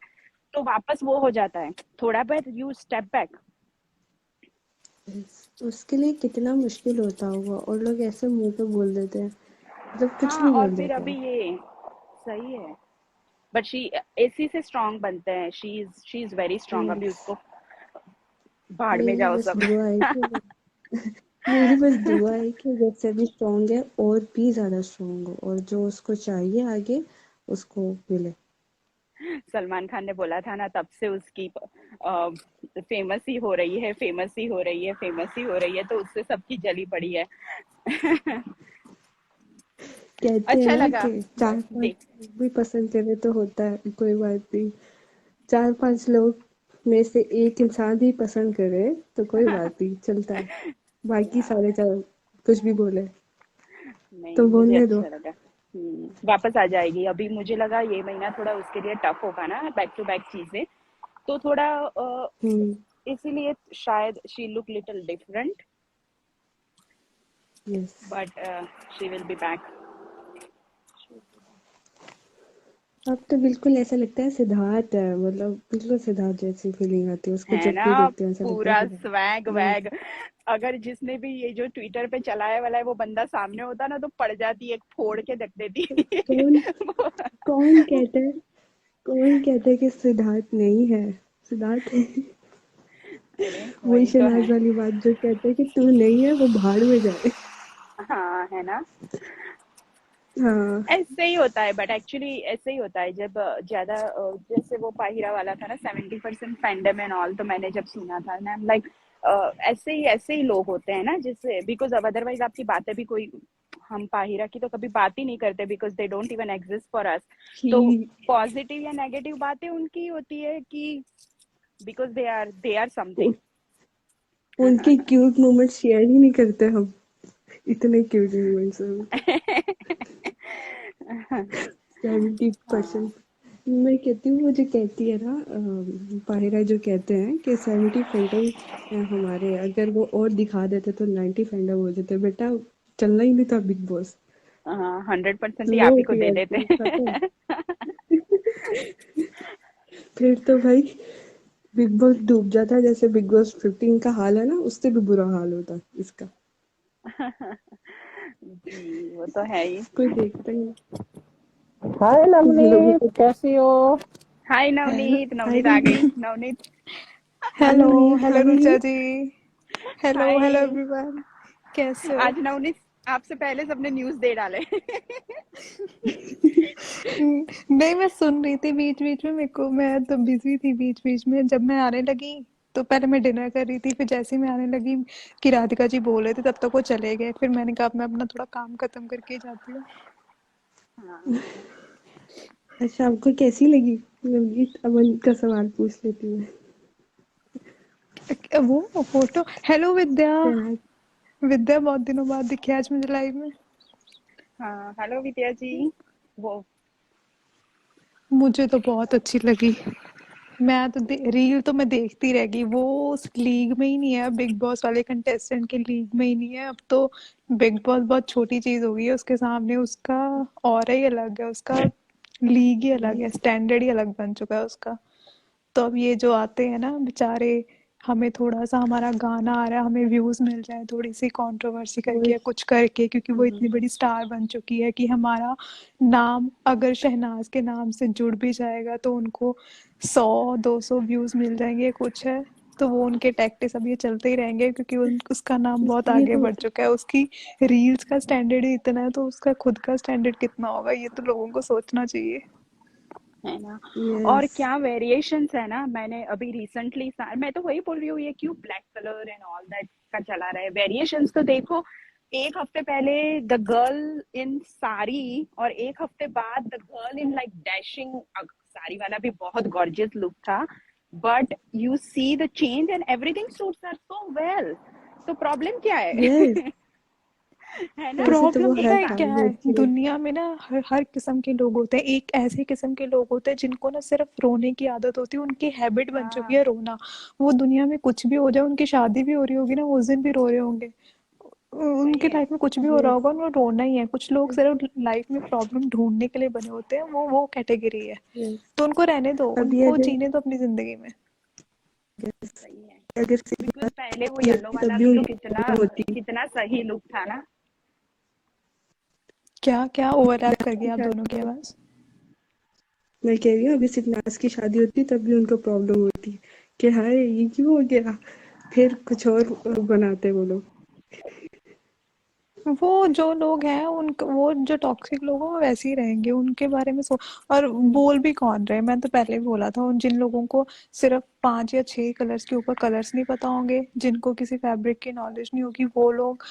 तो वापस वो हो जाता है, थोड़ा बहुत यू स्टेप बैक। यस, उसके लिए कितना मुश्किल होता होगा और लोग ऐसे मुंह पे बोल देते हैं, मतलब कुछ हाँ, भी और बोल फिर देते अभी हैं। ये सही है, बट शी इसी से स्ट्रांग बनते हैं। She is very strong. अभी यस, उसको भाड़ में मेरी जाओ बस सब। दुआ है कि मेरी बस दुआ है कि जैसे भी स्ट्रांग है और भी ज्यादा स्ट्रांग हो और जो उसको चाहिए आगे उसको मिले। सलमान खान ने बोला था ना, तब से उसकी फेमस ही हो रही है, फेमस ही हो रही है, फेमस ही हो रही है, तो उससे सबकी जली पड़ी है। कहते हैं अच्छा ना लगा कि चार पांच देख। लोग भी पसंद करे तो होता है, कोई बात नहीं। चार पांच लोग में से एक इंसान भी पसंद करे तो कोई बात नहीं, चलता है। बाकी सारे चार कुछ भी बोले तो नहीं, मुझे बोलने दो। अच्छा लगा। वापस आ जाएगी। अभी मुझे लगा ये महीना थोड़ा उसके लिए टफ होगा ना, बैक टू बैक चीजें, तो थोड़ा हम्म, इसीलिए शायद she look little different, yes. But she will be back. अब तो बिल्कुल ऐसा लगता है सिद्धार्थ है, मतलब बिल्कुल सिद्धार्थ जैसी फीलिंग आती है उसको है जब ना, भी देखते हैं, ऐसा लगता है पूरा सिद्धार्थ। Swag yes. वैग। अगर जिसने भी ये जो ट्विटर पे चलाया वाला है वो बंदा सामने होता ना, तो पड़ जाती, एक फोड़ के रख देती। कौन वो, कौन वो, कहता है कौन कहता है कि सिद्धार्थ नहीं है? सिद्धार्थ है। अरे वही वही तो है। शनाज वाली बात, जो कहते हैं कि तू नहीं है वो भाड़ में जाए। हाँ, है ना, हाँ। ऐसे ही होता है। बट एक्चुअली ऐसे ही होता है जब ज्यादा जैसे वो पाहिरा वाला था ना, 70% फैंडम एंड ऑल, तो मैंने जब सुना था ना, लाइक ऐसे ही लोग होते हैं ना, जिससे बिकॉज अब अदरवाइज आपकी बातें भी कोई, हम पाहिरा की तो कभी बात ही नहीं करते, because they don't even exist for us. तो ही पॉजिटिव या नेगेटिव बातें उनकी होती है कि बिकॉज दे आर समथिंग। उनके क्यूट मोमेंट शेयर ही नहीं करते हम, इतने क्यूट मोमेंट्स हैं। 70%। मैं कहती हूँ वो जो कहती है ना, पाहिरा जो कहते हैं कि 70 फैंटम हमारे, अगर वो और दिखा देते तो 90 फैंटम हो जाते। बेटा चलना ही नहीं था बिग बॉस। 100% ही लो आप ही को दे देते। टीआरपी खत्म। फिर तो भाई बिग बॉस डूब जाता, जैसे बिग बॉस 15 का हाल है ना, उससे भी बुरा हाल होता इसका। जी, वो तो है ही। कोई देखता ही हाय नहीं लोगों नवनीत, को। कैसी हो? Hi hello, Navneet, hi Navneet आ गई। दीदी। Navneet, hi hello, Navneet, hello how are Rucha you? जी। Hello, hello hi. एवरीवन। कैसे हो? आज नवनीत आपसे पहले सबने न्यूज़ दे डाले। नहीं, मैं सुन रही थी बीच बीच में, मेरे को मैं तो बिजी थी बीच बीच में। जब मैं आने लगी तो पहले मैं डिनर कर रही थी, फिर जैसे ही मैं आने लगी कि राधिका जी बोल रहे थे, तब तक वो चले गए। फिर मैंने कहा अब मैं अपना थोड़ा काम खत्म करके ही जाती हूँ। हाँ, अच्छा, आपको कैसी लगी नवनीत? अमन का सवाल पूछ लेती हूँ। वो फोटो, हेलो विद्या। मैं। विद्या बहुत दिनों बाद दिखे आज मुझे लाइव में। हाँ, हेलो विद्या जी। वो मुझे तो बहुत अच्छी लगी। मैं तो रील तो मैं देखती रह गई। वो उस लीग में ही नहीं है, बिग बॉस वाले कंटेस्टेंट के लीग में ही नहीं है अब तो। बिग बॉस बहुत छोटी चीज हो गई है उसके सामने। उसका ऑरा ही अलग है, उसका लीग ही अलग है, स्टैंडर्ड ही अलग बन चुका है उसका। तो अब ये जो आते हैं ना बेचारे, हमें थोड़ा सा हमारा गाना आ रहा है, हमें व्यूज मिल जाए थोड़ी सी कंट्रोवर्सी करके वही या कुछ करके, क्योंकि वो इतनी बड़ी स्टार बन चुकी है कि हमारा नाम अगर शहनाज के नाम से जुड़ भी जाएगा तो उनको 100-200 व्यूज मिल जाएंगे कुछ है, तो वो उनके टैक्टिस अब ये चलते ही रहेंगे क्योंकि उसका नाम बहुत ये आगे तो बढ़ चुका है। उसकी रील्स का स्टैंडर्ड ही इतना है, तो उसका खुद का स्टैंडर्ड कितना होगा ये तो लोगों को सोचना चाहिए। है ना। और यस क्या वेरिएशंस है ना, मैंने अभी रिसेंटली, मैं तो वही बोल रही हूँ, ये क्यों black colour and all that का चला रहा है। वेरिएशंस तो देखो, एक हफ्ते पहले द गर्ल इन साड़ी और एक हफ्ते बाद the girl in like dashing, sari वाला भी बहुत गॉर्जियस लुक था, but you see the change and everything suits her so well. तो प्रॉब्लम क्या है? यस है ना। ऐसे तो वो प्रॉब्लम पता हर है क्या टाइम है, बोलती है। दुनिया में ना हर किस्म के लोग होते हैं। एक ऐसे किस्म के लोग होते हैं जिनको ना सिर्फ रोने की आदत होती है, उनकी हैबिट बन चुकी हाँ है रोना। वो दुनिया में कुछ भी हो जाए, उनकी शादी भी हो रही होगी ना, वो उस दिन भी रो रहे होंगे। सही उनके है। लाइफ में कुछ भी हो रहा यस होगा, उनको रोना ही है। कुछ लोग सिर्फ लाइफ में प्रॉब्लम ढूंढने के लिए बने होते हैं, वो कैटेगरी है। यस तो उनको रहने दो, अभी उनको अगर जीने दो अपनी जिंदगी में। यस सही है। अगर सिर्फ बिकॉज पहले वो की येलो होती तब वाला भी भी तो उनको कितना प्रॉब्लम होती। कितना सही लुक था ना। क्या क्या ओवरलैप कर गया आप दोनों की आवाज। मैं कह रही हूँ अभी सिर्फ नाज की शादी होती तब भी उनको प्रॉब्लम होती कि हाय ये क्यों हो गया, फिर कुछ और बनाते वो लोग। वो जो लोग हैं उनका, वो जो टॉक्सिक लोग हैं वो वैसे ही रहेंगे, उनके बारे में और बोल भी कौन रहे। मैं तो पहले भी बोला था, उन जिन लोगों को सिर्फ 5 या 6 कलर्स के ऊपर कलर्स नहीं पता होंगे, जिनको किसी फैब्रिक की नॉलेज नहीं होगी, वो लोग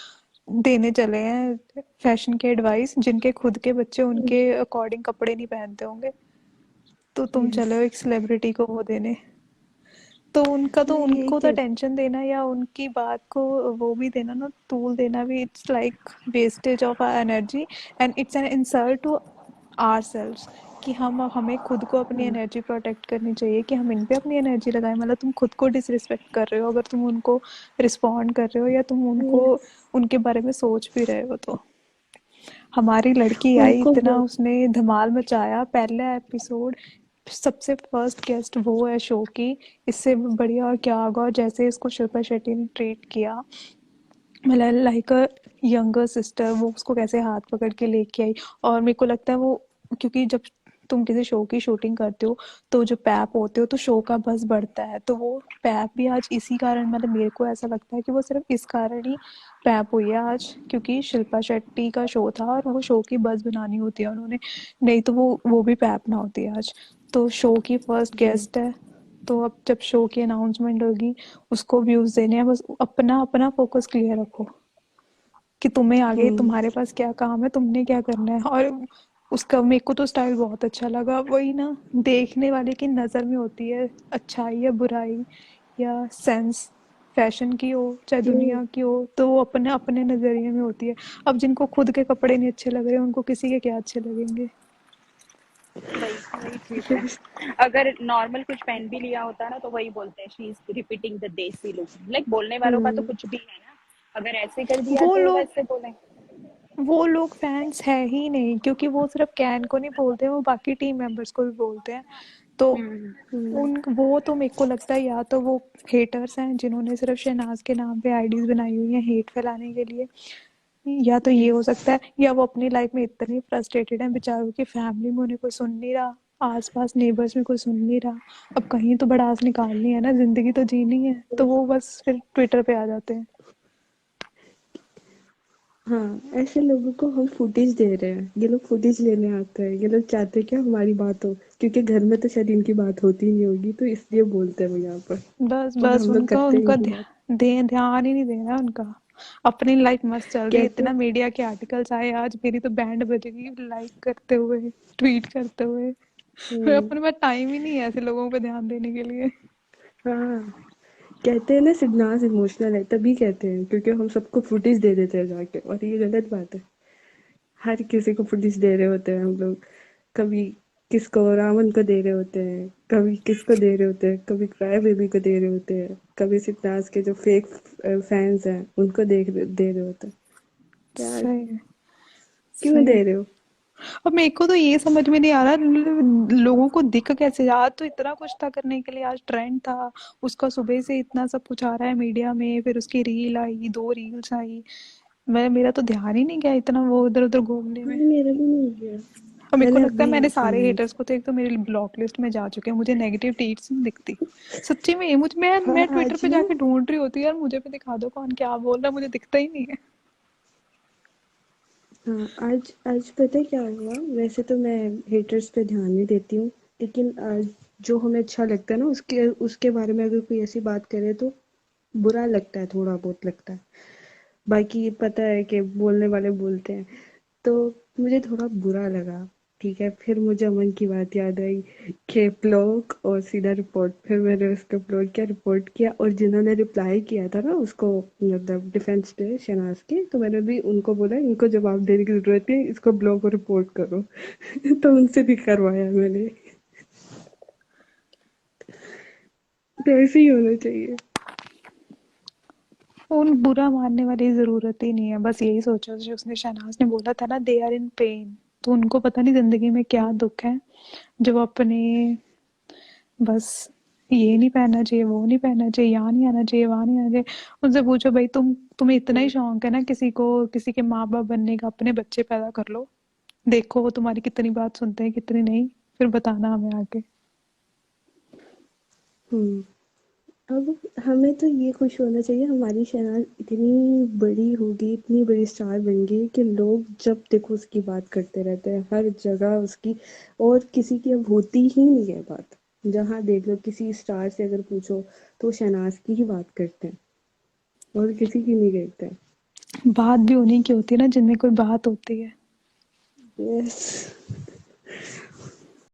देने चले हैं फैशन के एडवाइस, जिनके खुद के बच्चे उनके अकॉर्डिंग कपड़े नहीं पहनते होंगे। तो तुम यस चले हो एक सेलिब्रिटी को वो देने। तो मैं यही उनको तो कह अटेंशन देना या उनकी बात को वो भी देना ना, टूल देना भी, it's like wastage of our energy and it's an insult to ourselves. कि हमें खुद को अपनी एनर्जी प्रोटेक्ट करनी चाहिए कि हम इन पे अपनी एनर्जी लगाएं। मतलब तुम खुद को डिसरिस्पेक्ट कर रहे हो अगर तुम उनको रिस्पॉन्ड कर रहे हो या तुम उनको यस उनके बारे में सोच भी रहे हो। तो हमारी लड़की आई, उनको इतना वो उसने धमाल मचाया पहला एपिसोड, सबसे फर्स्ट गेस्ट वो है शो की। इससे बढ़िया और क्या होगा। और जैसे इसको शिल्पा शेट्टी ने ट्रीट किया, मतलब लाइक अ यंगर सिस्टर, वो उसको कैसे हाथ पकड़ के लेके आई। और मेरे को लगता है वो, क्योंकि जब तुम किसी शो की शूटिंग करते हो तो जो पैप होते हो तो शो का बस बढ़ता है, तो वो पैप भी आज इसी कारण, मतलब मेरे को ऐसा लगता है कि वो सिर्फ इस कारण ही पैप हुई है आज, क्योंकि शिल्पा शेट्टी का शो था और वो शो की बस बनानी होती है उन्होंने, नहीं तो वो भी पैप ना होती आज। तो शो की फर्स्ट गेस्ट है, तो अब जब शो की अनाउंसमेंट होगी उसको व्यूज देने हैं, बस अपना अपना फोकस क्लियर रखो कि तुम्हें आगे तुम्हारे पास क्या काम है, तुमने क्या करना है। और उसका मेरे को तो स्टाइल बहुत अच्छा लगा। वही ना, देखने वाले की नज़र में होती है अच्छाई या बुराई या सेंस, फैशन की हो चाहे दुनिया की हो, तो वो अपने अपने नज़रिए में होती है। अब जिनको खुद के कपड़े नहीं अच्छे लग रहे, उनको किसी के क्या अच्छे लगेंगे। वही वही चीज है। अगर नॉर्मल कुछ पहन भी लिया होता ना तो वही बोलते हैं शी इज रिपीटिंग द देसी लुक। लाइक बोलने वालों का तो कुछ भी है ना, अगर ऐसे कर दिया वो तो लोग वैसे बोले। वो लोग फैंस है ही नहीं, क्योंकि वो सिर्फ कैन को नहीं बोलते, वो बाकी टीम मेंबर्स को भी बोलते हैं। तो उन वो तो मेरे को लगता है या तो वो हेटर्स हैं जिन्होंने सिर्फ शहनाज के नाम पे आईडीज बनाई हुई हैं हेट फैलाने के लिए, या तो ये हो सकता है, या वो अपनी लाइफ में इतने फ्रस्ट्रेटेड हैं बेचारों की फैमिली में उन्हें कोई सुन नहीं रहा, आसपास नेबर्स में कोई सुन नहीं रहा, अब कहीं तो भड़ास निकालनी है ना, जिंदगी तो जीनी है, तो वो बस फिर ट्विटर पे आ जाते हैं। हाँ ऐसे लोगों को हम फुटेज दे रहे हैं, ये लोग फुटेज लेने आते हैं, ये लोग चाहते हैं कि हमारी बात हो, क्योंकि घर में तो शायद इनकी बात होती नहीं होगी तो इसलिए बोलते हैं वो यहाँ पर। बस और बस हम लोग उनका करते हैं उनका इनकी बात। ध्यान ही नहीं देना उनका, अपनी लाइफ मस्त चल रही है। कहते इतना मीडिया के आर्टिकल्स आए आज, मेरी तो बैंड बजेगी लाइक करते हुए, ट्वीट करते हुए। फिर हम्म, अपने पास टाइम ही नहीं है ऐसे लोगों पे ध्यान देने के लिए। हाँ कहते हैं ना सिडनाज इमोशनल है, तभी कहते हैं क्योंकि हम सबको फुटेज दे देते हैं जाके, और ये गलत बात है। हर किसी को फुटेज दे रहे होते हैं हम लोग, कभी किसको रावण को दे रहे होते हैं, कभी किसको दे रहे होते हैं, कभी क्राई बेबी को दे रहे होते हैं, कभी सिताज के जो फेक फैंस हैं उनको दे रहे होते हैं। यार सही है, क्यों सही दे है। रहे हो। अब मेरे को तो ये समझ में नहीं आ रहा लोगों को दिख कैसे, आज तो इतना कुछ था करने के लिए, आज ट्रेंड था उसका, सुबह से इतना सब कुछ आ रहा है मीडिया में, फिर उसकी रील आई, 2 रील्स आई, मेरा तो ध्यान ही नहीं गया इतना वो इधर उधर घूमने में। मेरा भी नहीं गया। और मेरे को मैंने लगता है अभी मैंने सारे हाँ हेटर्स को तो एक तो मेरी ब्लॉक लिस्ट में जा चुके हैं, मुझे नेगेटिव ट्वीट्स नहीं दिखती सच्ची में। मुझ हाँ मैं ट्विटर आज पे ना जाके ढूंढ रही होती यार, मुझे भी दिखा दो कौन क्या बोल रहा है, मुझे दिखता ही नहीं है। हाँ आज आज पता है क्या हुआ। वैसे तो मैं हेटर्स पे ध्यान नहीं देती हूँ, लेकिन आज जो हमें अच्छा लगता है ना उसके उसके बारे में अगर कोई ऐसी बात करे तो बुरा लगता है, थोड़ा बहुत लगता है। बाकी पता है कि बोलने वाले बोलते हैं, तो मुझे थोड़ा बुरा लगा। ठीक है, फिर मुझे अमन की बात याद आई कि ब्लॉक और सीधा रिपोर्ट। फिर मैंने उसको अपलोड किया, रिपोर्ट किया, और जिन्होंने रिप्लाई किया था ना उसको, मतलब डिफेंस पे शहनाज के, तो मैंने भी उनको बोला इनको जवाब देने की जरूरत है, इसको ब्लॉक और रिपोर्ट करो। तो उनसे भी करवाया मैंने। तो ऐसे ही होना चाहिए। उन बुरा मानने वाली जरूरत ही नहीं है, बस यही सोचो जो उसने शहनाज ने बोला था ना, दे आर इन पेन, तो उनको पता नहीं जिंदगी में क्या दुख है जो अपने, बस ये नहीं पहनना चाहिए, वो नहीं पहनना चाहिए, यहाँ नहीं आना चाहिए, वहां नहीं आना चाहिए। उनसे पूछो भाई तुम्हें इतना ही शौक है ना किसी को, किसी के माँ बाप बनने का, अपने बच्चे पैदा कर लो, देखो वो तुम्हारी कितनी बात सुनते हैं कितनी नहीं, फिर बताना हमें आगे। हम्म अब हमें तो ये खुश होना चाहिए हमारी शहनाज इतनी बड़ी होगी, इतनी बड़ी स्टार बन गई कि लोग जब देखो उसकी बात करते रहते हैं हर जगह उसकी, और किसी की अब होती ही नहीं है बात। जहाँ देख लो किसी स्टार से अगर पूछो तो शहनाज की ही बात करते हैं, और किसी की नहीं करते हैं। बात भी उन्हीं की होती है ना जिनमें कोई बात होती है। यस।